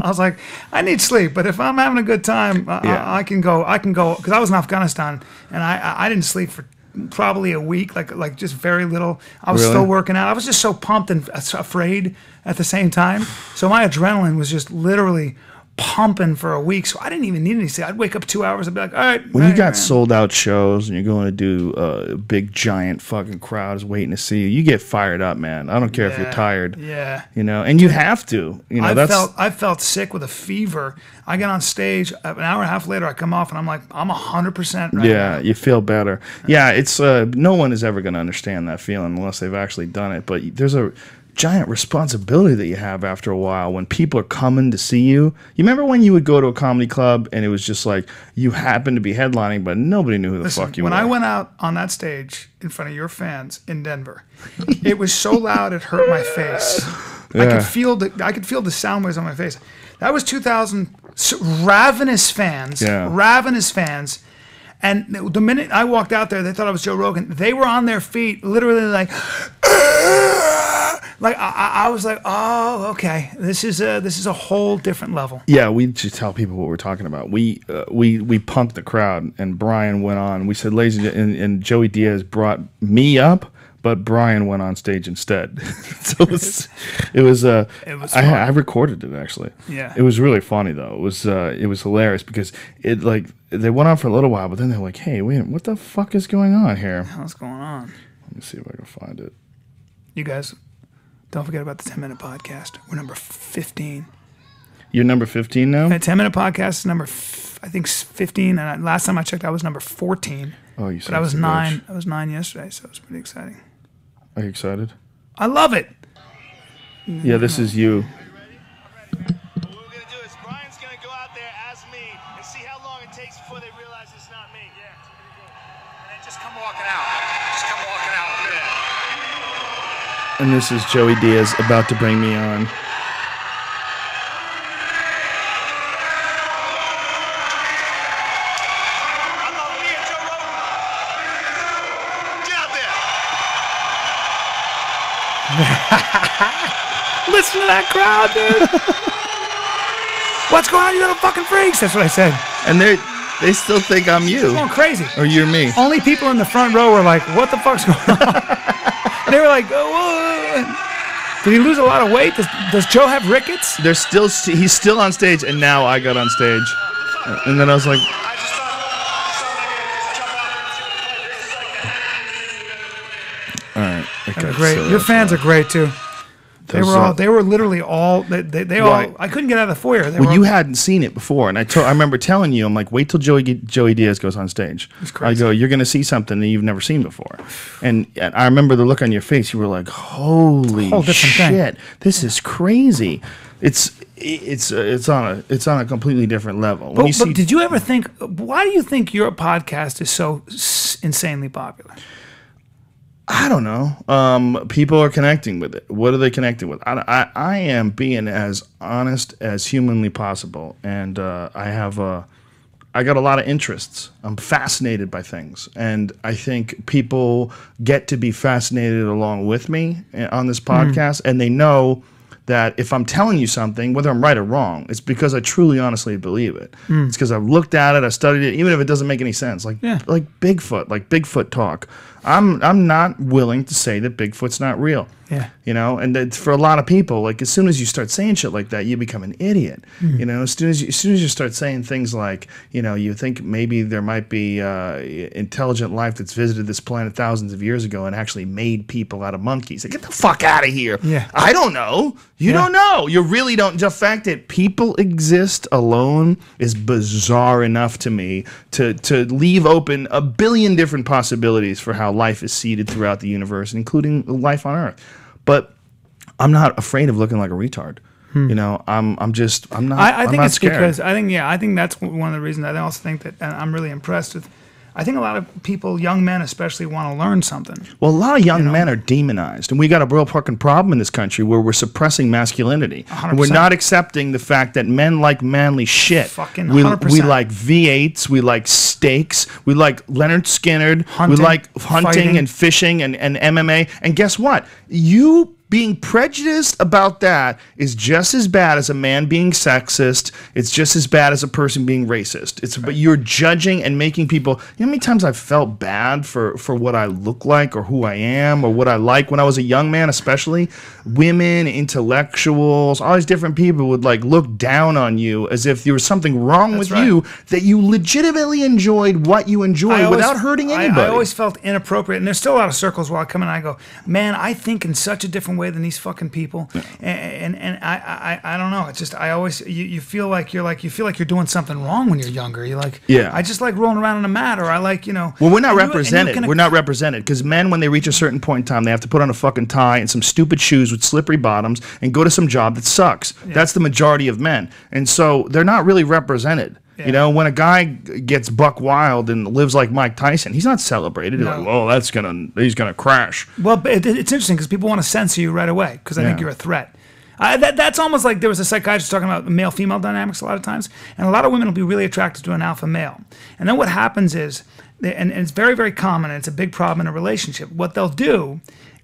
I was like, I need sleep, but if I'm having a good time, I can go. Because I was in Afghanistan, and I didn't sleep for probably a week, like just very little. I was still working out. I was just so pumped and afraid at the same time. So my adrenaline was just literally pumping for a week, so I didn't even need any sleep. I'd wake up 2 hours and be like, all right. When you got sold out shows and you're going to do a big giant fucking crowd is waiting to see you, you get fired up, man. I don't care if you're tired. Yeah. You know, and you have to. You know, I felt sick with a fever. I get on stage, an hour and a half later, I come off and I'm like, I'm 100% right now. You feel better. Yeah, it's no one is ever going to understand that feeling unless they've actually done it. But there's a giant responsibility that you have after a while when people are coming to see you. You remember when you would go to a comedy club and it was just like you happened to be headlining, but nobody knew who the fuck you were. When I went out on that stage in front of your fans in Denver, it was so loud it hurt my face. Yeah. I could feel the sound waves on my face. That was 2000. Ravenous fans. And the minute I walked out there, they thought I was Joe Rogan. They were on their feet, literally like. Like I was like, oh, okay, this is a whole different level. Yeah, we should tell people what we're talking about. We punked the crowd, and Bryan went on. We said, ladies and Joey Diaz brought me up, but Bryan went on stage instead. So it was I recorded it actually. Yeah, it was really funny though. It was hilarious because it like they went on for a little while, but then they're like, hey, wait, what the fuck is going on here? What's going on? Let me see if I can find it. You guys. Don't forget about the 10-minute podcast. We're number 15. You're number 15 now? The 10-minute podcast is number, I think, 15. And last time I checked, I was number 14. Oh, you said but I was 9. I was 9 yesterday, so it was pretty exciting. Are you excited? I love it. Yeah, this is you. What we're going to do is Bryan's going to go out there as me and see how long it takes before they realize it's not me. Yeah, it's pretty good. And then just come walking out. Just come walking out. Yeah. And this is Joey Diaz about to bring me on. Listen to that crowd, dude. What's going on, you little fucking freaks? That's what I said. And they still think I'm you. They're going crazy. Or you're me. Only people in the front row were like, what the fuck's going on? They were like, oh, did he lose a lot of weight? Does Joe have rickets? He's still on stage, and now I got on stage. And then I was like, All right. They're great. Your fans are great too. They were literally all they all. I couldn't get out of the foyer. You hadn't seen it before, and I remember telling you, I'm like, wait till Joey Diaz goes on stage. I go, you're going to see something that you've never seen before, and I remember the look on your face. You were like, holy shit, this is crazy. It's on a completely different level. But did you ever think? Why do you think your podcast is so insanely popular? I don't know. People are connecting with it. What are they connecting with? I am being as honest as humanly possible, and I got a lot of interests. I'm fascinated by things, and I think people get to be fascinated along with me on this podcast, and they know that if I'm telling you something, whether I'm right or wrong, it's because I truly, honestly believe it. It's because I've looked at it, I studied it, even if it doesn't make any sense. Like Bigfoot talk. I'm not willing to say that Bigfoot's not real. Yeah. You know, and for a lot of people, like as soon as you start saying shit like that, you become an idiot. You know, as soon as you start saying things like, you know, you think maybe there might be intelligent life that's visited this planet thousands of years ago and actually made people out of monkeys. Like, get the fuck out of here. Yeah. I don't know. You don't know. You really don't. The fact that people exist alone is bizarre enough to me to leave open a billion different possibilities for how life is seeded throughout the universe, including life on Earth. But I'm not afraid of looking like a retard. You know, I'm not. I think it's scared. because I think that's one of the reasons. I also think that I'm really impressed with. I think a lot of people, young men especially, want to learn something. Well, a lot of young men are demonized, and we got a real fucking problem in this country where we're suppressing masculinity. 100%. And we're not accepting the fact that men like manly shit. Fucking 100%. We like V8s, we like steaks, we like Leonard Skinner, we like hunting fighting, and fishing and MMA. And guess what? You being prejudiced about that is just as bad as a man being sexist. It's just as bad as a person being racist. But you're judging and making people. You know how many times I've felt bad for what I look like or who I am or what I like when I was a young man, especially women, intellectuals, all these different people would like look down on you as if there was something wrong with you, that you legitimately enjoyed what you enjoy without hurting anybody. I always felt inappropriate, and there's still a lot of circles where I come in and I go, man, I think in such a different way than these fucking people, and I don't know. It's just I always you feel like you're doing something wrong when you're younger. You're like, I just like rolling around on a mat, or I like, you know. Well, we're not represented. We're not represented because men, when they reach a certain point in time, they have to put on a fucking tie and some stupid shoes with slippery bottoms and go to some job that sucks. That's the majority of men, and so they're not really represented. Yeah. You know, when a guy gets buck wild and lives like Mike Tyson, he's not celebrated. He's like, "Well, he's gonna crash." Well, but it's interesting because people want to censor you right away because I think you're a threat. That's almost like there was a psychiatrist talking about male-female dynamics a lot of times, and a lot of women will be really attracted to an alpha male. And then what happens is, and it's very, very common, and it's a big problem in a relationship. What they'll do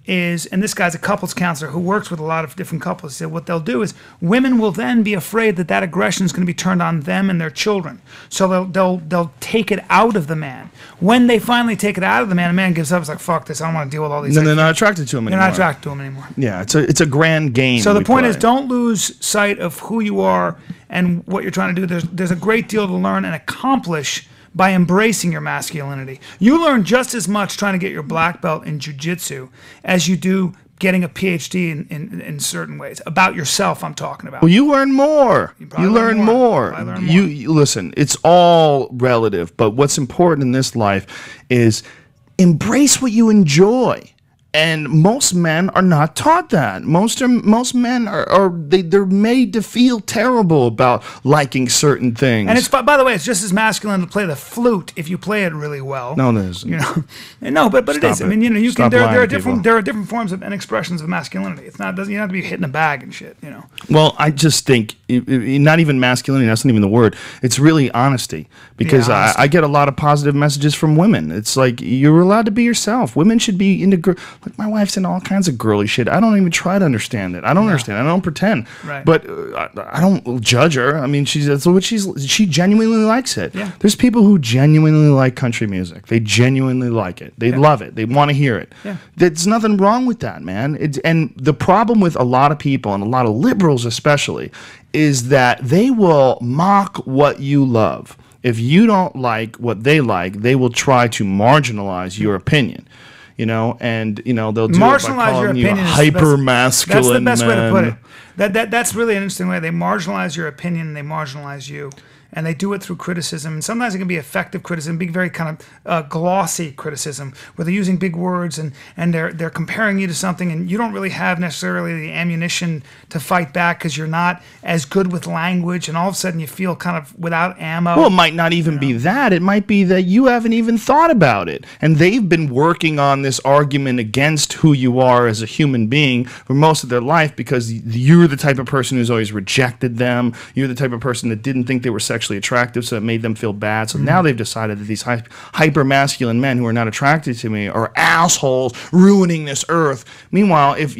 is, and this guy's a couples counselor who works with a lot of different couples, he said what they'll do is women will then be afraid that aggression is going to be turned on them and their children. So they'll take it out of the man. When they finally take it out of the man gives up. It's like, fuck this, I don't want to deal with all these. No, they're not attracted to him anymore. They're not attracted to him anymore. Yeah, it's a grand game. So the point is, don't lose sight of who you are and what you're trying to do. There's a great deal to learn and accomplish by embracing your masculinity. You learn just as much trying to get your black belt in jiu-jitsu as you do getting a PhD in certain ways. About yourself, I'm talking about. Well, you learn more. You learn more. You listen, it's all relative, but what's important in this life is embrace what you enjoy. And most men are not taught that. Most men they're made to feel terrible about liking certain things. And it's, by the way, it's just as masculine to play the flute if you play it really well. No, it isn't. You know, no, but it is. I mean, you know, there are different forms of and expressions of masculinity. It's not, you don't have to be hitting a bag and shit. You know. Well, I just think not even masculinity. That's not even the word. It's really honesty, because I get a lot of positive messages from women. It's like, you're allowed to be yourself. Women should be into. Like, my wife's into all kinds of girly shit. I don't even try to understand it. I don't understand. I don't pretend. Right. But I don't judge her. I mean, she genuinely likes it. Yeah. There's people who genuinely like country music. They genuinely like it. They love it. They want to hear it. Yeah. There's nothing wrong with that, man. And the problem with a lot of people, and a lot of liberals especially, is that they will mock what you love. If you don't like what they like, they will try to marginalize your opinion. you know, and you know they'll do marginalize it by calling your you opinion. hyper masculine. That's the best way to put it. men. That's really an interesting way. They marginalize your opinion and they marginalize you. And they do it through criticism. And sometimes it can be effective criticism, big, very kind of glossy criticism, where they're using big words and they're comparing you to something, and you don't really have necessarily the ammunition to fight back because you're not as good with language, and all of a sudden you feel kind of without ammo. Well, it might not even be that. It might be that you haven't even thought about it. And they've been working on this argument against who you are as a human being for most of their life because you're the type of person who's always rejected them. You're the type of person that didn't think they were sexually attractive, so it made them feel bad. So now they've decided that these hyper masculine men who are not attracted to me are assholes ruining this earth. Meanwhile, if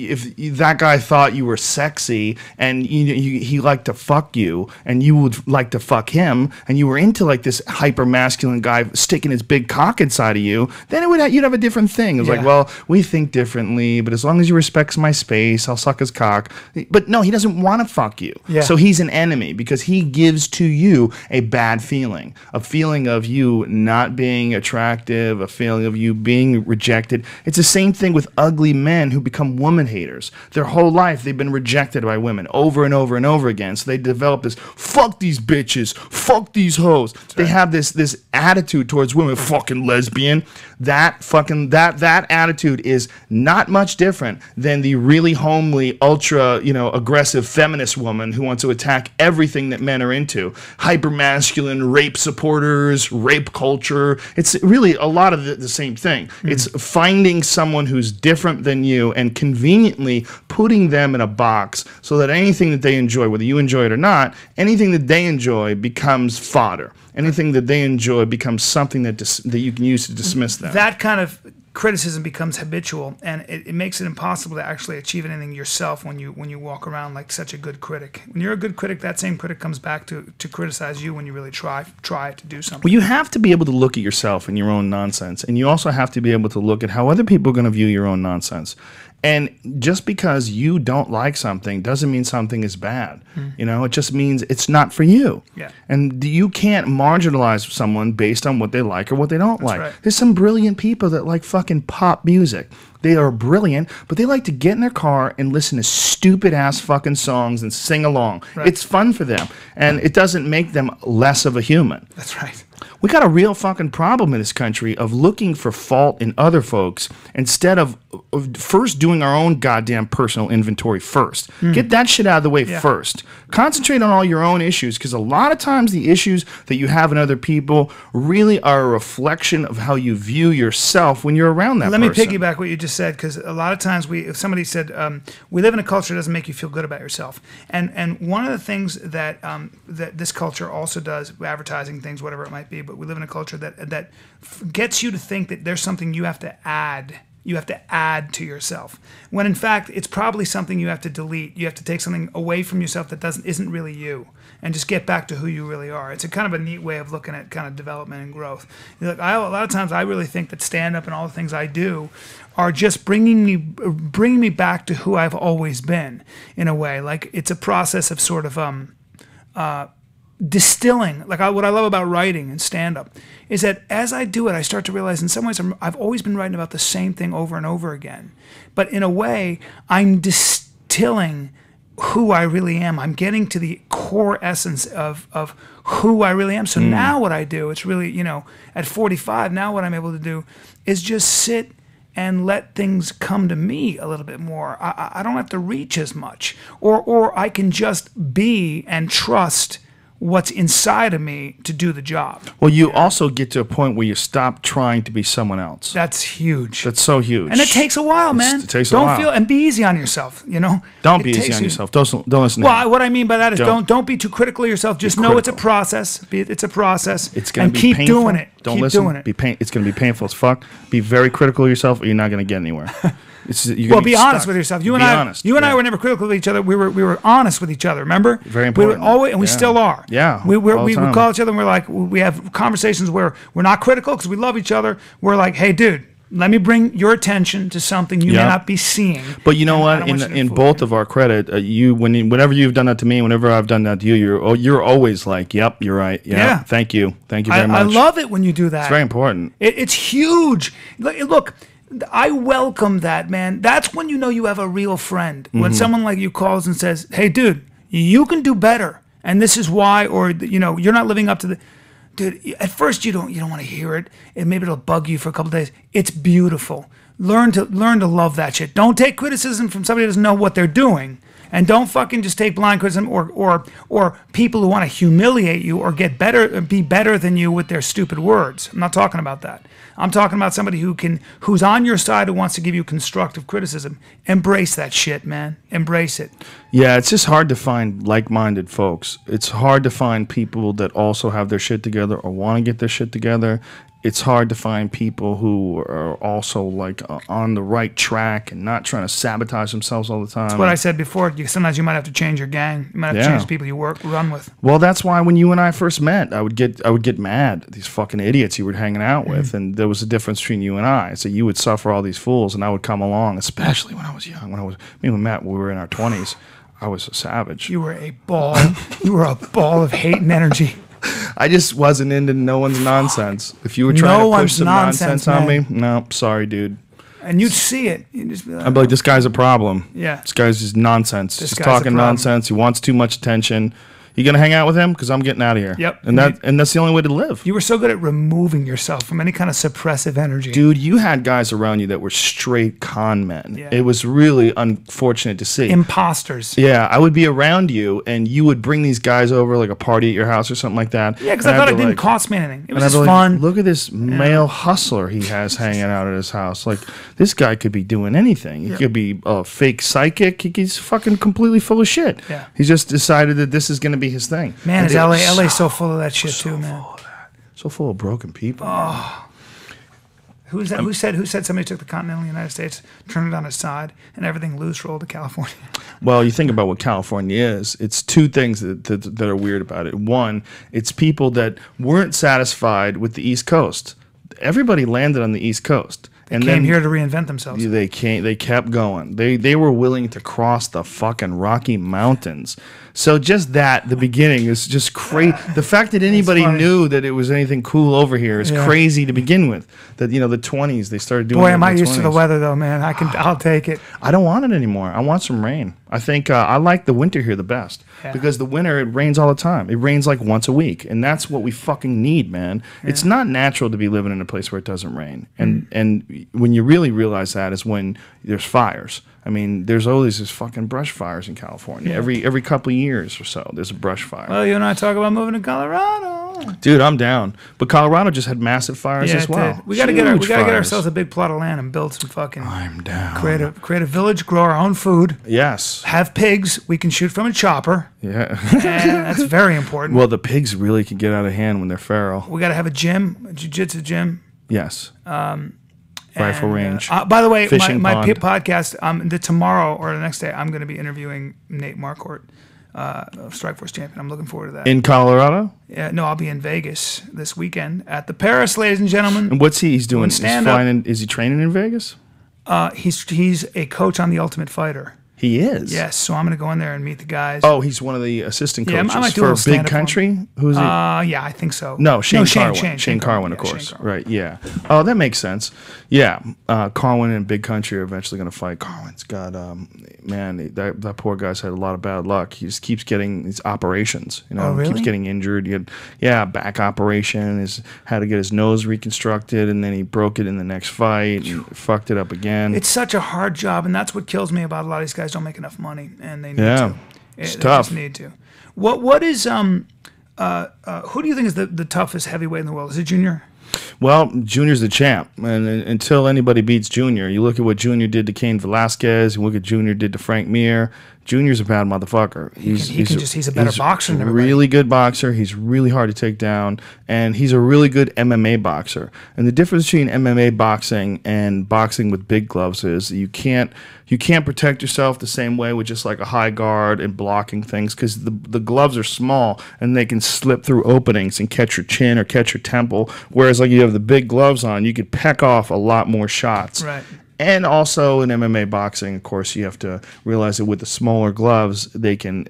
that guy thought you were sexy and he liked to fuck you and you would like to fuck him and you were into like this hyper masculine guy sticking his big cock inside of you, then you'd have a different thing. It was like, well, we think differently, but as long as he respects my space, I'll suck his cock. But no, he doesn't want to fuck you. So he's an enemy because he gives to you a bad feeling, a feeling of you not being attractive, a feeling of you being rejected. It's the same thing with ugly men who become woman haters. Their whole life they've been rejected by women over and over and over again. So they develop this fuck these bitches, fuck these hoes. They have this attitude towards women, fucking lesbian. That attitude is not much different than the really homely, ultra, aggressive feminist woman who wants to attack everything that men are into. Hyper masculine rape supporters, rape culture. It's really a lot of the same thing. It's finding someone who's different than you and conveniently putting them in a box so that anything that they enjoy, whether you enjoy it or not, anything that they enjoy becomes fodder. Anything that they enjoy becomes something that you can use to dismiss them. That kind of criticism becomes habitual, and it makes it impossible to actually achieve anything yourself when you walk around like such a good critic. When you're a good critic, that same critic comes back to criticize you when you really try to do something. Well, you have to be able to look at yourself and your own nonsense, and you also have to be able to look at how other people are going to view your own nonsense. And just because you don't like something doesn't mean something is bad. It just means it's not for you. And you can't marginalize someone based on what they like or what they don't like. There's some brilliant people that like fucking pop music. They are brilliant, but they like to get in their car and listen to stupid-ass fucking songs and sing along. It's fun for them, and it doesn't make them less of a human. That's right. We got a real fucking problem in this country of looking for fault in other folks instead of first doing our own goddamn personal inventory first. Get that shit out of the way first. Concentrate on all your own issues, because a lot of times the issues that you have in other people really are a reflection of how you view yourself when you're around that person. Let me piggyback what you just said, because a lot of times if somebody said, we live in a culture that doesn't make you feel good about yourself. And one of the things that that this culture also does, advertising things, whatever it might be, but we live in a culture that gets you to think that there's something you have to add. You have to add to yourself, when in fact it's probably something you have to delete. You have to take something away from yourself that isn't really you, and just get back to who you really are. It's a kind of a neat way of looking at kind of development and growth. A lot of times I really think that stand-up and all the things I do are just bringing me back to who I've always been, in a way. Like it's a process of sort of distilling. Like what I love about writing and stand-up is that as I do it, I start to realize in some ways I've always been writing about the same thing over and over again. But in a way, I'm distilling who I really am. I'm getting to the core essence of who I really am. So now what I do, it's really, at 45, now what I'm able to do is just sit and let things come to me a little bit more. I don't have to reach as much. Or I can just be and trust what's inside of me to do the job. Well, you also get to a point where you stop trying to be someone else. That's huge. That's so huge. And it takes a while, man. It takes a while. And be easy on yourself, Don't be easy on yourself. Don't listen to Well, what I mean by that is don't be too critical of yourself. Just know it's a process. It's a process. It's going to be keep painful. doing it. Don't keep listen. Doing it. It's going to be painful as fuck. Be very critical of yourself, or you're not going to get anywhere. Be honest with yourself. You and I were never critical of each other. We were honest with each other. Remember? Very important. We were always, and we still are. Yeah. We call each other, and we're like, we have conversations where we're not critical because we love each other. We're like, hey, dude, let me bring your attention to something you may not be seeing. But you know what? In both of our credit, whenever you've done that to me, whenever I've done that to you, you're always like, "Yep, you're right. Yeah, thank you very much." I love it when you do that. It's very important. It's huge. Look, I welcome that, man. That's when you know you have a real friend. When someone like you calls and says, "Hey, dude, you can do better, and this is why," or you're not living up to the. Dude, at first you don't want to hear it, and maybe it'll bug you for a couple days. It's beautiful. Learn to love that shit. Don't take criticism from somebody who doesn't know what they're doing, and don't fucking just take blind criticism or people who want to humiliate you or be better than you with their stupid words. I'm not talking about that. I'm talking about somebody who's on your side, who wants to give you constructive criticism. Embrace that shit, man. Embrace it. Yeah, it's just hard to find like-minded folks. It's hard to find people that also have their shit together or want to get their shit together. It's hard to find people who are also like on the right track and not trying to sabotage themselves all the time. That's what I said before. Sometimes you might have to change your gang. You might have to change the people you run with. Well, that's why when you and I first met, I would get mad at these fucking idiots you were hanging out with, and there was a difference between you and I. So you would suffer all these fools, and I would come along, especially when I was young. Me and Matt, when we were in our 20s, I was a savage. You were a ball. You were a ball of hate and energy. I just wasn't into no one's nonsense. If you were trying to push some nonsense on me, no, sorry, dude. And you'd see it. You'd just be like, I'd be like, this guy's a problem. Yeah. This guy's just nonsense. This He's guy's talking a problem. nonsense. He wants too much attention. You gonna hang out with him? Because I'm getting out of here. Yep. And that's the only way to live. You were so good at removing yourself from any kind of suppressive energy. Dude, you had guys around you that were straight con men. Yeah. It was really unfortunate to see. Imposters. Yeah, I would be around you, and you would bring these guys over, like a party at your house or something like that. Yeah, because I thought it didn't cost me anything. It was just fun. Look at this male hustler he has hanging out at his house. Like, this guy could be doing anything. He could be a fake psychic. He's fucking completely full of shit. Yeah. He just decided that this is going to be his thing. Man, is LA's so full of that shit too, man. Full of that. So full of broken people. Oh. Who's that? Who said somebody took the continental United States, turned it on its side, and everything loose rolled to California? Well, you think about what California is. It's two things that are weird about it. One, it's people that weren't satisfied with the East Coast. Everybody landed on the East Coast. They came here to reinvent themselves. They kept going. They were willing to cross the fucking Rocky Mountains. So just that, the beginning is just crazy. The fact that anybody knew that it was anything cool over here is crazy to begin with. That the 20s they started doing. Boy, am I used to the weather though, man. I'll take it. I don't want it anymore. I want some rain. I think I like the winter here the best because the winter it rains all the time. It rains like once a week, and that's what we fucking need, man. Yeah. It's not natural to be living in a place where it doesn't rain, and when you really realize that is when there's fires. I mean, there's always this fucking brush fires in California. Yeah. Every couple of years or so, there's a brush fire. Well, you and I talk about moving to Colorado. Dude, I'm down. But Colorado just had massive fires as well. We got to get ourselves a big plot of land and build some fucking. I'm down. Create a village, grow our own food. Yes. Have pigs we can shoot from a chopper. Yeah. And that's very important. Well, the pigs really can get out of hand when they're feral. We got to have a gym, a jiu-jitsu gym. Yes. Rifle range. By the way, my pond. podcast, tomorrow or the next day, I'm going to be interviewing Nate Marquardt, Strikeforce champion. I'm looking forward to that. In Colorado? Yeah, no, I'll be in Vegas this weekend at the Paris, ladies and gentlemen. And what's he's doing? Is he training in Vegas? He's a coach on The Ultimate Fighter. He is? Yes, so I'm going to go in there and meet the guys. Oh, he's one of the assistant coaches I might do for Big Country? Who's he? Yeah, I think so. No, Shane Carwin. Shane Carwin, of course. Shane Carwin. Right, yeah. Oh, that makes sense. Yeah, Carwin and Big Country are eventually going to fight. Carwin's got, man, that poor guy's had a lot of bad luck. He just keeps getting these operations. Oh, really? Keeps getting injured. Back operation. Had to get his nose reconstructed, and then he broke it in the next fight and fucked it up again. It's such a hard job, and that's what kills me about a lot of these guys. Don't make enough money, and they need to. It's they tough. Just need to. What is who do you think is the toughest heavyweight in the world? Is it Junior? Well, Junior's the champ, and until anybody beats Junior, you look at what Junior did to Cain Velasquez, you look at Junior did to Frank Mir. Junior's a bad motherfucker. He's a better boxer than everybody. Really good boxer. He's really hard to take down, and he's a really good MMA boxer. And the difference between MMA boxing and boxing with big gloves is you can't protect yourself the same way with just like a high guard and blocking things because the gloves are small and they can slip through openings and catch your chin or catch your temple. Whereas like you have the big gloves on, you could peck off a lot more shots. Right. And also in MMA boxing, of course, you have to realize that with the smaller gloves, they can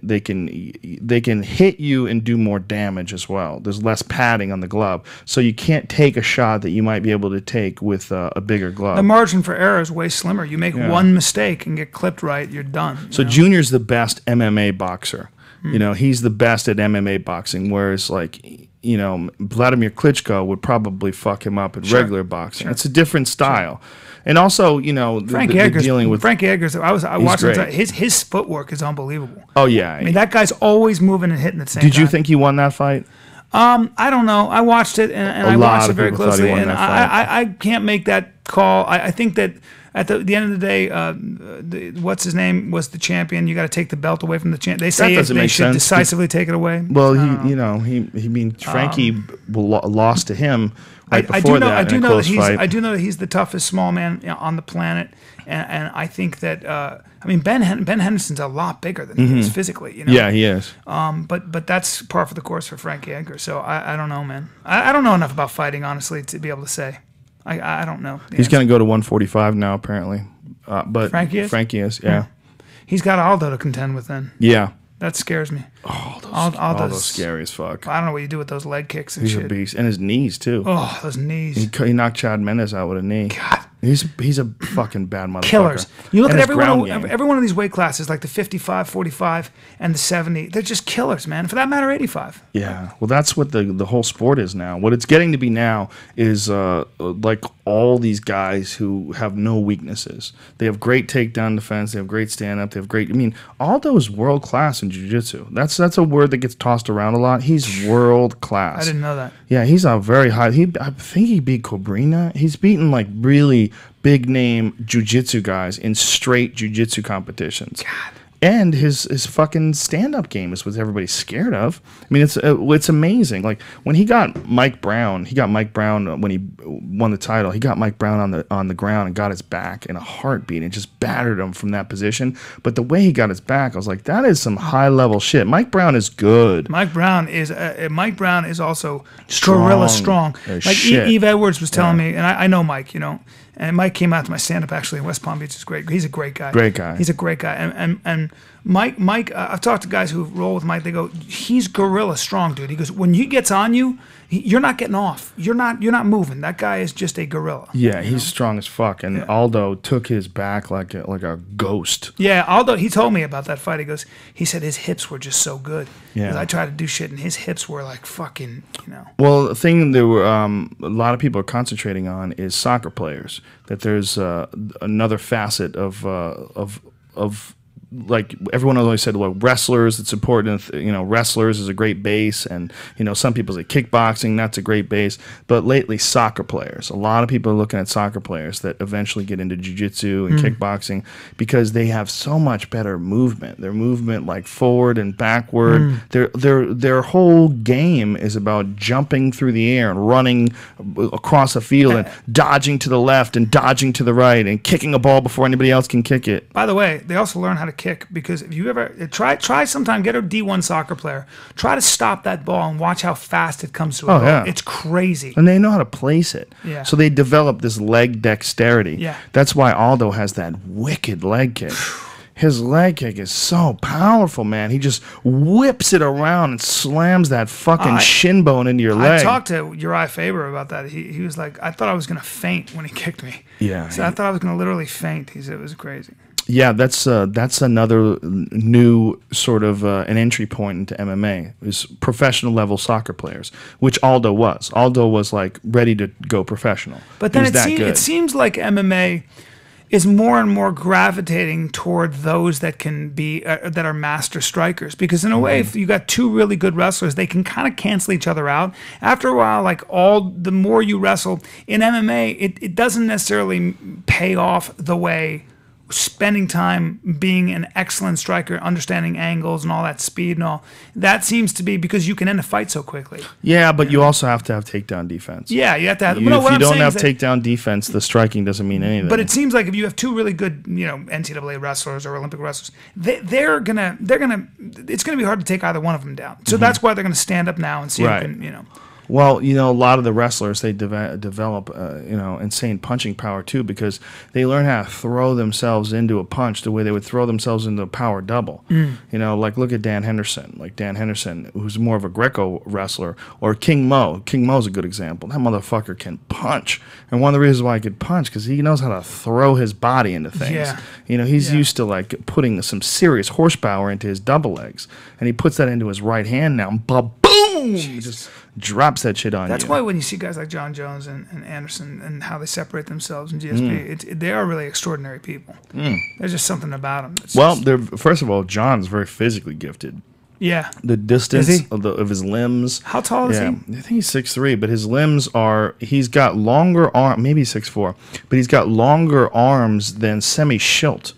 hit you and do more damage as well. There's less padding on the glove, so you can't take a shot that you might be able to take with a bigger glove. The margin for error is way slimmer. You make one mistake and get clipped right, you're done. So Junior's the best MMA boxer. You know, he's the best at MMA boxing, whereas like, you know, Vladimir Klitschko would probably fuck him up at regular boxing. It's a different style. And also, you know, Frank Edgar's, I watched him. His footwork is unbelievable. Oh yeah, I mean that guy's always moving and hitting at the same time. Did you think he won that fight? I don't know. I watched it and I watched it very closely, and I can't make that call. I think that at the end of the day, what's his name was the champion. You got to take the belt away from the champion. They say they should decisively take it away. Well, Frankie lost to him. I do know that he's the toughest small man on the planet, and I think that I mean Ben Henderson's a lot bigger than he is physically. You know? Yeah, he is. But that's par for the course for Frankie Edgar. So I don't know, man. I don't know enough about fighting honestly to be able to say. I don't know. He's going to go to 145 now apparently. But Frankie is, yeah. He's got Aldo to contend with then. Yeah. That scares me. Aldo's scary as fuck. I don't know what you do with those leg kicks and shit. He's a beast. And his knees, too. Oh, those knees. He knocked Chad Mendes out with a knee. God. He's a fucking bad motherfucker. Killers. You look at every one of these weight classes, like the 55, 45, and the 70. They're just killers, man. For that matter, 85. Yeah. Well, that's what the whole sport is now. What it's getting to be now is like all these guys who have no weaknesses. They have great takedown defense. They have great stand-up. They have great... I mean, Aldo is world-class in jiu-jitsu. That's a word that gets tossed around a lot. He's world-class. I didn't know that. Yeah, he's a very high... I think he beat Cobrina. He's beaten, like, really big-name jiu-jitsu guys in straight jiu-jitsu competitions. God. And his fucking stand-up game is what everybody's scared of. I mean, it's amazing. Like, when he got Mike Brown when he won the title, he got Mike Brown on the ground and got his back in a heartbeat and just battered him from that position. But the way he got his back, I was like, that is some high-level shit. Mike Brown is good. Mike Brown is also gorilla strong. Like Eve Edwards was telling me, and I know Mike, you know. And Mike came out to my stand-up actually in West Palm Beach. It's great. He's a great guy. Great guy. He's a great guy. And Mike, I've talked to guys who roll with Mike. They go, he's gorilla strong, dude. He goes, when he gets on you, you're not getting off. You're not moving. That guy is just a gorilla. Yeah, he's strong as fuck. And Aldo took his back like a ghost. Yeah, Aldo. He told me about that fight. He said his hips were just so good. Yeah, I tried to do shit, and his hips were like fucking, you know. Well, the thing that a lot of people are concentrating on is soccer players. That there's another facet of like everyone always said, well, wrestlers, it's important. You know, wrestlers is a great base, and you know, some people say kickboxing, that's a great base. But lately, soccer players. A lot of people are looking at soccer players that eventually get into jiu-jitsu and kickboxing because they have so much better movement. Their movement, like forward and backward, their whole game is about jumping through the air and running across a field and dodging to the left and dodging to the right and kicking a ball before anybody else can kick it. By the way, they also learn how to kick, because if you ever try sometime, get a D1 soccer player, try to stop that ball and watch how fast it comes to a goal. Yeah. It's crazy. And they know how to place it. Yeah. So they develop this leg dexterity. Yeah. That's why Aldo has that wicked leg kick. His leg kick is so powerful, man. He just whips it around and slams that fucking shin bone into your leg. I talked to Uriah Faber about that. He was like, I thought I was going to faint when he kicked me. Yeah. So I thought I was going to literally faint. He said it was crazy. Yeah, that's another new sort of an entry point into MMA, is professional level soccer players, which Aldo was. Aldo was like ready to go professional. But then it seems like MMA is more and more gravitating toward those that can be that are master strikers, because in a way, if you got two really good wrestlers, they can kind of cancel each other out. After a while, like the more you wrestle in MMA, it doesn't necessarily pay off the way spending time being an excellent striker, understanding angles and all that speed and all. That seems to be because you can end a fight so quickly. Yeah, but you also have to have takedown defense. Yeah, you have to have... If you don't have takedown defense, the striking doesn't mean anything. But it seems like if you have two really good, you know, NCAA wrestlers or Olympic wrestlers, they're gonna it's gonna be hard to take either one of them down. So that's why they're gonna stand up now and see who can, you know... Well, you know, a lot of the wrestlers, they develop, you know, insane punching power too, because they learn how to throw themselves into a punch the way they would throw themselves into a power double. You know, like look at Dan Henderson. Like Dan Henderson, who's more of a Greco wrestler, or King Mo. King Mo's a good example. That motherfucker can punch. And one of the reasons why he could punch, because he knows how to throw his body into things. Yeah. You know, he's used to like putting some serious horsepower into his double legs. And he puts that into his right hand now. And boom! He just drops that shit on you. That's why when you see guys like John Jones and Anderson and how they separate themselves in GSP, they are really extraordinary people. There's just something about them. Well, first of all, John's very physically gifted. Yeah. The distance of his limbs. How tall is he? I think he's 6'3", but his limbs he's got longer arms, maybe 6'4", but he's got longer arms than Semi Schilt,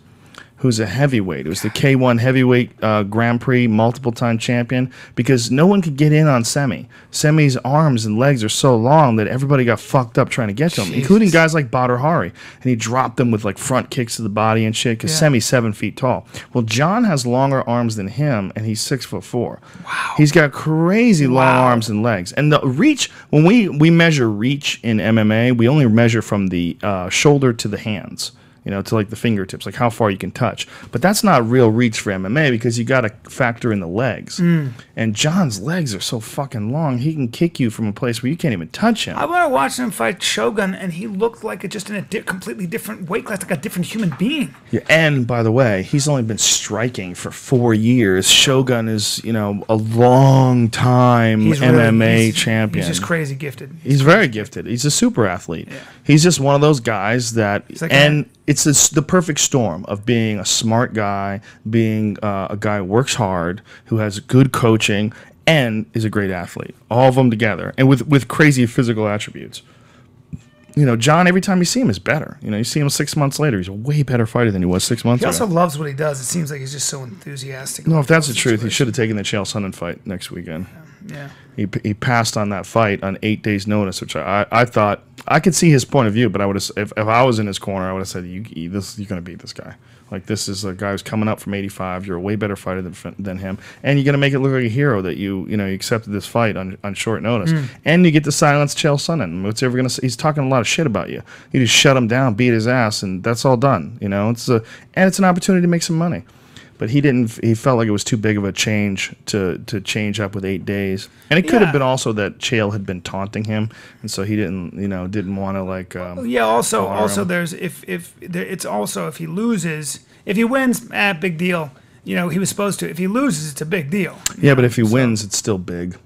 who's a heavyweight. It was the K1 heavyweight Grand Prix multiple-time champion, because no one could get in on Semi. Semi's arms and legs are so long that everybody got fucked up trying to get to him, including guys like Badr Hari. And he dropped them with like front kicks to the body and shit, because Semi's 7 feet tall. Well, John has longer arms than him, and he's 6'4". Wow. He's got crazy long arms and legs. And the reach, when we measure reach in MMA, we only measure from the shoulder to the hands. You know, to like the fingertips, like how far you can touch. But that's not real reach for MMA, because you got to factor in the legs. And John's legs are so fucking long, he can kick you from a place where you can't even touch him. I want to watch him fight Shogun, and he looked like just in a completely different weight class, like a different human being. Yeah, and by the way, he's only been striking for 4 years. Shogun is, you know, a long time MMA champion. He's just crazy gifted. He's very gifted. He's a super athlete. Yeah. He's just one of those guys that, it's the perfect storm of being a smart guy, being a guy who works hard, who has good coaching, and is a great athlete. All of them together, and with crazy physical attributes. You know, John, every time you see him, is better. You know, you see him 6 months later, he's a way better fighter than he was 6 months ago. He also loves what he does. It seems like he's just so enthusiastic. No, if that's the truth, he should have taken the Chael Sonnen fight next weekend. Yeah. He passed on that fight on 8 days' notice, which I thought, I could see his point of view, but I would have, if I was in his corner, I would have said, you're going to beat this guy. Like, this is a guy who's coming up from 85. You're a way better fighter than him, and you're going to make it look like a hero that you accepted this fight on short notice, and you get to silence Chael Sonnen. What's ever going to say? He's talking a lot of shit about you. You just shut him down, beat his ass, and that's all done. You know, it's an opportunity to make some money. But he didn't. He felt like it was too big of a change to change up with 8 days, and it could have been also that Chael had been taunting him, and so he didn't want to like. Also, there's if he loses, if he wins, big deal. You know, he was supposed to. If he loses, it's a big deal. Yeah, but if he wins, it's still big.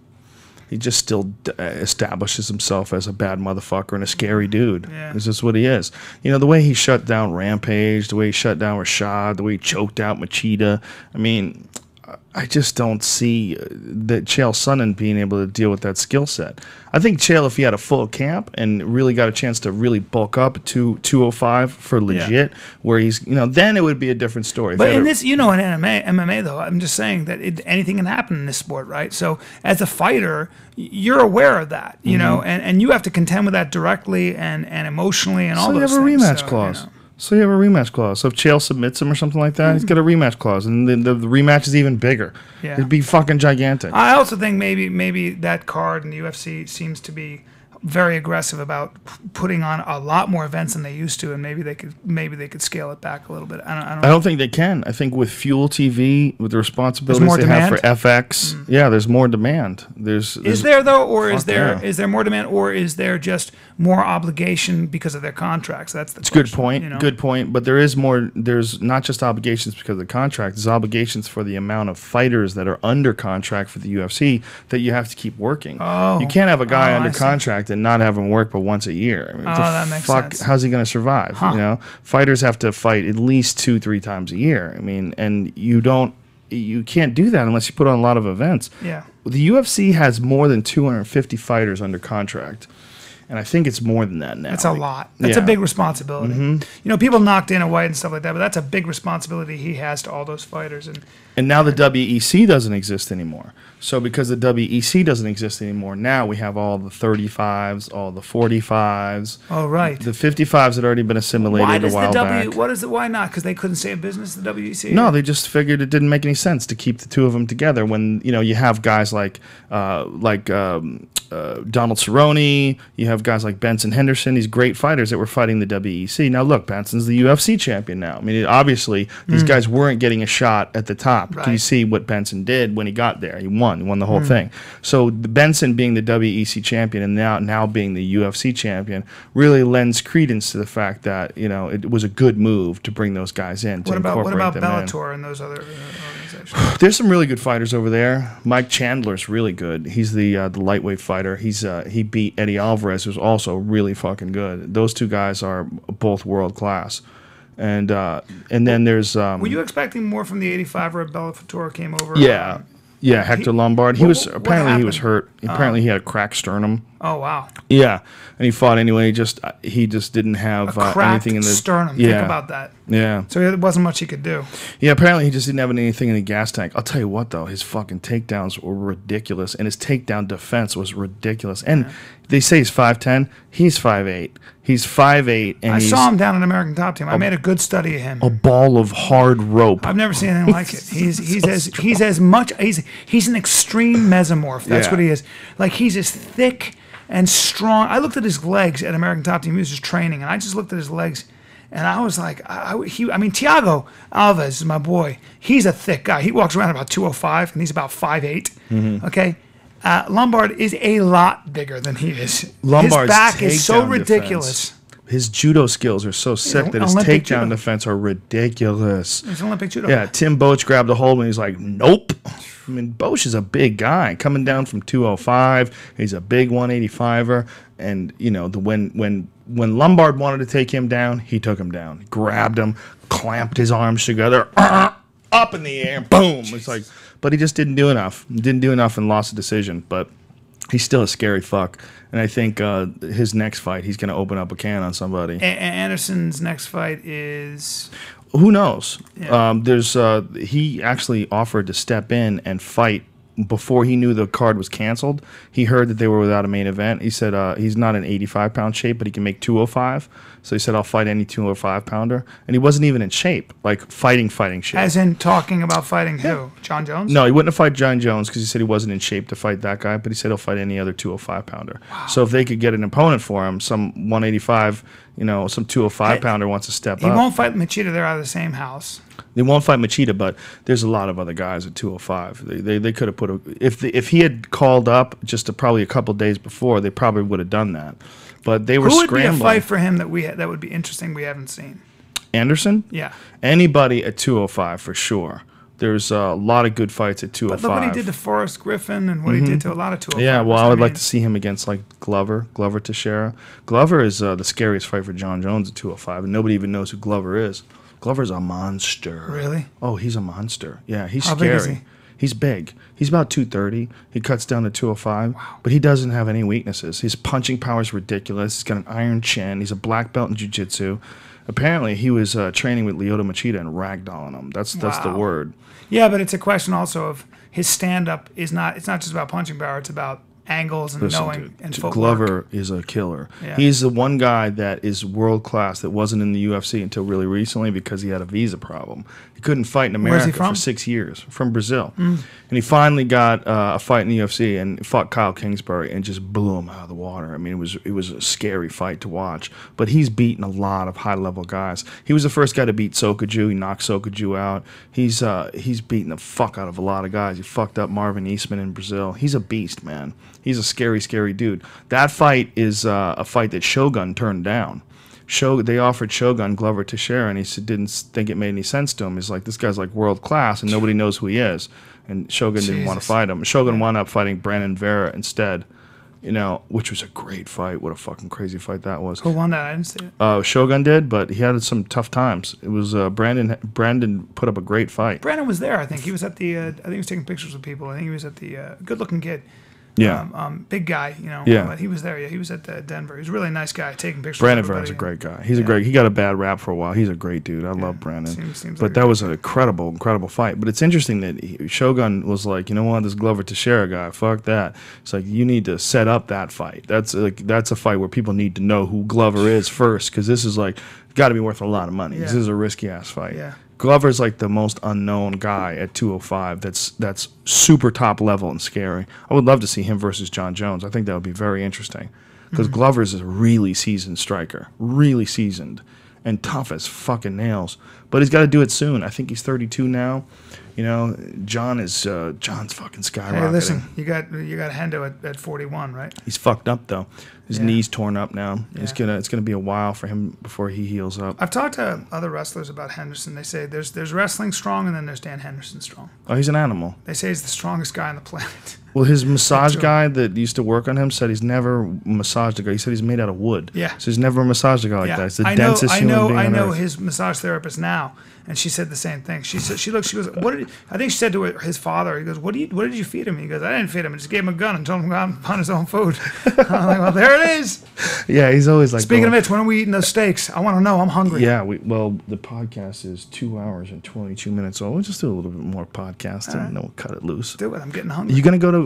He just still establishes himself as a bad motherfucker and a scary dude. Yeah. This is what he is. You know, the way he shut down Rampage, the way he shut down Rashad, the way he choked out Machida. I mean, I just don't see that Chael Sonnen being able to deal with that skill set. I think Chael, if he had a full camp and really got a chance to really bulk up to 205 for legit, where he's, then it would be a different story. But in this, in MMA though, I'm just saying that anything can happen in this sport, right? So as a fighter, you're aware of that, you know, and you have to contend with that directly and emotionally and all those things. So you have a rematch clause. So you have a rematch clause. So if Chael submits him or something like that, he's got a rematch clause, and then the rematch is even bigger. Yeah. It'd be fucking gigantic. I also think maybe that card in the UFC seems to be very aggressive about putting on a lot more events than they used to, and maybe they could scale it back a little bit. I don't think they can. I think with Fuel TV, with the responsibilities they have for FX, there's more demand. Is there though, or is there more demand, or is there just more obligation because of their contracts? That's the question. Good point. Good point. But there is more. There's not just obligations because of the contract. There's obligations for the amount of fighters that are under contract for the UFC that you have to keep working. Oh, you can't have a guy under contract and not have him work but once a year. I mean, that makes sense. How's he going to survive? Huh. Fighters have to fight at least 2-3 times a year. I mean, and you can't do that unless you put on a lot of events. Yeah. The UFC has more than 250 fighters under contract. And I think it's more than that now. That's a lot. That's a big responsibility. People knocked Dana White and stuff like that, but that's a big responsibility he has to all those fighters. And now the WEC doesn't exist anymore. So because the WEC doesn't exist anymore, now we have all the 35s, all the 45s. Oh, right. The 55s had already been assimilated a while back. Why not? Because they couldn't save business, the WEC? No, they just figured it didn't make any sense to keep the two of them together when, you have guys like Donald Cerrone. You have guys like Benson Henderson. These great fighters that were fighting the WEC. Now look, Benson's the UFC champion now. I mean, obviously these guys weren't getting a shot at the top. Right. Can you see what Benson did when he got there? He won the whole thing. So Benson being the WEC champion and now being the UFC champion really lends credence to the fact that it was a good move to bring those guys in. What about Bellator and those other organizations? There's some really good fighters over there. Mike Chandler's really good. He's the lightweight fighter. He beat Eddie Alvarez, who's also really fucking good. Those two guys are both world class. And then there's. Were you expecting more from the 85er if Bellator came over? Yeah. Yeah, Hector Lombard. He was hurt. Apparently, he had a cracked sternum. Oh wow. Yeah, and he fought anyway. He just didn't have anything in the sternum. Yeah. Think about that. Yeah. So there wasn't much he could do. Yeah, apparently he just didn't have anything in the gas tank. I'll tell you what though, his fucking takedowns were ridiculous, and his takedown defense was ridiculous. And they say he's 5'10". He's 5'8". He's 5'8", and I saw him down in American Top Team. I made a good study of him. A ball of hard rope. I've never seen anything like it. He's an extreme mesomorph. That's what he is. Like he's as thick and strong. I looked at his legs at American Top Team. He was just training, and I just looked at his legs, and I was like, Thiago Alves is my boy. He's a thick guy. He walks around about 205, and he's about 5'8". Okay. Lombard is a lot bigger than he is. Lombard's his back is so ridiculous. Defense. His judo skills are so sick that his takedown defense are ridiculous. He's an Olympic judo. Yeah, Tim Boach grabbed a hold and he's like, nope. I mean, Boach is a big guy coming down from 205. He's a big 185er, and when Lombard wanted to take him down, he took him down. He grabbed him, clamped his arms together, up in the air, boom. It's like, but he just didn't do enough. Didn't do enough and lost the decision. But he's still a scary fuck. And I think his next fight, he's going to open up a can on somebody. Anderson's next fight is... Who knows? Yeah. He actually offered to step in and fight before he knew the card was canceled. He heard that they were without a main event. He said he's not in 85-pound shape, but he can make 205. So he said, I'll fight any 205-pounder. And he wasn't even in shape, like fighting shape. As in talking about fighting who? John Jones? No, he wouldn't have fight John Jones because he said he wasn't in shape to fight that guy, but he said he'll fight any other 205-pounder. Wow. So if they could get an opponent for him, some 185, some 205-pounder wants to step up. He won't fight Machida. They're out of the same house. They won't fight Machida, but there's a lot of other guys at 205. They could have put if he had called up probably a couple days before, they probably would have done that. But they were scrambling. Who would be a fight for him that would be interesting we haven't seen? Anderson? Yeah. Anybody at 205 for sure. There's a lot of good fights at 205. But look what he did to Forrest Griffin and what he did to a lot of 205. Yeah, well, I would like to see him against like Glover Teixeira. Glover is the scariest fight for John Jones at 205, and nobody even knows who Glover is. Glover's a monster. Really? Oh, he's a monster. Yeah, he's How scary. big is he? He's big. He's about 230. He cuts down to 205, but he doesn't have any weaknesses. His punching power is ridiculous. He's got an iron chin. He's a black belt in jiu-jitsu. Apparently, he was training with Lyoto Machida and ragdolling him. That's the word. Yeah, but it's a question also of his stand-up is not. It's not just about punching power. It's about angles and knowing and footwork. Glover is a killer. Yeah. He's the one guy that is world class that wasn't in the UFC until really recently because he had a visa problem. He couldn't fight in America for 6 years. From Brazil. And he finally got a fight in the UFC and fought Kyle Kingsbury and just blew him out of the water. I mean, it was a scary fight to watch. But he's beaten a lot of high-level guys. He was the first guy to beat Sokaju. He knocked Sokaju out. He's beaten the fuck out of a lot of guys. He fucked up Marvin Eastman in Brazil. He's a beast, man. He's a scary, scary dude. That fight is a fight that Shogun turned down. They offered Shogun Glover Teixeira, and he didn't think it made any sense to him. He's like, this guy's like world class, and nobody knows who he is. And Shogun didn't want to fight him. Shogun wound up fighting Brandon Vera instead, which was a great fight. What a fucking crazy fight that was. Who won that? I didn't see it. Shogun did, but he had some tough times. It was Brandon put up a great fight. Brandon was there, I think. He was at the. I think he was taking pictures with people. I think he was at the good-looking kid. Yeah. Big guy, Yeah. But he was there. Yeah, he was at Denver. He was a really nice guy taking pictures. Brandon Vera's a great guy. He got a bad rap for a while. He's a great dude. I love Brandon. Seems but like that was an incredible fight. But it's interesting that Shogun was like, you know what, this Glover Teixeira guy, fuck that. It's like, you need to set up that fight. That's a fight where people need to know who Glover is first, because this is like Got to be worth a lot of money. Yeah. This is a risky ass fight. Yeah. Glover's like the most unknown guy at 205. That's super top level and scary. I would love to see him versus John Jones. I think that would be very interesting because Glover's a really seasoned striker, really seasoned and tough as fucking nails. But he's got to do it soon. I think he's 32 now. You know, John's fucking skyrocketing. Hey, listen, you got Hendo at 41, right? He's fucked up though. His Yeah. knee's torn up now. Yeah. It's gonna be a while for him before he heals up. I've talked to other wrestlers about Henderson. They say there's wrestling strong, and then there's Dan Henderson strong. Oh, he's an animal. They say he's the strongest guy on the planet. Well, his massage guy that used to work on him said he's never massaged a guy. He said he's made out of wood. Yeah. So he's never massaged a guy like Yeah, that. It's the densest human being I on know earth. his massage therapist now, and she said the same thing. She said she goes, what did I think she said to his father? He goes, what did you feed him? He goes, I didn't feed him. I just gave him a gun and told him to go out and find his own food. I'm like, well, there it is. Yeah, he's always like. Speaking of which, when are we eating those steaks? I want to know. I'm hungry. Yeah, well, the podcast is 2 hours and 22 minutes, so we'll just do a little bit more podcasting, and then we'll cut it loose. Do it. I'm getting hungry. You gonna go to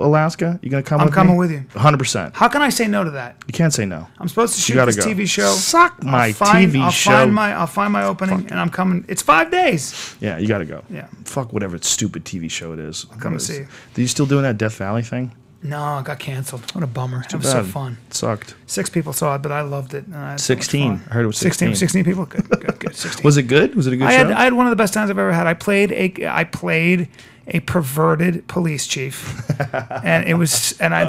Alaska? You gonna come? I'm coming with you. 100%. How can I say no to that? You can't say no. I'm supposed to shoot gotta this go. TV show. Suck my TV show. I'll find my opening, and I'm coming. It's 5 days. Yeah, you gotta go. Yeah. Fuck whatever stupid TV show it is. come and see you. Are you still doing that Death Valley thing? No, it got canceled. What a bummer. It was so Bad. fun. It sucked. 6 people saw it, but I loved it. And I had so much 16. fun. I heard it was 16. 16 people. Good. 16. Was it good? Was it a good I show? had one of the best times I've ever had. I played a perverted police chief, and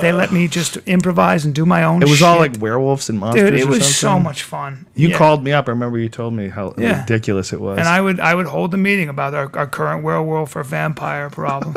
they let me just improvise and do my own. It was shit. all like werewolves and monsters. Dude, it or was something? so much fun. You Yeah. called me up. I remember you told me how Yeah. ridiculous it was. And I would hold the meeting about our current werewolf or vampire problem.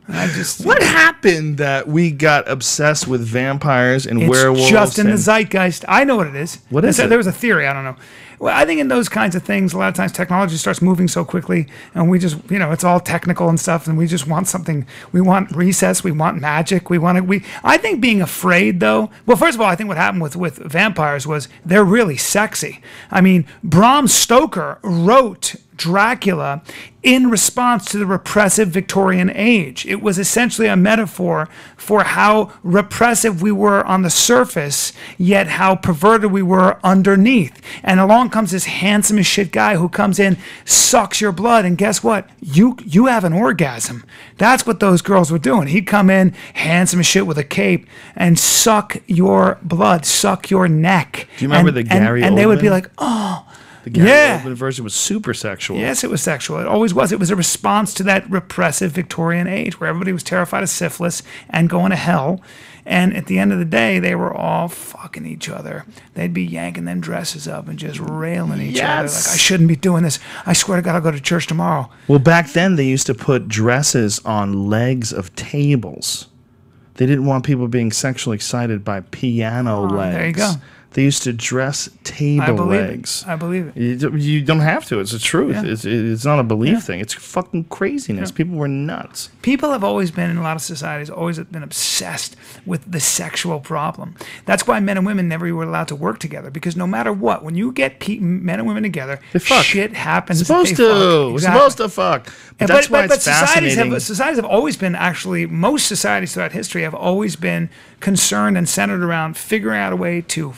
And I just What happened that we got obsessed with vampires and it's werewolves? just in the and- zeitgeist. I know what it is. What is it? There was a theory. I don't know. Well, I think in those kinds of things, a lot of times technology starts moving so quickly, and we just, it's all technical and stuff, and we just want something. We want recess. We want magic. I think being afraid, though. Well, first of all, I think what happened with vampires was they're really sexy. I mean, Bram Stoker wrote Dracula in response to the repressive Victorian age. It was essentially a metaphor for how repressive we were on the surface, yet how perverted we were underneath. And along comes this handsome as shit guy who comes in, sucks your blood, and guess what? You have an orgasm. That's what those girls were doing. He'd come in, handsome as shit with a cape, and suck your blood, suck your neck. Do you remember the Gary And they would be Oldman? like, oh. The Gary Yeah. Oldman version was super sexual. Yes, it was sexual. It always was. It was a response to that repressive Victorian age where everybody was terrified of syphilis and going to hell. And at the end of the day, they were all fucking each other. They'd be yanking them dresses up and just railing each other. Yes. Like, I shouldn't be doing this. I swear to God, I'll go to church tomorrow. Well, back then they used to put dresses on legs of tables. They didn't want people being sexually excited by piano legs. there you go. They used to dress table legs. I believe it. You don't have to. It's the truth. Yeah. It's not a belief thing. It's fucking craziness. Yeah. People were nuts. People have always been, in a lot of societies, always been obsessed with the sexual problem. That's why men and women never were allowed to work together, because no matter what, when you get men and women together, They fuck. shit happens. Supposed They fuck. to. We're Exactly. supposed to fuck. But that's why it's fascinating. Societies have always been, actually, most societies throughout history have always been concerned and centered around figuring out a way to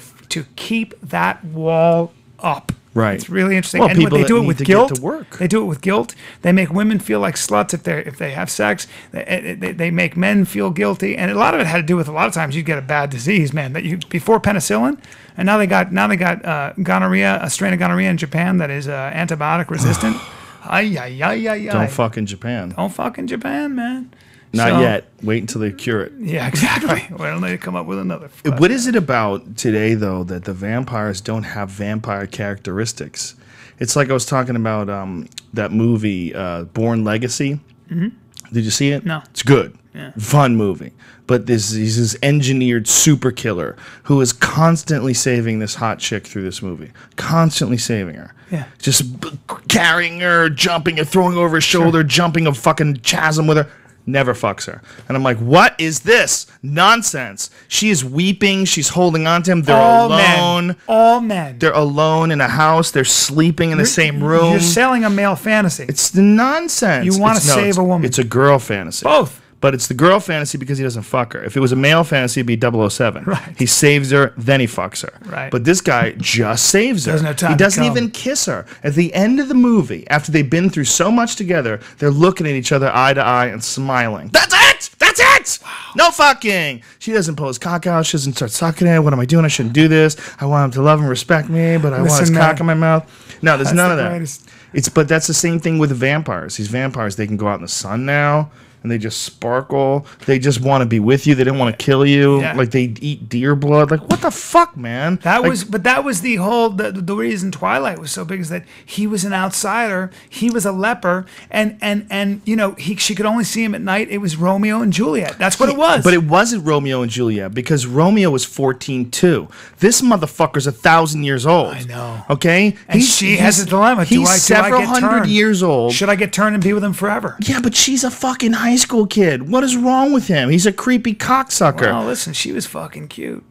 keep that wall up. Right. It's really interesting. Well, and people they do that it need with to get guilt. to work. They do it with guilt. They make women feel like sluts if they have sex. They make men feel guilty, and a lot of it had to do with, a lot of times you'd get a bad disease, man. That you before penicillin, and now they got gonorrhea, a strain of gonorrhea in Japan that is antibiotic resistant. Don't fuck in Japan. Don't fuck in Japan, man. Not So- yet. Wait until they cure it. Yeah, exactly. Well, they come up with another. What is it about today, though, that the vampires don't have vampire characteristics? It's like I was talking about that movie, Born Legacy. Mm-hmm. Did you see it? No. It's good. Yeah. Fun movie. But he's this engineered super killer who is constantly saving this hot chick through this movie. Constantly saving her. Yeah. Just carrying her, jumping her, throwing her over his shoulder, jumping a fucking chasm with her. Never fucks her. And I'm like, what is this nonsense? She is weeping. She's holding on to him. They're alone. All men. They're alone in a house. They're sleeping in the same room. You're selling a male fantasy. It's the nonsense. You wanna It's- no, save it's- a woman. It's a girl fantasy. Both. But it's the girl fantasy because he doesn't fuck her. If it was a male fantasy, it'd be 007. Right. He saves her, then he fucks her. Right. But this guy just saves her. Doesn't have time He to doesn't come. even kiss her. At the end of the movie, after they've been through so much together, they're looking at each other eye to eye and smiling. That's it! That's it! Wow. No fucking! She doesn't pull his cock out. She doesn't start sucking it. What am I doing? I shouldn't do this. I want him to love and respect me, but I want his cock in my mouth. No, there's none of that. But that's the same thing with the vampires. These vampires, they can go out in the sun now, and they just sparkle. They just want to be with you. They don't want to kill you. Yeah. Like, they eat deer blood. Like, what the fuck, man? That like, was the whole the reason Twilight was so big is that he was an outsider. He was a leper, and you know she could only see him at night. It was Romeo and Juliet. That's what it was. But it wasn't Romeo and Juliet because Romeo was 14 too. This motherfucker's 1,000 years old. I know. Okay, and she has a dilemma. He's several hundred years old. Should I get turned and be with him forever? Yeah, but she's a fucking high school kid. What is wrong with him? He's a creepy cocksucker. Well, listen, she was fucking cute.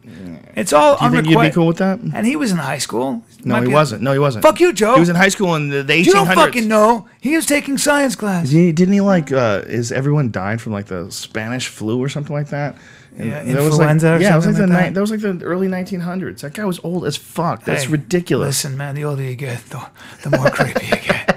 It's all unrequited. You think you'd be cool with that? And he was in high school. No, he wasn't. No, he wasn't. Fuck you, Joe. He was in high school in the 1800s. You don't fucking know. He was taking science class. Didn't he like? Is everyone died from like the Spanish flu or something like that? And yeah, influenza. That was like that was like the early 1900s. That guy was old as fuck. That's ridiculous. Listen, man, the older you get, the more creepy you get.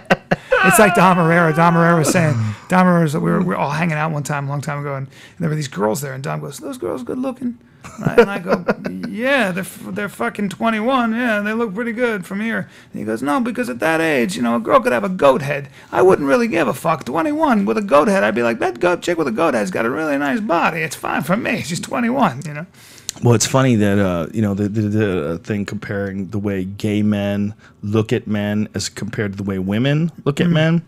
It's like Dom Herrera. Dom Herrera was saying, we were all hanging out one time, a long time ago, and there were these girls there, and Dom goes, "Those girls good looking?" And I go, "Yeah, they're fucking 21. Yeah, they look pretty good from here." And he goes, "No, because at that age, you know, a girl could have a goat head. I wouldn't really give a fuck. 21 with a goat head, I'd be like, that chick with a goat head's got a really nice body. It's fine for me. She's 21, you know." Well, it's funny that you know the thing comparing the way gay men look at men as compared to the way women look at men,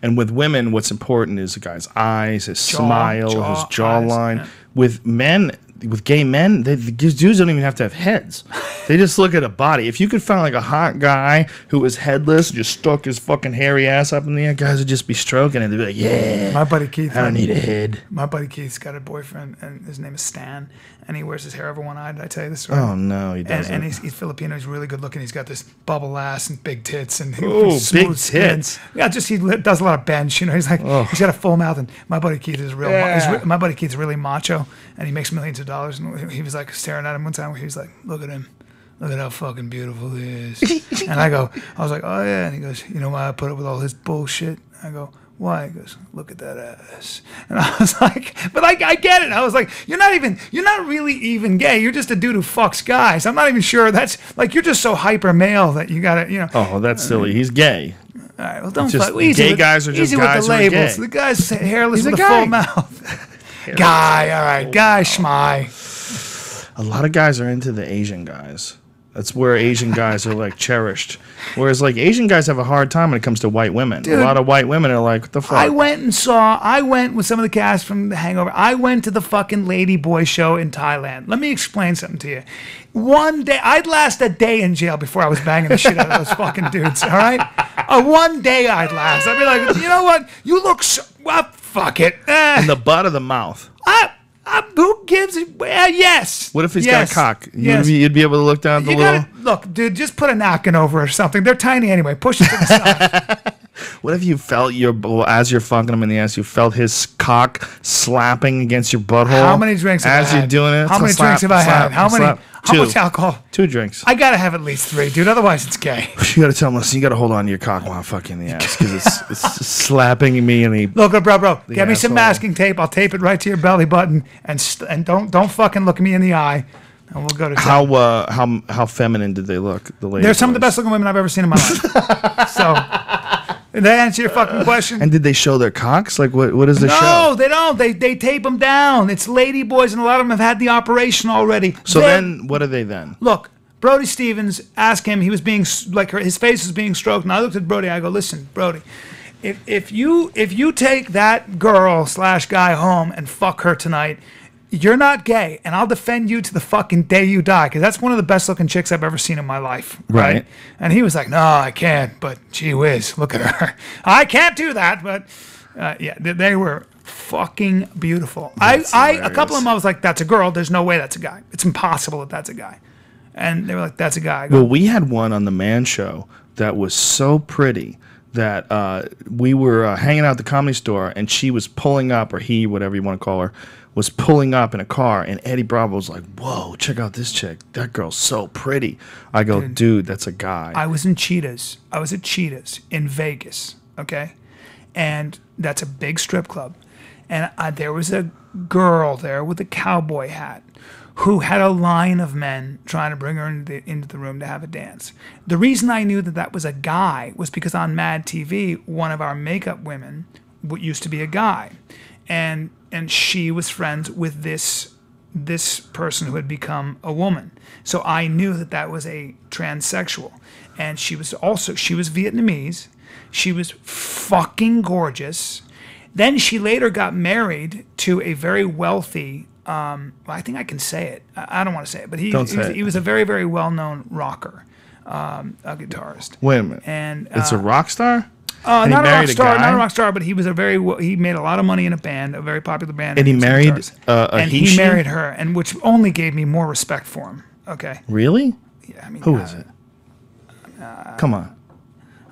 and with women, what's important is the guy's eyes, his smile, his jawline. Eyes, yeah. With men, with gay men, these dudes don't even have to have heads. They just look at a body. If you could find like a hot guy who was headless, just stuck his fucking hairy ass up in the air, guys would just be stroking it. They'd be like, "Yeah, my buddy Keith. I don't need a head." My buddy Keith's got a boyfriend, and his name is Stan, and he wears his hair over one eye. Did I tell you this story? Oh no, he doesn't. And he's Filipino. He's really good looking. He's got this bubble ass and big tits and big tits. Yeah, just he does a lot of bench. You know, he's like he's got a full mouth. And my buddy Keith is my buddy Keith's really macho, and he makes millions of dollars. And he was like staring at him one time where he was like, "Look at him. Look at how fucking beautiful he is." And I was like, "Oh yeah." And he goes, "You know why I put up with all his bullshit?" I go, "Why?" He goes, "Look at that ass." And I was like, but I get it. I was like, you're not really even gay. You're just a dude who fucks guys. I'm not even sure that's like, you're just so hyper male that you gotta, you know. Oh, that's silly. He's gay. All right, well, don't just, fuck. Easy guys are just easy guys with the labels. Who are gay. The guy's hairless He's with a full mouth. Guy, all right, guy, schmy. A lot of guys are into the Asian guys. That's where Asian guys are like cherished. Whereas like Asian guys have a hard time when it comes to white women. Dude, a lot of white women are like, what the fuck? I went with some of the cast from The Hangover. I went to the fucking Lady Boy show in Thailand. Let me explain something to you. One day, I'd last a day in jail before I was banging the shit out of those fucking dudes, all right? One day I'd last. I'd be like, you know what? You look so, well, fuck it. In the butt of the mouth. Who gives it? Yes. What if he's got a cock? You'd be able to look down the little... Look, dude, just put a napkin over or something. They're tiny anyway. Push it to the side. What if you felt as you're fucking him in the ass, you felt his cock slapping against your butthole? How many drinks have I had? As you're doing it? How many drinks have I had? How much alcohol? 2 drinks. I gotta have at least 3, dude. Otherwise, it's gay. You gotta tell him, listen, you gotta hold on to your cock while I'm fucking in the ass because it's slapping me in the. Look, bro, get me some masking tape. I'll tape it right to your belly button, and don't fucking look me in the eye. And we'll go to town. How feminine did they look? The ladies. They're some of the best looking women I've ever seen in my life. So. Did that answer your fucking question? And did they show their cocks? Like, what is the show? No, they don't. They tape them down. It's lady boys, and a lot of them have had the operation already. So then, what are they then? Look, Brody Stevens asked him. He was being like, his face was being stroked, and I looked at Brody. I go, listen, Brody, if you take that girl / guy home and fuck her tonight, you're not gay, and I'll defend you to the fucking day you die, because that's one of the best looking chicks I've ever seen in my life. Right? And he was like, no, I can't, but gee whiz, look at her. I can't do that, but yeah, they were fucking beautiful. A couple of them I was like, that's a girl. There's no way that's a guy. It's impossible that that's a guy. And they were like, that's a guy. Well, we had one on the Man Show that was so pretty that we were hanging out at the Comedy Store, and she was pulling up, or he, whatever you want to call her, was pulling up in a car, and Eddie Bravo was like, "Whoa, check out this chick. That girl's so pretty." I go, "Dude, that's a guy." I was in Cheetahs. I was at Cheetahs in Vegas, okay? And that's a big strip club. And there was a girl there with a cowboy hat who had a line of men trying to bring her into the room to have a dance. The reason I knew that that was a guy was because on Mad TV, one of our makeup women used to be a guy. And she was friends with this person who had become a woman. So I knew that that was a transsexual. And she was Vietnamese. She was fucking gorgeous. Then she later got married to a very wealthy, I think I can say it. I don't want to say it, but he was a very, very well-known rocker, a guitarist. Wait a minute. And it's a rock star? Not a rock star, but he was he made a lot of money in a band, a very popular band. And he married he married her, and which only gave me more respect for him. Okay. Really? Yeah, I mean, who is it? Come on.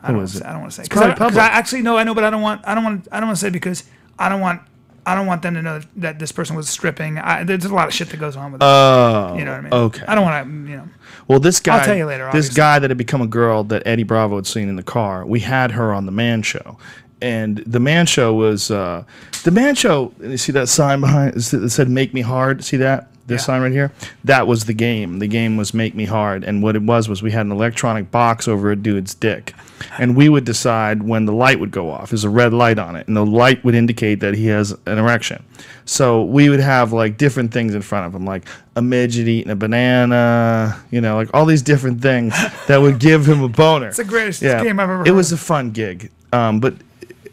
Who is it? I don't want to say. Because I actually know, I know, but I don't want to say because I don't want them to know that this person was stripping. There's a lot of shit that goes on with it. Oh, you know what I mean? Okay. I don't want to, Well, this guy. I'll tell you later. This guy that had become a girl that Eddie Bravo had seen in the car. We had her on the Man Show, and the Man Show was the Man Show. You see that sign behind? It said "Make Me Hard." See that? This sign right here? That was the game. The game was Make Me Hard. And what it was we had an electronic box over a dude's dick. And we would decide when the light would go off. There's a red light on it. And the light would indicate that he has an erection. So we would have like different things in front of him, like a midget eating a banana, like all these different things that would give him a boner. It's the greatest game I've ever heard. It was a fun gig. But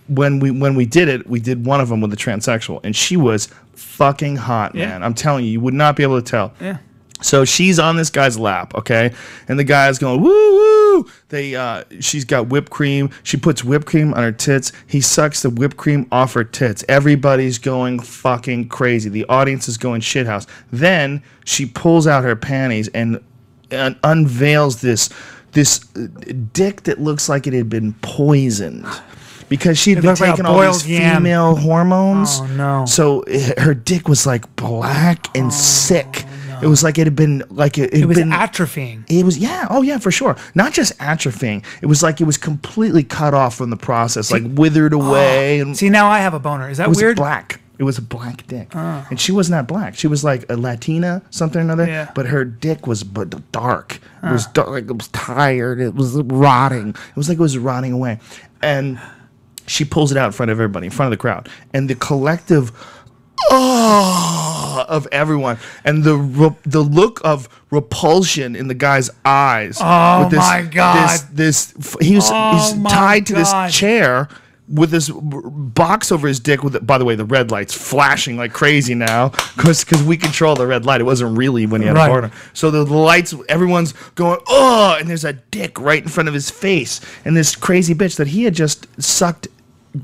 when we did it, we did one of them with a transsexual. And she was fucking hot, man. I'm telling you would not be able to tell. Yeah. So she's on this guy's lap, okay? And the guy's going, woo, woo. She's got whipped cream. She puts whipped cream on her tits. He sucks the whipped cream off her tits. Everybody's going fucking crazy. The audience is going shithouse. Then she pulls out her panties and unveils this dick that looks like it had been poisoned. Because she'd been taking all these female hormones. Oh, no. So her dick was like black and sick. No. It was like it had been like it was been atrophying. It was for sure. Not just atrophying. It was like it was completely cut off from the process, like withered away. And see, now I have a boner. Is that weird? Black. It was a black dick, and she wasn't that black. She was like a Latina, something or another. Yeah. But her dick was dark. It was dark, like it was tired. It was rotting. It was like it was rotting away, and she pulls it out in front of everybody, in front of the crowd. And the collective of everyone. And the look of repulsion in the guy's eyes. Oh, my God. He's tied to this chair with this box over his dick. By the way, the red light's flashing like crazy now because we control the red light. It wasn't really when he had a partner. So the lights, everyone's going, oh, and there's a dick right in front of his face. And this crazy bitch that he had just sucked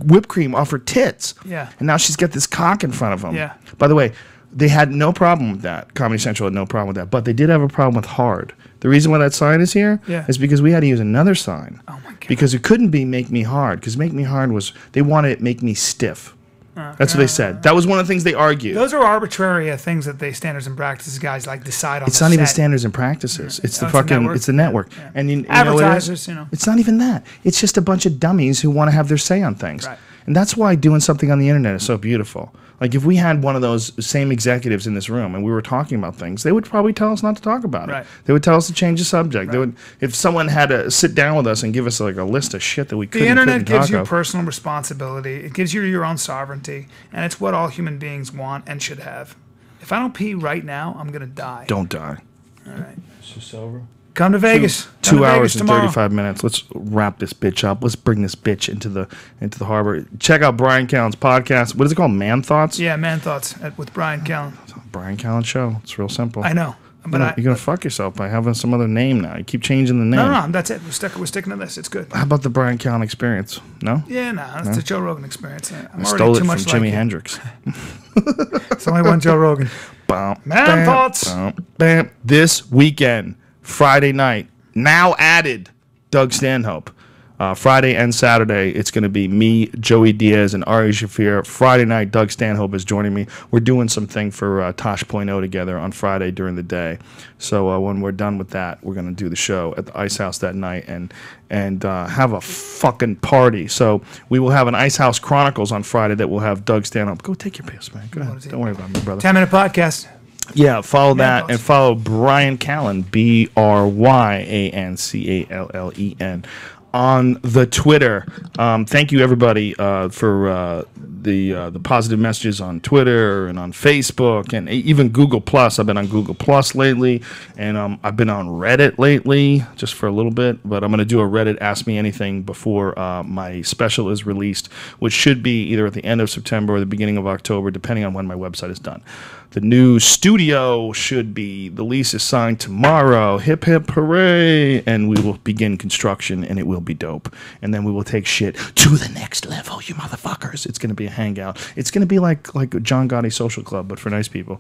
whipped cream off her tits. Yeah. And now she's got this cock in front of him. Yeah. By the way, they had no problem with that. Comedy Central had no problem with that. But they did have a problem with hard. The reason why that sign is here is because we had to use another sign. Oh, my God. Because it couldn't be Make Me Hard. Because Make Me Hard was, they wanted it Make Me Stiff. That's what they said. That was one of the things they argued. Those are arbitrary things that they standards and practices guys like decide on. It's not even standards and practices. It's the fucking. It's the network. Yeah. And you advertisers, know it's not even that. It's just a bunch of dummies who want to have their say on things. Right. And that's why doing something on the internet is so beautiful. Like if we had one of those same executives in this room and we were talking about things, they would probably tell us not to talk about it. They would tell us to change the subject. They would, if someone had to sit down with us and give us like a list of shit that we couldn't. The internet gives you personal responsibility. It gives you your own sovereignty, and it's what all human beings want and should have. If I don't pee right now, I'm gonna die. Don't die. All right. It's just over. Come to Vegas. 2 hours and 35 minutes. Let's wrap this bitch up. Let's bring this bitch into the harbor. Check out Bryan Callen's podcast. What is it called? Man Thoughts? Yeah, Man Thoughts with Bryan Callen. Bryan Callen Show. It's real simple. I know. But you're going to fuck yourself by having some other name now. You keep changing the name. No, that's it. We're sticking to this. It's good. How about the Bryan Callen Experience? No? Yeah, that's the Joe Rogan Experience. I stole it from Jimi Hendrix. It's only one Joe Rogan. Man Thoughts. This weekend, Friday night, now added Doug Stanhope. Friday and Saturday, it's going to be me, Joey Diaz, and Ari Shafir. Friday night, Doug Stanhope is joining me. We're doing something for Tosh.0 together on Friday during the day. So when we're done with that, we're going to do the show at the Ice House that night and have a fucking party. So we will have an Ice House Chronicles on Friday that will have Doug Stanhope. Go take your piss, man. Go ahead. Don't worry about me, brother. 10-minute podcast. Yeah, follow that and follow Bryan Callen, BryanCallen, on the Twitter. Thank you, everybody, for the positive messages on Twitter and on Facebook and even Google Plus. I've been on Google Plus lately, and I've been on Reddit lately, just for a little bit. But I'm going to do a Reddit Ask Me Anything before my special is released, which should be either at the end of September or the beginning of October, depending on when my website is done. The new studio should be, the lease is signed tomorrow. Hip, hip, hooray. And we will begin construction, and it will be dope. And then we will take shit to the next level, you motherfuckers. It's going to be a hangout. It's going to be like John Gotti Social Club, but for nice people.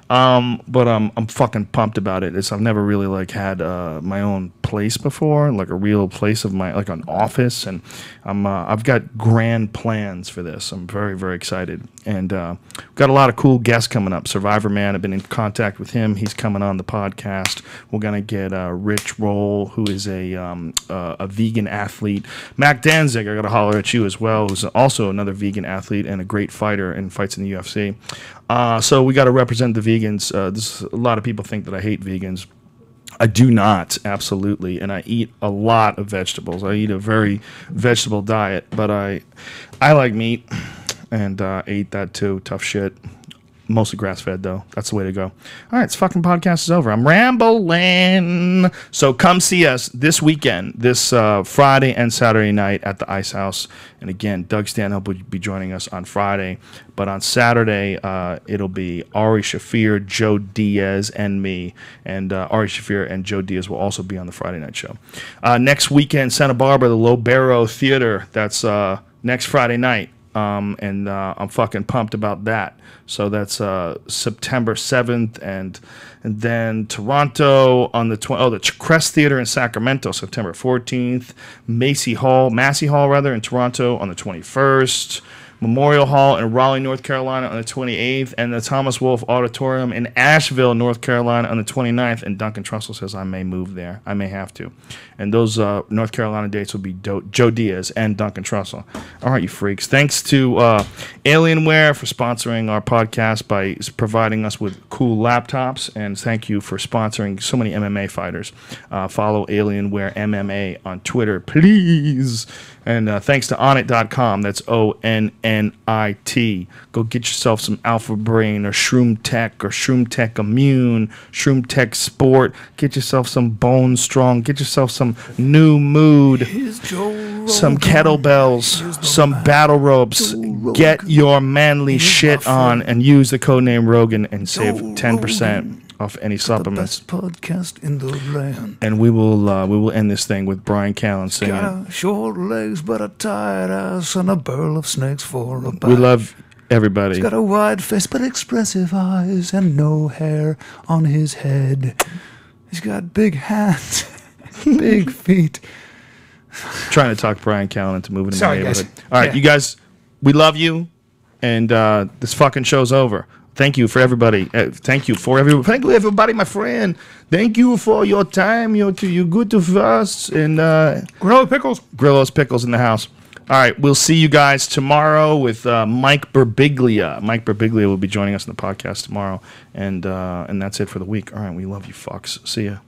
But I'm fucking pumped about it. I've never really had my own place before, like a real place of my, like an office. And I've got grand plans for this. I'm very, very excited. And got a lot of cool guests coming up. Survivor Man, I've been in contact with him. He's coming on the podcast. We're gonna get Rich Roll, who is a vegan athlete. Mac Danzig, I gotta holler at you as well, who's also another vegan athlete and a great fighter and fights in the UFC. So we got to represent the vegans. A lot of people think that I hate vegans. I do not, absolutely, and I eat a lot of vegetables. I eat a very vegetable diet, but I like meat, and I eat that too. Tough shit. Mostly grass-fed, though. That's the way to go. All right, this fucking podcast is over. I'm rambling. So come see us this weekend, this Friday and Saturday night at the Ice House. And again, Doug Stanhope will be joining us on Friday. But on Saturday, it'll be Ari Shafir, Joe Diaz, and me. And Ari Shafir and Joe Diaz will also be on the Friday night show. Next weekend, Santa Barbara, the Lobero Theater. That's next Friday night. And I'm fucking pumped about that. So that's September 7th, and then Toronto on the the Crest Theater in Sacramento, September 14th. Massey Hall in Toronto on the 21st. Memorial Hall in Raleigh, North Carolina on the 28th, and the Thomas Wolfe Auditorium in Asheville, North Carolina on the 29th. And Duncan Trussell says I may move there. I may have to. And those North Carolina dates will be Joe Diaz and Duncan Trussell. All right, you freaks. Thanks to Alienware for sponsoring our podcast by providing us with cool laptops. And thank you for sponsoring so many MMA fighters. Follow Alienware MMA on Twitter, please. And thanks to Onnit.com. That's ONNIT. Go get yourself some Alpha Brain or Shroom Tech or Shroom Tech Immune, Shroom Tech Sport. Get yourself some Bone Strong. Get yourself some New Mood, some kettlebells, some battle ropes. Get your manly shit on and use the codename Rogan and save 10% off any supplements. The best podcast in the land. And we will end this thing with Bryan Callen singing. Got short legs but a tight ass and a burl of snakes for a bite. We love everybody. He's got a wide face but expressive eyes and no hair on his head. He's got big hands, big feet. Trying to talk Bryan Callen into moving in Sorry, the neighborhood. guys. All right, you guys, we love you, and this fucking show's over. Thank you for everybody. Thank you for everybody. Thank you, everybody, my friend. Thank you for your time. You're good to us. And Grillo Pickles. Grillo's Pickles in the house. All right, we'll see you guys tomorrow with Mike Birbiglia. Mike Birbiglia will be joining us in the podcast tomorrow. And that's it for the week. All right, we love you, fucks. See ya.